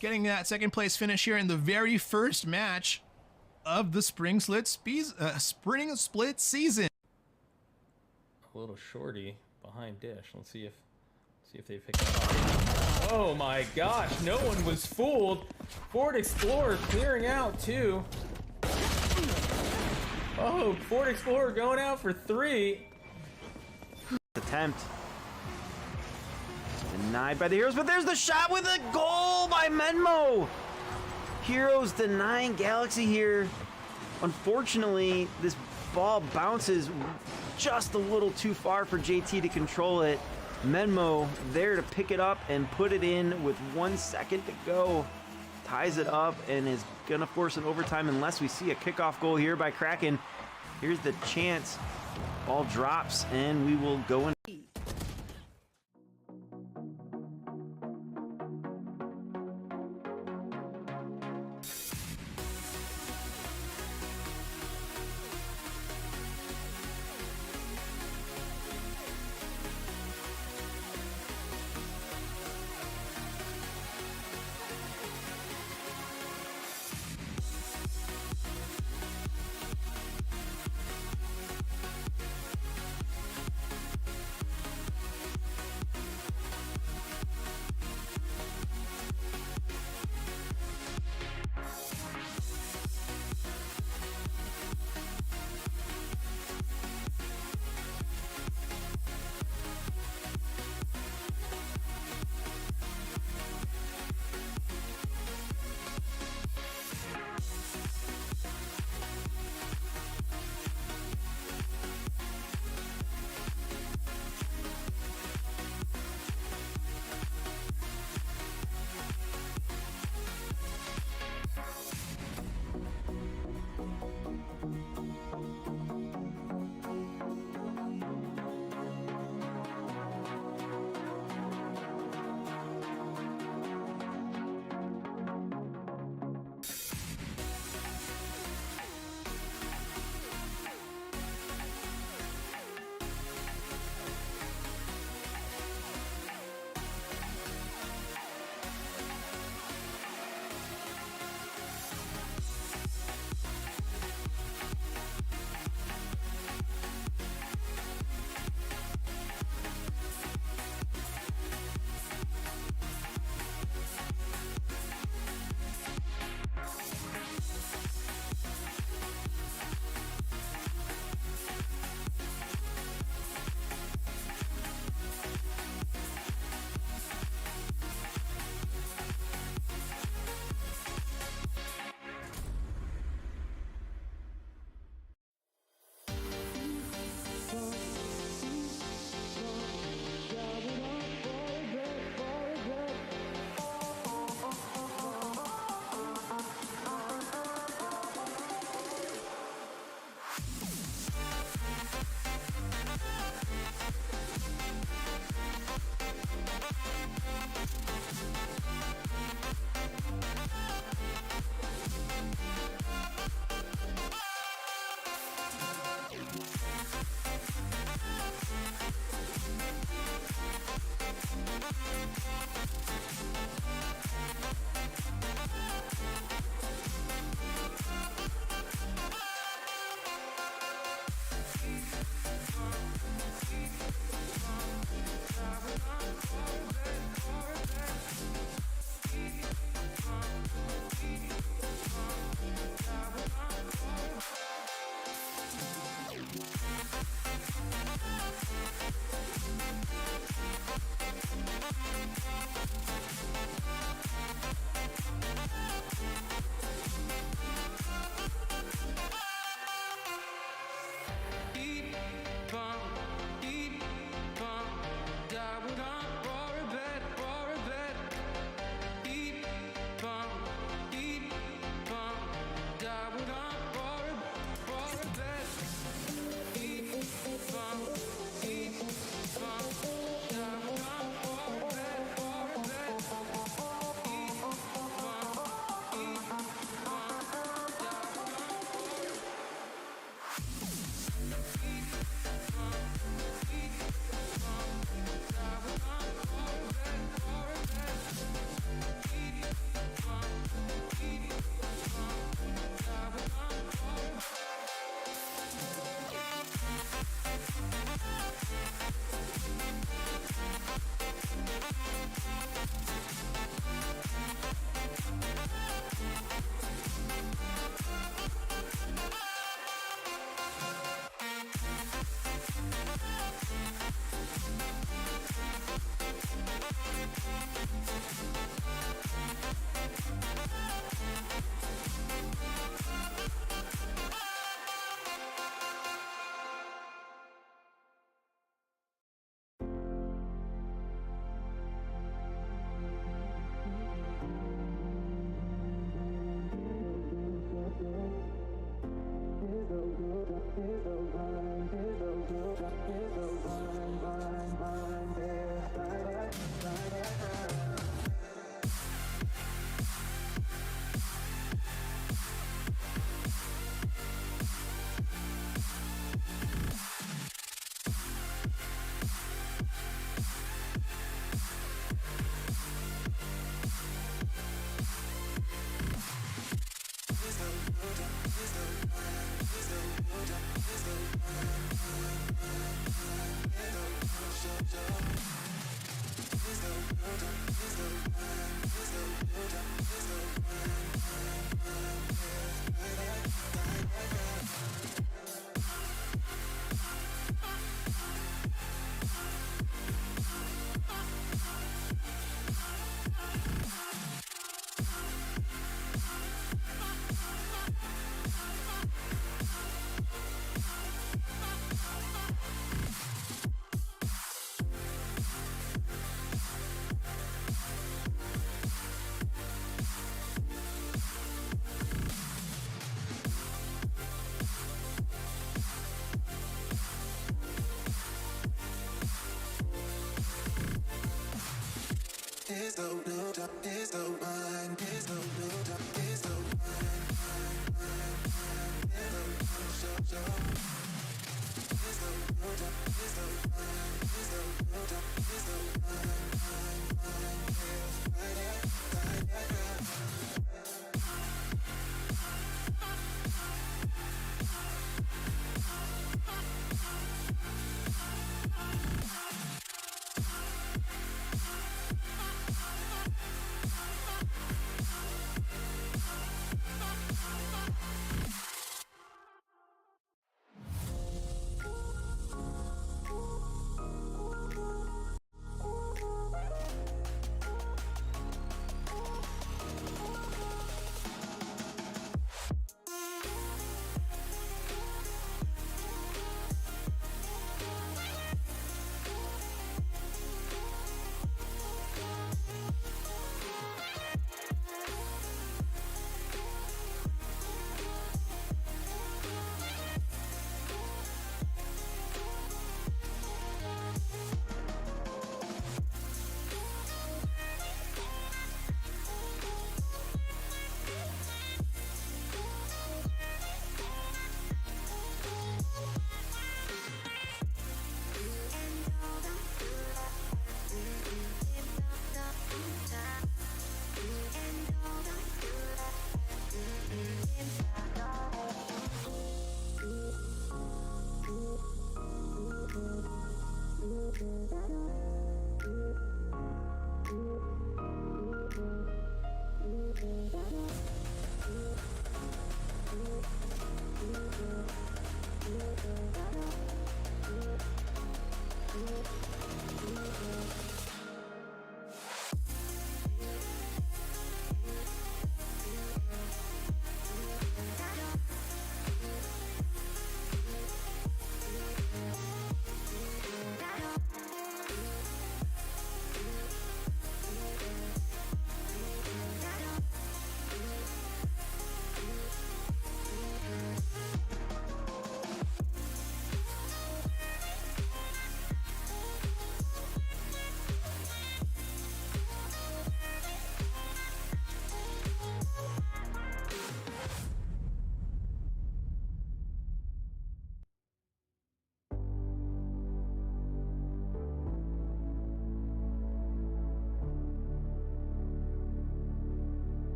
Getting that second place finish here in the very first match of the spring split season. A little shorty behind Dish. Let's see if they pick that up. Oh my gosh, no one was fooled. Ford Explorer clearing out too. Oh, Ford Explorer going out for 3. Attempt. Denied by the Heroes, but there's the shot with a goal by Menmo. Heroes denying Galaxy here. Unfortunately, this ball bounces just a little too far for JT to control it. Menmo there to pick it up and put it in with 1 second to go. Ties it up and is gonna force an overtime unless we see a kickoff goal here by Kraken. Here's the chance. Ball drops and we will go in.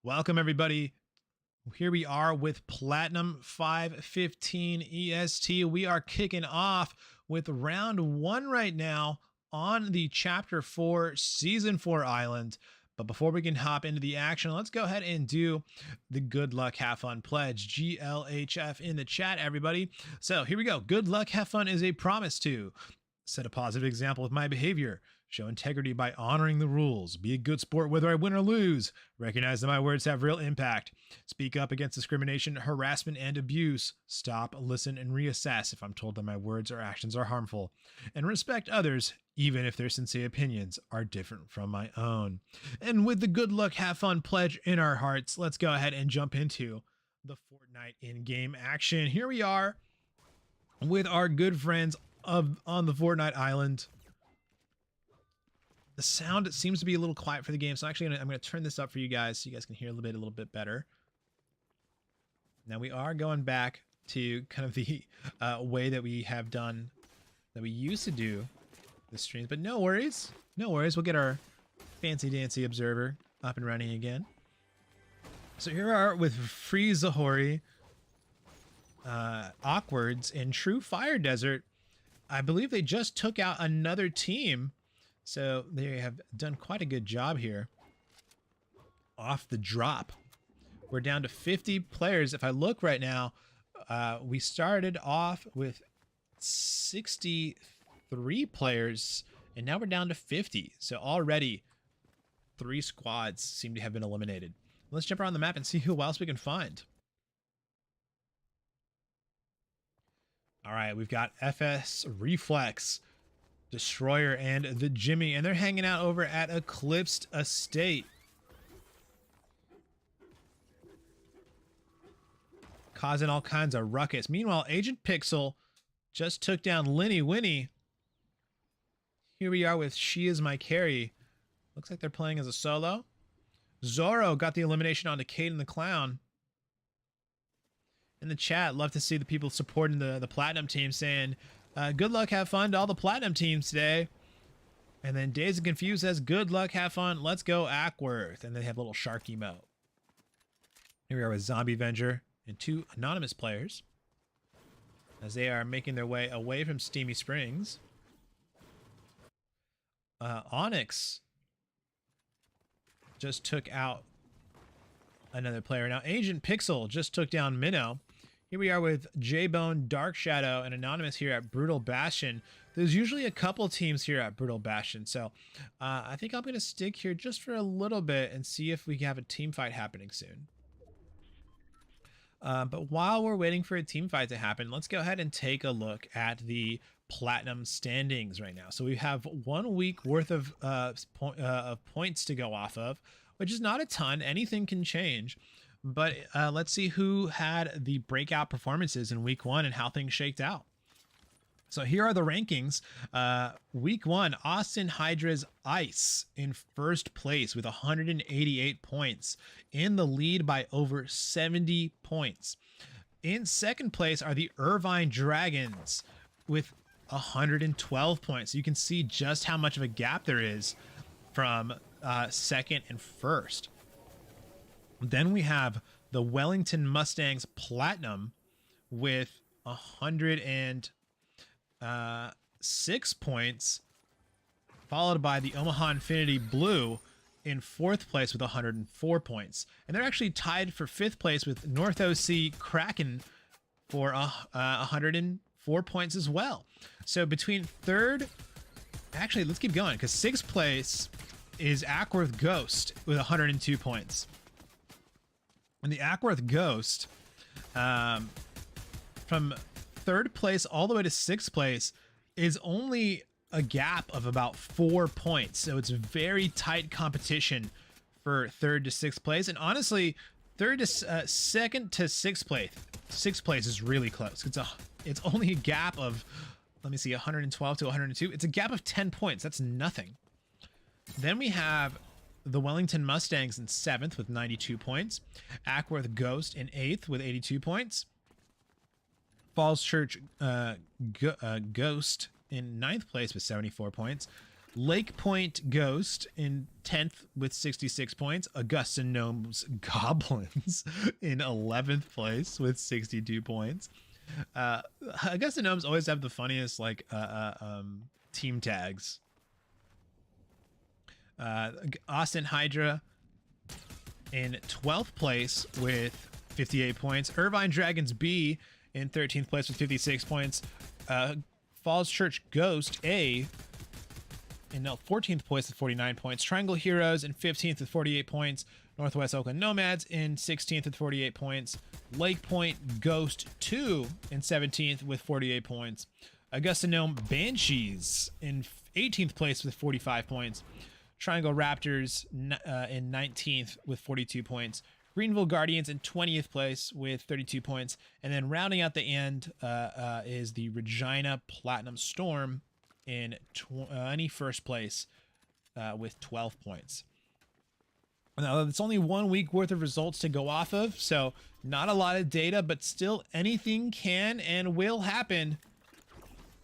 Welcome, everybody. Here we are with Platinum 515 EST. We are kicking off with round 1 right now on the Chapter 4 Season 4 Island. But before we can hop into the action, let's go ahead and do the Good Luck Have Fun pledge. GLHF in the chat, everybody. So here we go. Good luck, have fun is a promise to set a positive example with my behavior, show integrity by honoring the rules, be a good sport whether I win or lose, recognize that my words have real impact, speak up against discrimination, harassment, and abuse, stop, listen, and reassess if I'm told that my words or actions are harmful, and respect others even if their sincere opinions are different from my own. And with the Good Luck Have Fun pledge in our hearts, let's go ahead and jump into the Fortnite in-game action. Here we are with our good friends on the Fortnite island. The sound seems to be a little quiet for the game, so actually I'm going to turn this up for you guys so you guys can hear a little bit better. Now we are going back to kind of the way that we have done, that we used to do the streams, but no worries. No worries. We'll get our fancy dancy observer up and running again. So here we are with Free Zahori, Awkwards, and True Fire Desert. I believe they just took out another team, so they have done quite a good job here. Off the drop, we're down to 50 players. If I look right now, we started off with 63 players, and now we're down to 50. So already 3 squads seem to have been eliminated. Let's jump around the map and see who else we can find. All right, we've got FS Reflex, Destroyer, and the Jimmy, and they're hanging out over at Eclipsed Estate. Causing all kinds of ruckus. Meanwhile, Agent Pixel just took down Linny Winnie. Here we are with She Is My Carry. Looks like they're playing as a solo. Zorro got the elimination onto Kate and the Clown. In the chat, love to see the people supporting the Platinum team saying, good luck, have fun to all the Platinum teams today. And then Dazed and Confused says, good luck, have fun, let's go Ackworth. And they have a little shark emote. Here we are with Zombie Avenger and 2 anonymous players as they are making their way away from Steamy Springs. Onyx just took out another player. Now Agent Pixel just took down Minnow. Here we are with J-Bone, Dark Shadow, and Anonymous here at Brutal Bastion. There's usually a couple teams here at Brutal Bastion, so I think I'm going to stick here just for a little bit and see if we have a team fight happening soon. But while we're waiting for a team fight to happen, let's go ahead and take a look at the Platinum standings right now. So we have 1 week worth of points to go off of, which is not a ton. Anything can change. But let's see who had the breakout performances in week 1 and how things shaked out. So here are the rankings. Week 1, Austin Hydra's Ice in first place with 188 points, in the lead by over 70 points. In second place are the Irvine Dragons with 112 points. You can see just how much of a gap there is from second and first. Then we have the Wellington Mustangs Platinum with 106 points, followed by the Omaha Infinity Blue in fourth place with 104 points. And they're actually tied for fifth place with North OC Kraken for 104 points as well. So between third, actually, let's keep going, because sixth place is Ackworth Ghost with 102 points. And the Ackworth Ghost, from third place all the way to sixth place, is only a gap of about 4 points. So it's very tight competition for third to sixth place. And honestly, second to sixth place is really close. It's only a gap of, let me see, 112 to 102. It's a gap of 10 points. That's nothing. Then we have the Wellington Mustangs in 7th with 92 points. Ackworth Ghost in 8th with 82 points. Falls Church Ghost in 9th place with 74 points. Lake Point Ghost in 10th with 66 points. Augusta Gnomes Goblins in 11th place with 62 points. Augusta Gnomes always have the funniest like team tags. Austin Hydra in 12th place with 58 points. Irvine Dragons B in 13th place with 56 points. Falls Church Ghost A in 14th place with 49 points. Triangle Heroes in 15th with 48 points. Northwest Oakland Nomads in 16th with 48 points. Lake Point Ghost 2 in 17th with 48 points. Augusta Gnome Banshees in 18th place with 45 points. Triangle Raptors in 19th with 42 points. Greenville Guardians in 20th place with 32 points. And then rounding out the end is the Regina Platinum Storm in 21st place with 12 points. Now, it's only 1 week worth of results to go off of, so not a lot of data, but still anything can and will happen.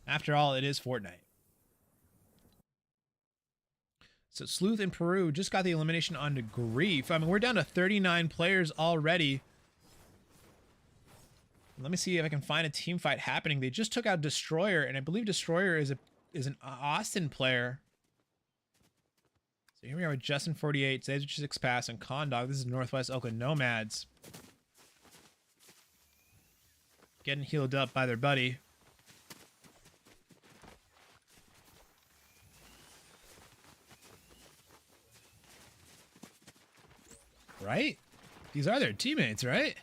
After all, it is Fortnite. So Sleuth in Peru just got the elimination onto Grief. I mean, we're down to 39 players already. Let me see if I can find a team fight happening. They just took out Destroyer, and I believe Destroyer is an Austin player. So here we are with Justin 48, Sage 6 Pass, and Condog. This is Northwest Oakland Nomads. Getting healed up by their buddy. Right? These are their teammates, right?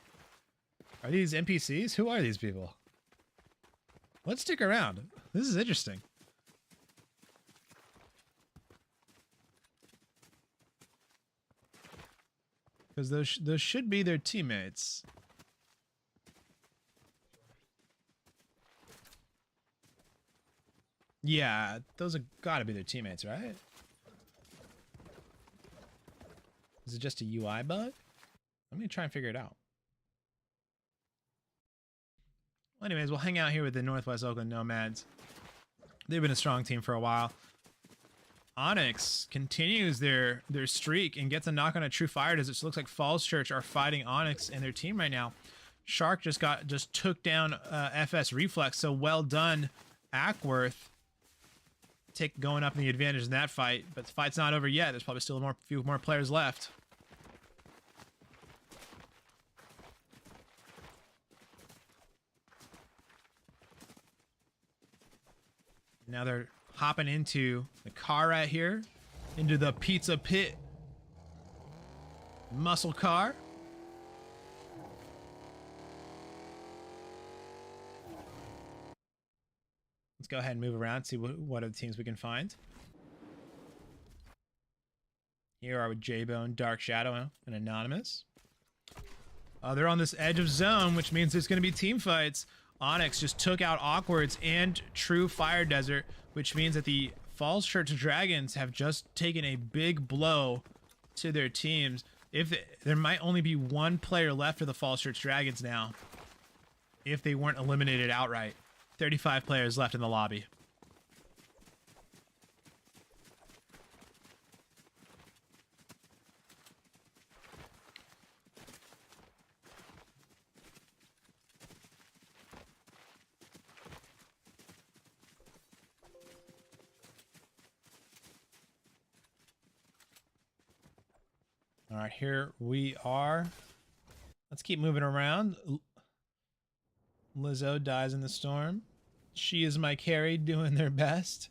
Are these NPCs? Who are these people? Let's stick around. This is interesting. Because those should be their teammates. Yeah, those have got to be their teammates, right? Is it just a UI bug? Let me try and figure it out. Well, anyways, we'll hang out here with the Northwest Oakland Nomads. They've been a strong team for a while. Onyx continues their streak and gets a knock on a True Fire as it looks like Falls Church are fighting Onyx and their team right now. Shark just took down FS Reflex, so well done, Ackworth. Going up in the advantage in that fight, but the fight's not over yet. There's probably still a few more players left. Now they're hopping into the car right here, into the Pizza Pit muscle car. Let's go ahead and move around, see what other teams we can find. Here are with J-Bone, Dark Shadow, and Anonymous. They're on this edge of zone, which means there's going to be team fights. Onyx just took out Awkwards and True Fire Desert, which means that the Falls Church Dragons have just taken a big blow to their teams. There might only be one player left for the Falls Church Dragons now, if they weren't eliminated outright. 35 players left in the lobby. All right, here we are. Let's keep moving around. Lizzo dies in the storm. She is my carry, doing their best.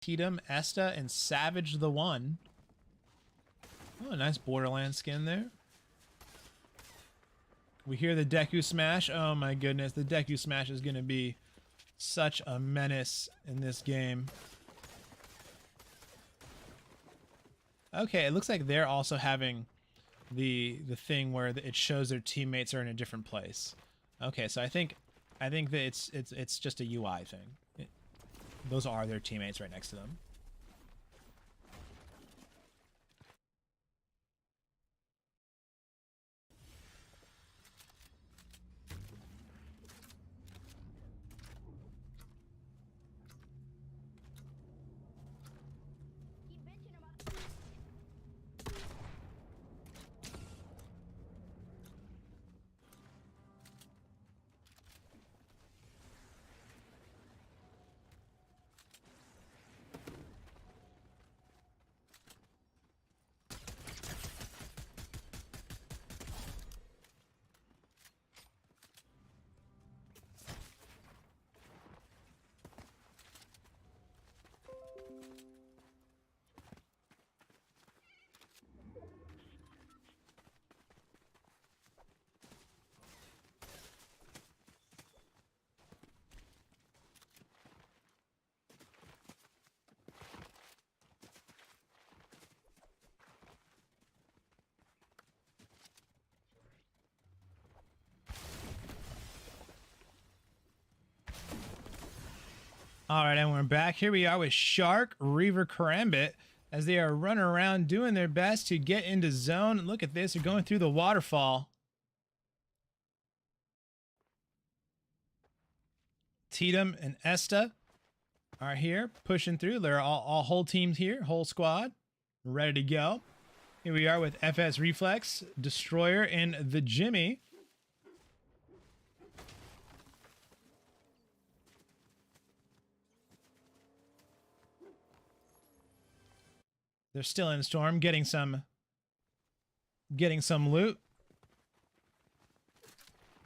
Tatum, Esta, and Savage the One. Oh, nice Borderlands skin there. We hear the Deku Smash. Oh my goodness, the Deku Smash is going to be such a menace in this game. Okay, it looks like they're also having the thing where it shows their teammates are in a different place. Okay, so I think that it's just a UI thing. Those are their teammates right next to them. All right, and we're back. Here we are with Shark, Reaver, Karambit, as they are running around doing their best to get into zone. Look at this. They're going through the waterfall. Tatum and Esta are here, pushing through. They're all whole teams here, whole squad, ready to go. Here we are with FS Reflex, Destroyer, and the Jimmy. They're still in Storm, getting some loot.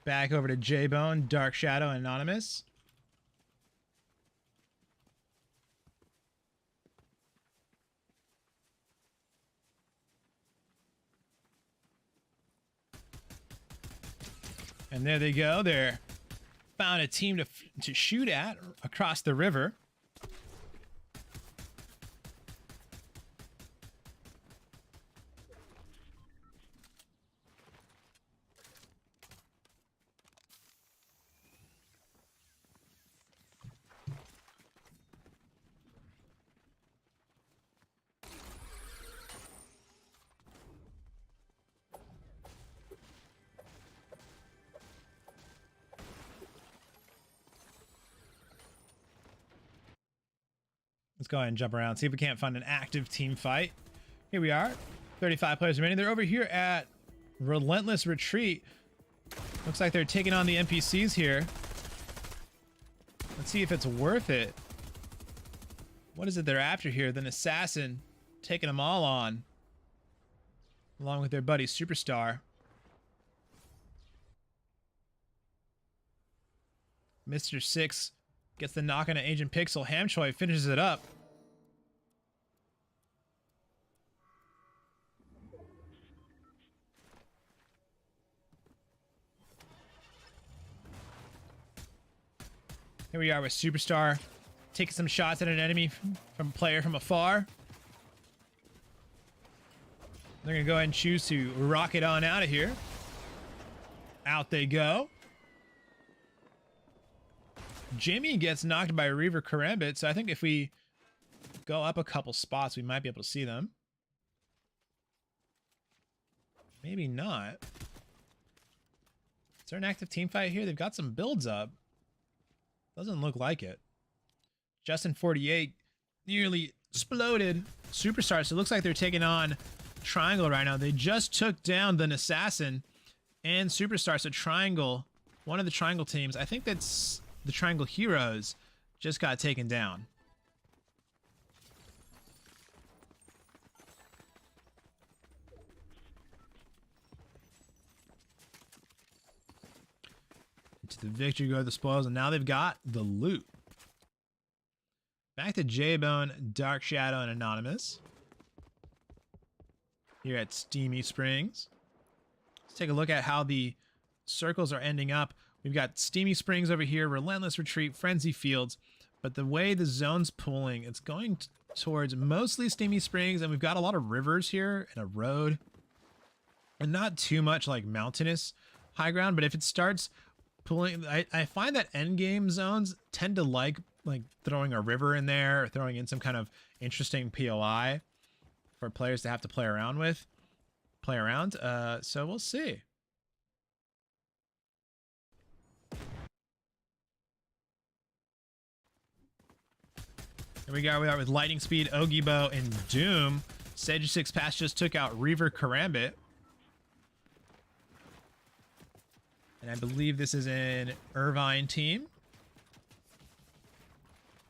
Back over to J-Bone, Dark Shadow, and Anonymous. And there they go. They're found a team to shoot at across the river. Let's go ahead and jump around, see if we can't find an active team fight. Here we are, 35 players remaining. They're over here at Relentless Retreat. Looks like they're taking on the NPCs here. Let's see if it's worth it. What is it they're after here? The assassin taking them all on, along with their buddy Superstar. Mr. Six gets the knock on an Agent Pixel. Hamchoy finishes it up. Here we are with Superstar taking some shots at an enemy from a player from afar. They're going to go ahead and choose to rocket on out of here. Out they go. Jimmy gets knocked by Reaver Karambit, so I think if we go up a couple spots, we might be able to see them. Maybe not. Is there an active team fight here? They've got some builds up. Doesn't look like it. Justin48 nearly exploded Superstar, so it looks like they're taking on Triangle right now. They just took down the Assassin and Superstar, so Triangle, one of the Triangle teams, I think that's the Triangle Heroes, just got taken down. To the victory go the spoils, and now they've got the loot. Back to J-Bone, Dark Shadow, and Anonymous. Here at Steamy Springs. Let's take a look at how the circles are ending up. We've got Steamy Springs over here, Relentless Retreat, Frenzy Fields. But the way the zone's pulling, it's going towards mostly Steamy Springs, and we've got a lot of rivers here and a road. And not too much like mountainous high ground, but if it starts pulling, I find that endgame zones tend to like throwing a river in there or throwing in some kind of interesting POI for players to have to play around. So we'll see. Here we go. We are with Lightning Speed, Ogibo, and Doom. Sage 6 Pass just took out Reaver Karambit. And I believe this is an Irvine team.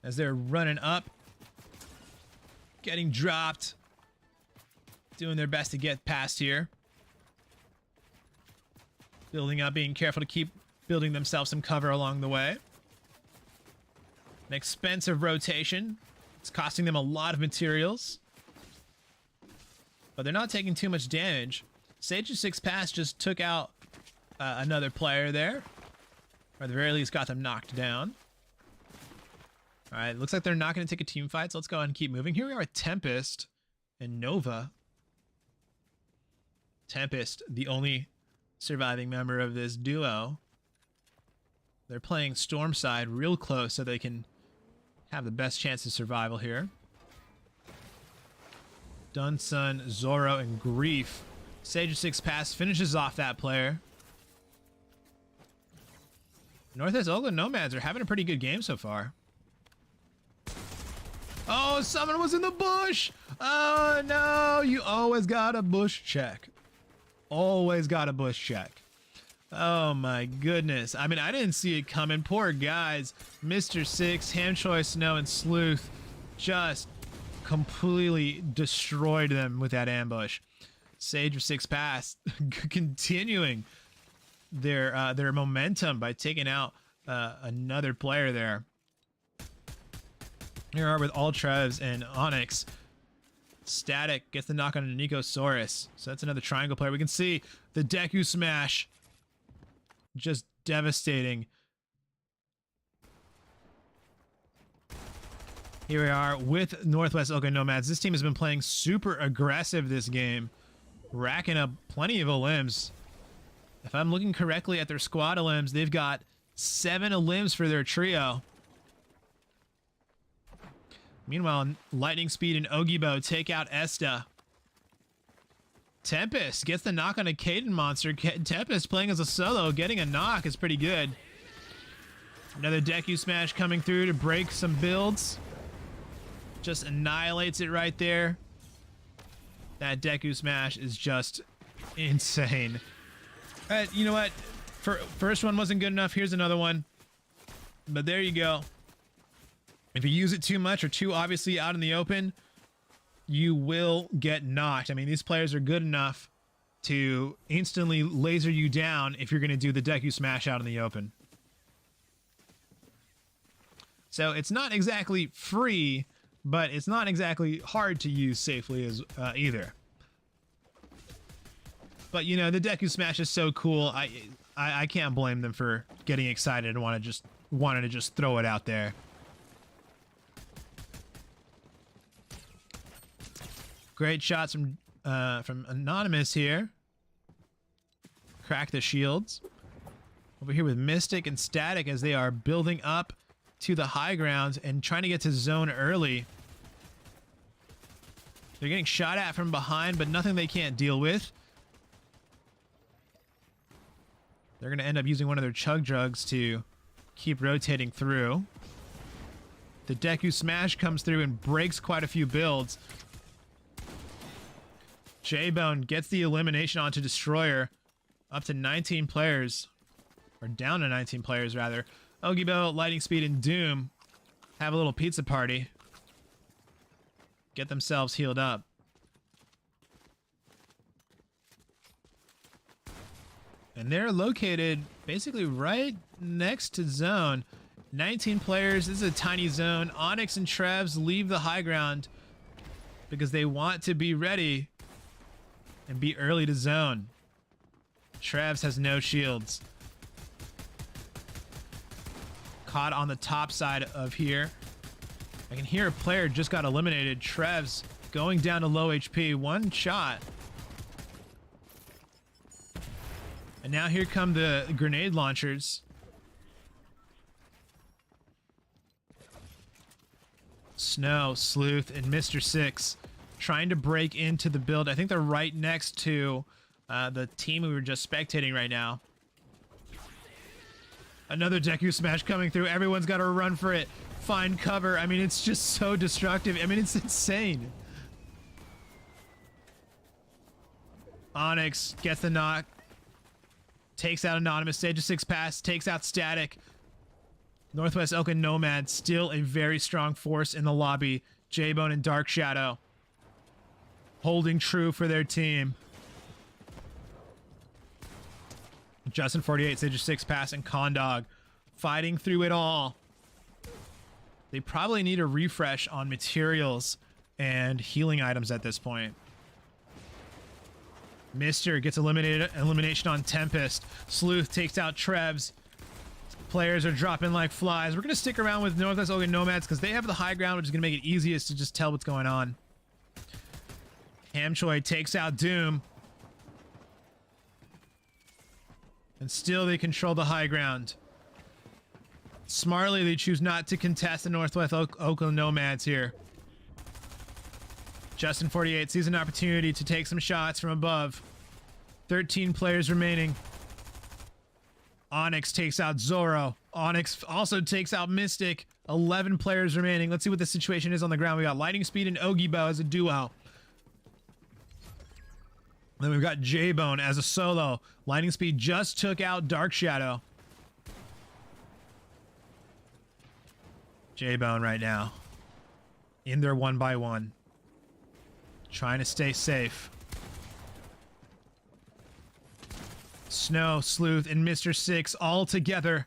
As they're running up, getting dropped, doing their best to get past here. Building up, being careful to keep building themselves some cover along the way. An expensive rotation. It's costing them a lot of materials. But they're not taking too much damage. Sage 6 Pass just took out another player there. Or at the very least got them knocked down. Alright, looks like they're not going to take a team fight, so let's go ahead and keep moving. Here we are with Tempest and Nova. Tempest, the only surviving member of this duo. They're playing Stormside real close so they can have the best chance of survival here. Dunsun, Zoro, and Grief. Sage of 6 pass finishes off that player. Northwest Oakland Nomads are having a pretty good game so far. Oh, someone was in the bush. Oh, no. You always got a bush check. Always got a bush check. Oh, my goodness. I mean, I didn't see it coming. Poor guys. Mr. Six, Hamchoy, Snow, and Sleuth just completely destroyed them with that ambush. Sage of 6 pass continuing their momentum by taking out another player there. Here we are with Ultravs and Onyx. Static gets the knock on Nicosaurus. So that's another triangle player. We can see the Deku Smash. Just devastating. Here we are with Northwest Oakland Nomads. This team has been playing super aggressive this game. Racking up plenty of limbs. If I'm looking correctly at their squad limbs, they've got 7 limbs for their trio. Meanwhile, Lightning Speed and Ogibo take out Esta. Tempest gets the knock on a Caden monster. Tempest playing as a solo, getting a knock is pretty good. Another Deku Smash coming through to break some builds. Just annihilates it right there. That Deku Smash is just insane. You know what? First one wasn't good enough. Here's another one. But there you go. If you use it too much or too obviously out in the open, you will get knocked. I mean, these players are good enough to instantly laser you down if you're going to do the Deku Smash out in the open. So it's not exactly free, but it's not exactly hard to use safely as either. But you know, the Deku Smash is so cool. I can't blame them for getting excited and wanted to just throw it out there. Great shots from Anonymous here. Crack the shields. Over here with Mystic and Static as they are building up to the high ground and trying to get to zone early. They're getting shot at from behind, but nothing they can't deal with. They're going to end up using one of their chug drugs to keep rotating through. The Deku Smash comes through and breaks quite a few builds. J-Bone gets the elimination onto Destroyer. Up to 19 players. Or down to 19 players, rather. Ogibo, Lightning Speed, and Doom have a little pizza party. Get themselves healed up. And they're located basically right next to zone. 19 players. This is a tiny zone. Onyx and Trevs leave the high ground because they want to be ready and be early to zone. Trevs has no shields. Caught on the top side of here. I can hear a player just got eliminated. Trevs going down to low HP. One shot. And now here come the grenade launchers. Snow, Sleuth, and Mr. Six trying to break into the build. I think they're right next to the team we were just spectating right now. Another Deku Smash coming through. Everyone's got to run for it. Find cover. I mean, it's just so destructive. I mean, it's insane. Onyx gets the knock. Takes out Anonymous. Stage of 6 pass. Takes out Static. Northwest Oakland Nomad still a very strong force in the lobby. J-Bone and Dark Shadow holding true for their team. Justin 48, Sage of 6 pass, and Condog fighting through it all. They probably need a refresh on materials and healing items at this point. Mister gets elimination on Tempest. Sleuth takes out Trevs. Players are dropping like flies. We're going to stick around with Northwest Oakland Nomads because they have the high ground, which is going to make it easiest to just tell what's going on. Hamchoy takes out Doom. And still they control the high ground. Smartly, they choose not to contest the Northwest Oakland Nomads here. Justin 48 sees an opportunity to take some shots from above. 13 players remaining. Onyx takes out Zoro. Onyx also takes out Mystic. 11 players remaining. Let's see what the situation is on the ground. We got Lightning Speed and Ogibo as a duo. Then we've got J-Bone as a solo. Lightning Speed just took out Dark Shadow. J-Bone right now. In there 1-by-1. Trying to stay safe. Snow, Sleuth, and Mr. Six all together.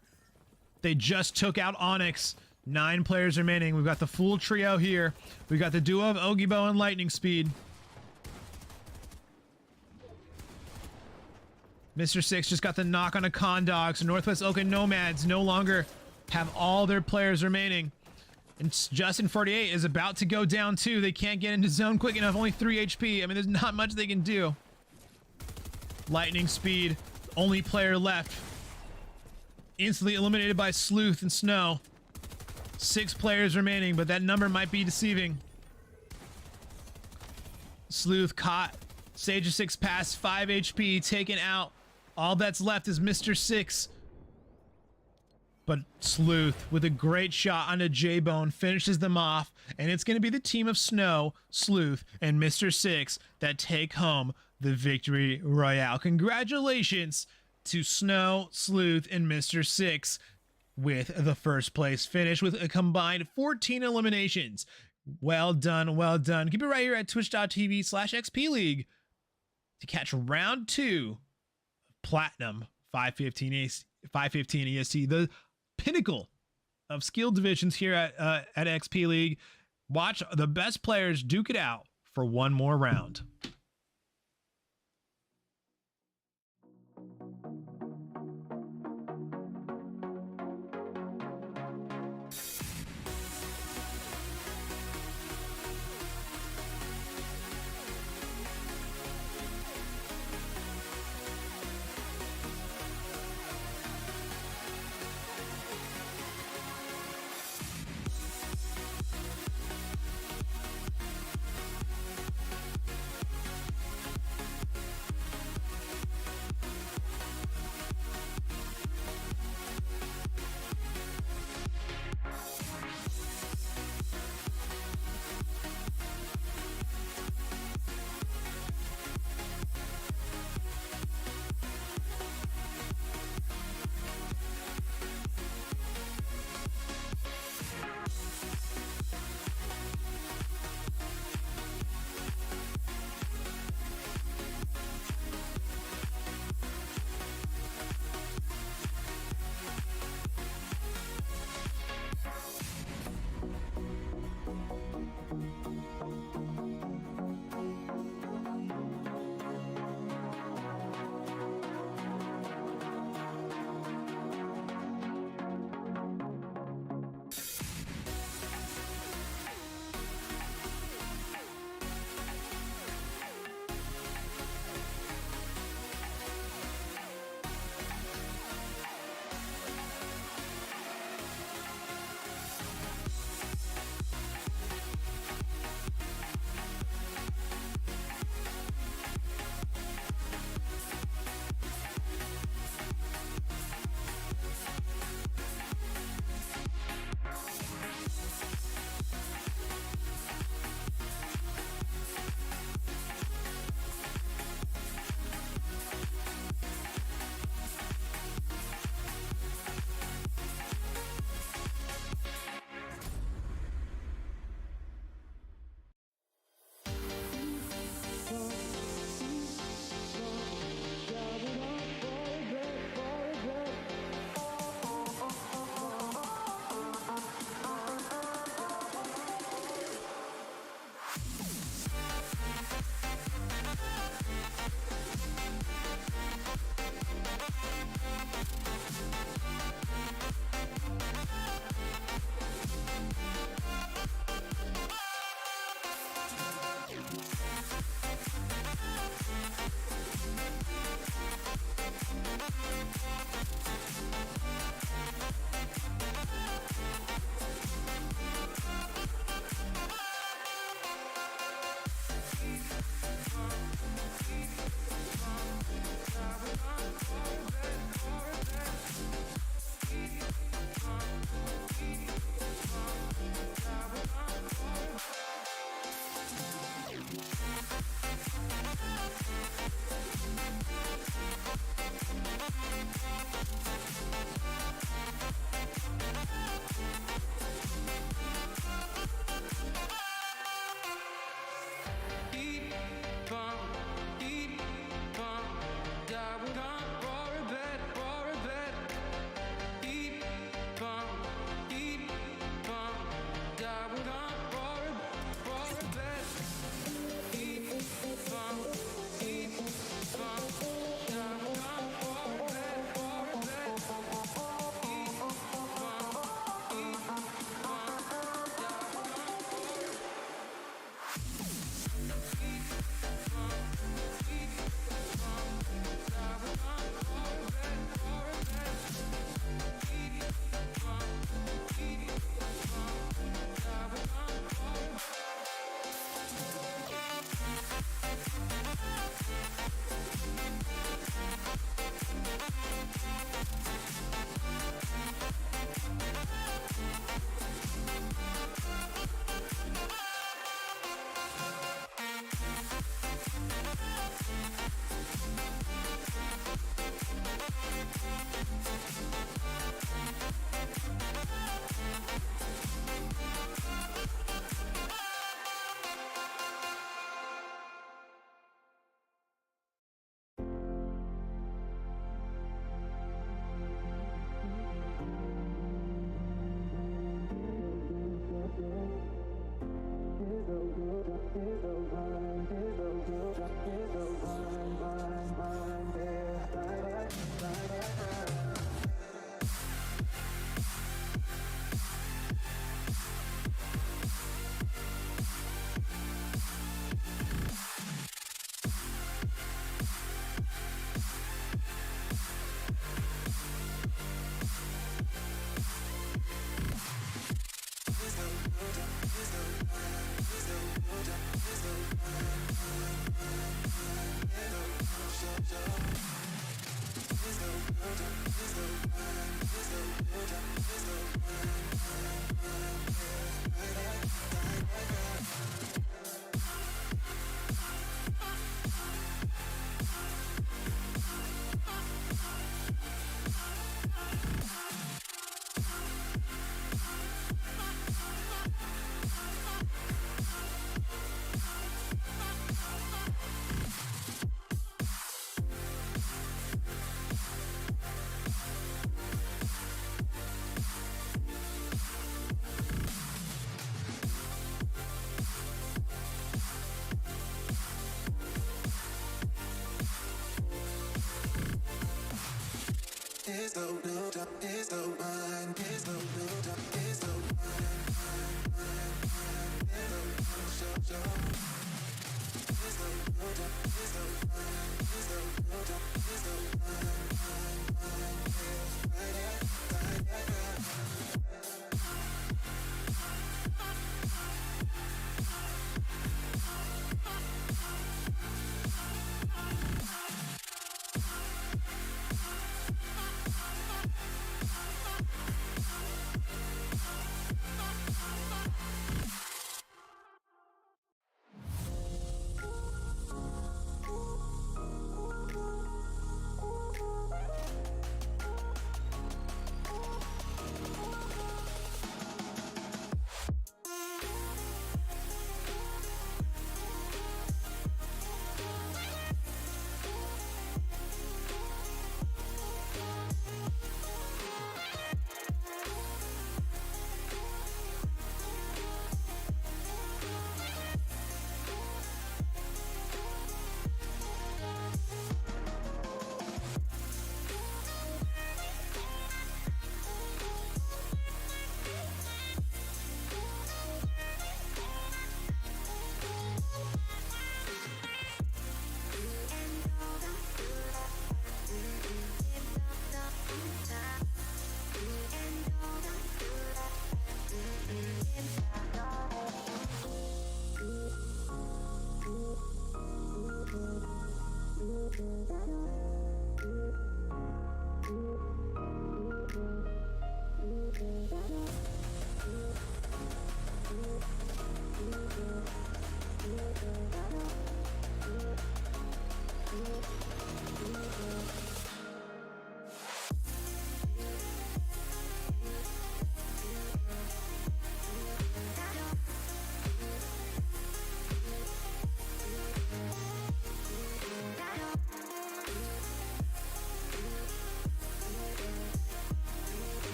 They just took out Onyx. 9 players remaining. We've got the full trio here. We've got the duo of Ogibo and Lightning Speed. Mr. Six just got the knock on a Condog, so Northwest Oakland Nomads no longer have all their players remaining. And Justin 48 is about to go down too. They can't get into zone quick enough. Only 3 HP. I mean, there's not much they can do. Lightning Speed, only player left. Instantly eliminated by Sleuth and Snow. 6 players remaining, but that number might be deceiving. Sleuth caught. Sage of 6 pass, 5 HP, taken out. All that's left is Mr. Six. But Sleuth, with a great shot onto J-Bone, finishes them off. And it's going to be the team of Snow, Sleuth, and Mr. Six that take home the victory royale. Congratulations to Snow, Sleuth, and Mr. Six with the first place finish with a combined 14 eliminations. Well done, well done. Keep it right here at twitch.tv/XP League to catch round 2 of Platinum 515 EST, the pinnacle of skill divisions here at XP League. Watch the best players duke it out for one more round.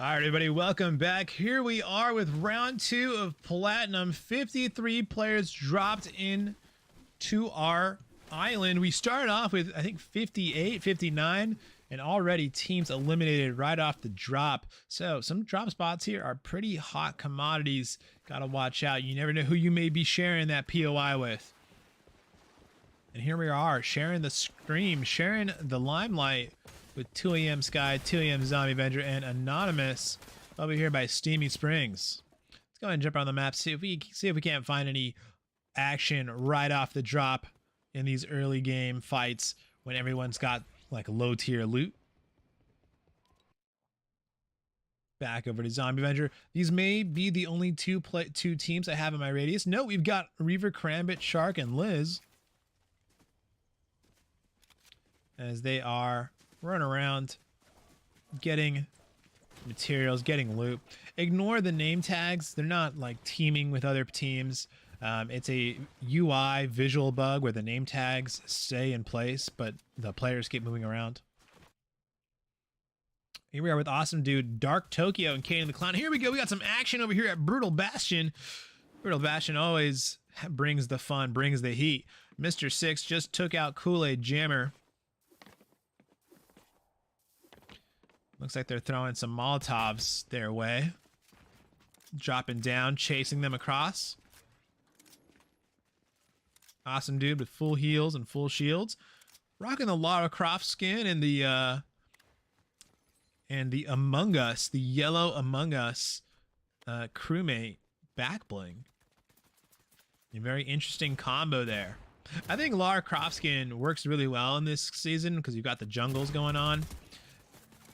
All right, everybody, welcome back. Here we are with round 2 of Platinum. 53 players dropped in to our island. We started off with, I think, 58, 59, and already teams eliminated right off the drop. So some drop spots here are pretty hot commodities. Gotta watch out. You never know who you may be sharing that POI with. And here we are, sharing the scream, sharing the limelight with 2 AM Sky, 2 AM Zombie Avenger, and Anonymous over here by Steamy Springs. Let's go ahead and jump around the map, see if we can't find any action right off the drop in these early game fights when everyone's got like low tier loot. Back over to Zombie Avenger. These may be the only two teams I have in my radius. No, we've got Reaver, Crambit, Shark, and Liz, as they are running around getting materials, getting loot. Ignore the name tags. They're not like teaming with other teams. It's a UI visual bug where the name tags stay in place, but the players keep moving around. Here we are with Awesome Dude, Dark Tokyo, and Kaden the Clown. Here we go. We got some action over here at Brutal Bastion. Brutal Bastion always brings the fun, brings the heat. Mr. Six just took out Kool-Aid Jammer. Looks like they're throwing some Molotovs their way. Dropping down, chasing them across. Awesome Dude with full heals and full shields. Rocking the Lara Croft skin and the Among Us, the yellow Among Us crewmate back bling. A very interesting combo there. I think Lara Croft skin works really well in this season because you've got the jungles going on.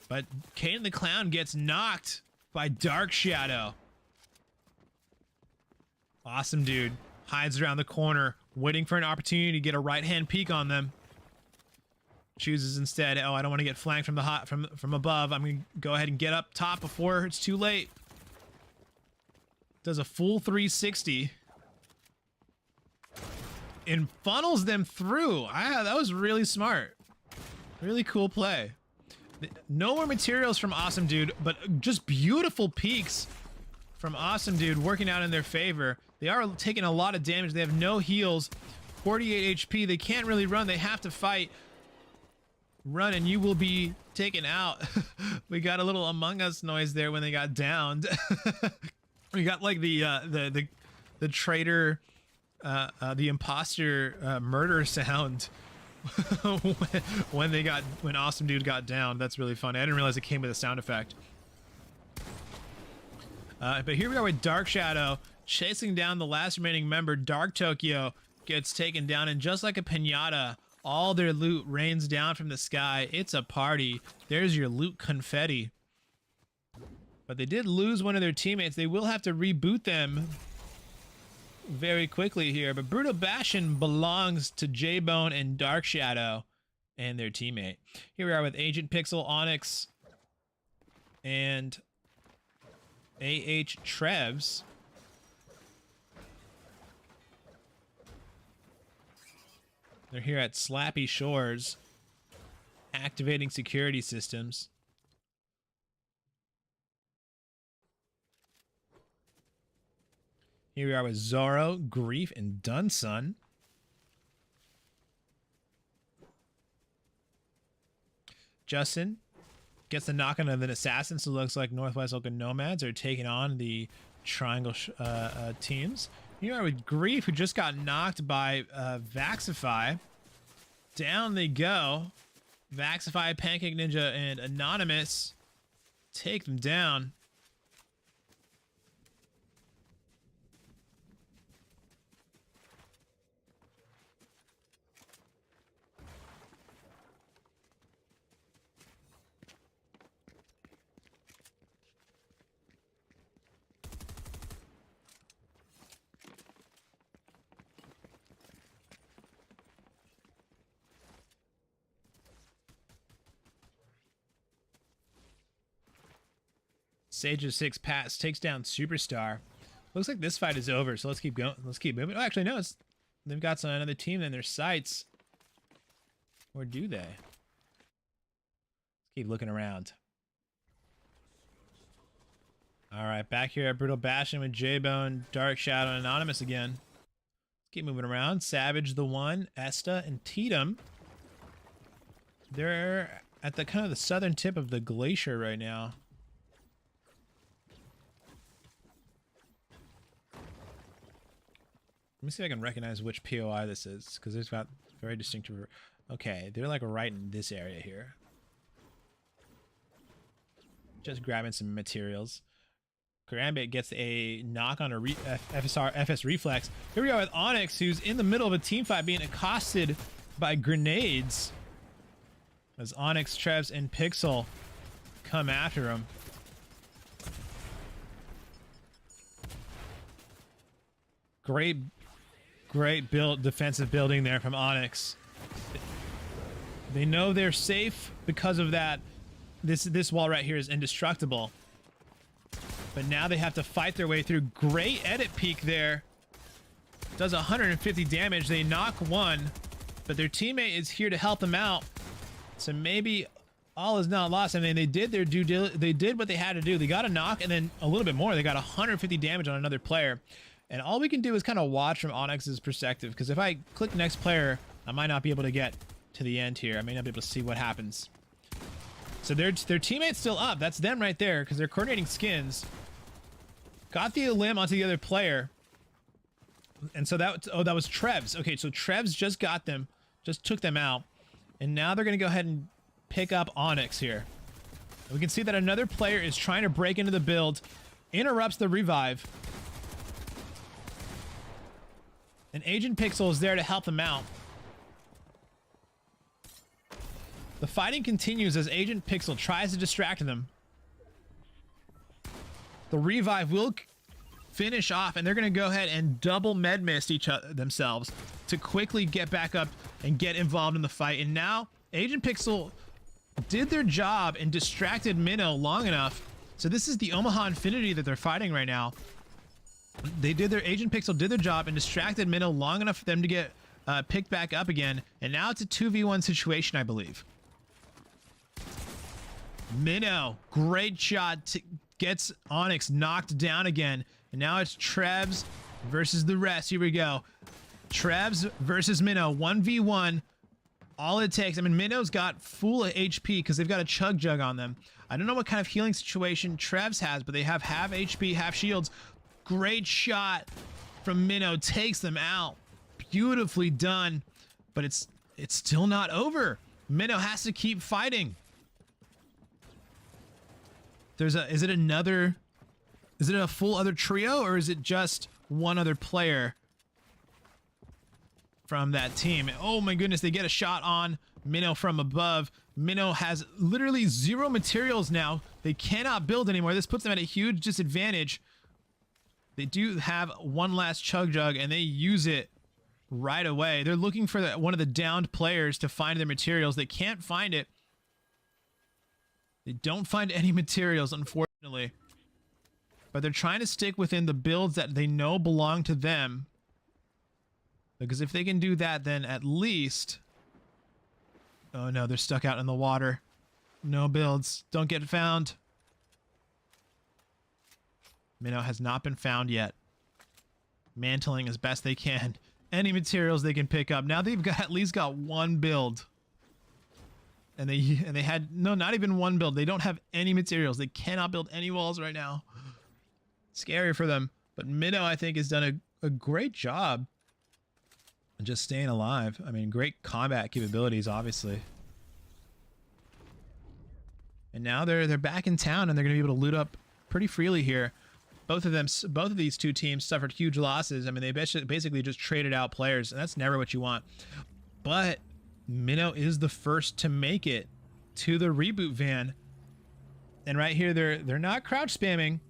But Kaden the Clown gets knocked by Dark Shadow. Awesome Dude hides around the corner, waiting for an opportunity to get a right-hand peek on them. Chooses instead, oh, I don't want to get flanked from above. I'm going to go ahead and get up top before it's too late. Does a full 360. And funnels them through. That was really smart. Really cool play. No more materials from Awesome Dude, but just beautiful peeks from Awesome Dude working out in their favor. They are taking a lot of damage. They have no heals, 48 HP. They can't really run. They have to fight. Run and you will be taken out. We got a little Among Us noise there when they got downed. We got like the traitor, the imposter murder sound when Awesome Dude got down. That's really funny. I didn't realize it came with a sound effect. But here we are with Dark Shadow chasing down the last remaining member. Dark Tokyo gets taken down, and just like a piñata, all their loot rains down from the sky. It's a party. There's your loot confetti. But they did lose one of their teammates. They will have to reboot them very quickly here. But Brutal Bastion belongs to J-Bone and Dark Shadow and their teammate. Here we are with Agent Pixel, Onyx, and AH Trevs. They're here at Slappy Shores, activating security systems. Here we are with Zorro, Grief, and Dunsun. Justin gets the knock on of an assassin, so it looks like Northwest Open Nomads are taking on the Triangle teams. Here we are with Grief, who just got knocked by Vaxify. Down they go. Vaxify, Pancake Ninja, and Anonymous take them down. Sage of 6 Pass takes down Superstar. Looks like this fight is over, so let's keep going. Let's keep moving. Oh, actually, no, they've got another team in their sights. Or do they? Let's keep looking around. All right, back here at Brutal Bastion with J-Bone, Dark Shadow, and Anonymous again. Let's keep moving around. Savage the One, Esta, and Tatum. They're at the kind of the southern tip of the glacier right now. Let me see if I can recognize which POI this is, because it's got very distinctive. Okay, they're like right in this area here. Just grabbing some materials. Karambit gets a knock on a FS reflex. Here we are with Onyx, who's in the middle of a team fight being accosted by grenades. As Onyx, Trebs, and Pixel come after him. Great build, defensive building there from Onyx. They know they're safe because of that. This wall right here is indestructible. But now they have to fight their way through. Great edit peek there. Does 150 damage. They knock one, but their teammate is here to help them out. So maybe all is not lost. I mean, they did their they did what they had to do. They got a knock and then a little bit more. They got 150 damage on another player. And all we can do is kind of watch from Onyx's perspective, because if I click next player, I might not be able to get to the end here. I may not be able to see what happens. So their teammate's still up. That's them right there, because they're coordinating skins. Got the limb onto the other player. And so that was Trebs. Okay, so Trebs just got them, just took them out. And now they're going to go ahead and pick up Onyx here. We can see that another player is trying to break into the build, interrupts the revive. And Agent Pixel is there to help them out. The fighting continues as Agent Pixel tries to distract them. The revive will finish off, and they're going to go ahead and double med mist themselves to quickly get back up and get involved in the fight. And now Agent Pixel did their job and distracted Minnow long enough. So this is the Omaha Infinity that they're fighting right now. Agent Pixel did their job and distracted Minnow long enough for them to get picked back up again. And now it's a 2v1 situation, I believe. Minnow, great shot, gets Onyx knocked down again. And now it's Trebs versus the rest. Here we go. Trebs versus Minnow, 1v1. All it takes, I mean, Minnow's got full HP because they've got a Chug Jug on them. I don't know what kind of healing situation Trebs has, but they have half HP, half shields. Great shot from Minnow, takes them out. Beautifully done, but it's still not over. Minnow has to keep fighting. Is it a full other trio, or is it just one other player from that team? Oh my goodness, they get a shot on Minnow from above. Minnow has literally 0 materials now. They cannot build anymore. This puts them at a huge disadvantage. They do have one last Chug Jug, and they use it right away. They're looking for one of the downed players to find their materials. They can't find it. They don't find any materials, unfortunately. But they're trying to stick within the builds that they know belong to them. Because if they can do that, then at least... Oh no, they're stuck out in the water. No builds. Don't get found. Minnow has not been found yet. Mantling as best they can. Any materials they can pick up. Now they've got at least got one build. And they had no, not even one build. They don't have any materials. They cannot build any walls right now. Scary for them. But Minnow, I think, has done a great job just staying alive. I mean, great combat capabilities, obviously. And now they're back in town, and they're going to be able to loot up pretty freely here. Both of these two teams suffered huge losses. I mean, they basically just traded out players, and that's never what you want. But Minnow is the first to make it to the reboot van. And right here, they're not crouch spamming.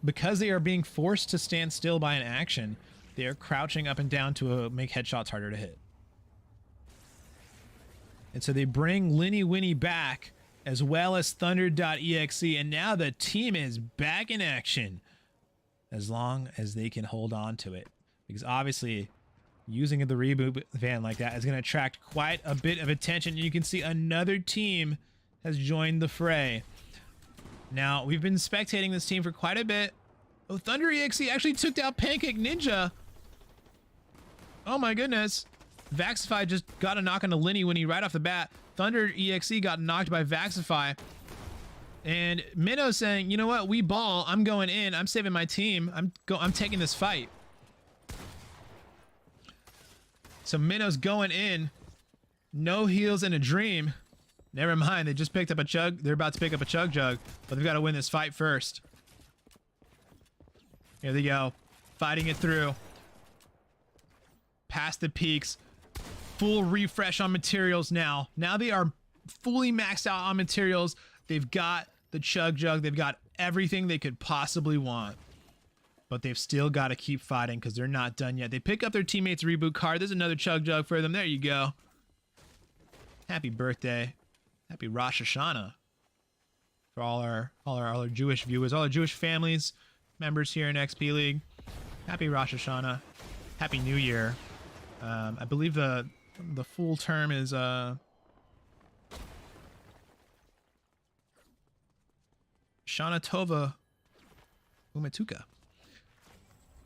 Because they are being forced to stand still by an action, they are crouching up and down to make headshots harder to hit. And so they bring Linny Winnie back, as well as Thunder.exe, and now the team is back in action, as long as they can hold on to it. Because obviously, using the reboot van like that is going to attract quite a bit of attention. You can see another team has joined the fray. Now, we've been spectating this team for quite a bit. Oh, Thunder.exe actually took down Pancake Ninja. Oh my goodness. Vaxify just got a knock on the Linny when he right off the bat. Thunder EXE got knocked by Vaxify. And Minnow saying, you know what, we ball. I'm going in. I'm saving my team. I'm taking this fight. So Minnow's going in. No heals in a dream. Never mind. They just picked up a chug. They're about to pick up a chug jug, but they've got to win this fight first. Here they go. Fighting it through. Past the peaks. Full refresh on materials now. Now they are fully maxed out on materials. They've got the chug jug. They've got everything they could possibly want. But they've still got to keep fighting because they're not done yet. They pick up their teammate's reboot card. There's another chug jug for them. There you go. Happy birthday. Happy Rosh Hashanah. For all our Jewish viewers, all our Jewish families, members here in XP League. Happy Rosh Hashanah. Happy New Year. I believe the full term is Shana Tova Umetuka.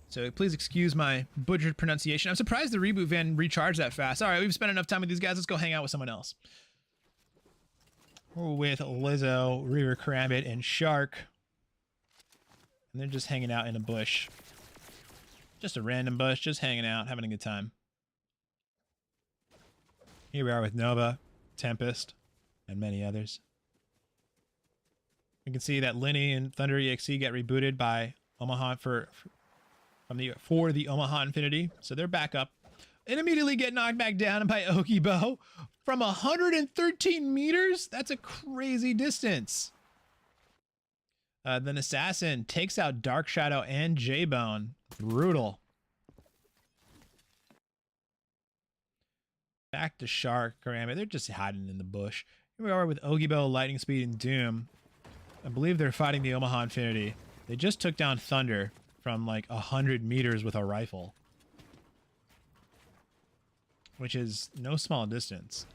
So please excuse my butchered pronunciation. I'm surprised the reboot van recharged that fast. All right, we've spent enough time with these guys. Let's go hang out with someone else. We're with Lizzo, Reaver Karambit, and Shark. And they're just hanging out in a bush. Just a random bush, just hanging out, having a good time. Here we are with Nova, Tempest, and many others. You can see that Linny and Thunder EXE get rebooted by Omaha for the Omaha Infinity, so they're back up and immediately get knocked back down by Okibo from 113 meters. That's a crazy distance. Then Assassin takes out Dark Shadow and J-Bone. Brutal. Back to Shark, Karambit. They're just hiding in the bush. Here we are with Ogibo, Lightning Speed, and Doom. I believe they're fighting the Omaha Infinity. They just took down Thunder from like 100 meters with a rifle, which is no small distance.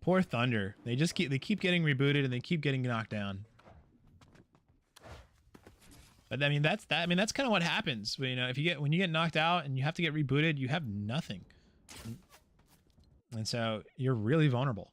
Poor Thunder. They keep getting rebooted and they keep getting knocked down. But I mean that's kind of what happens. You know, when you get knocked out and you have to get rebooted, you have nothing. And so you're really vulnerable.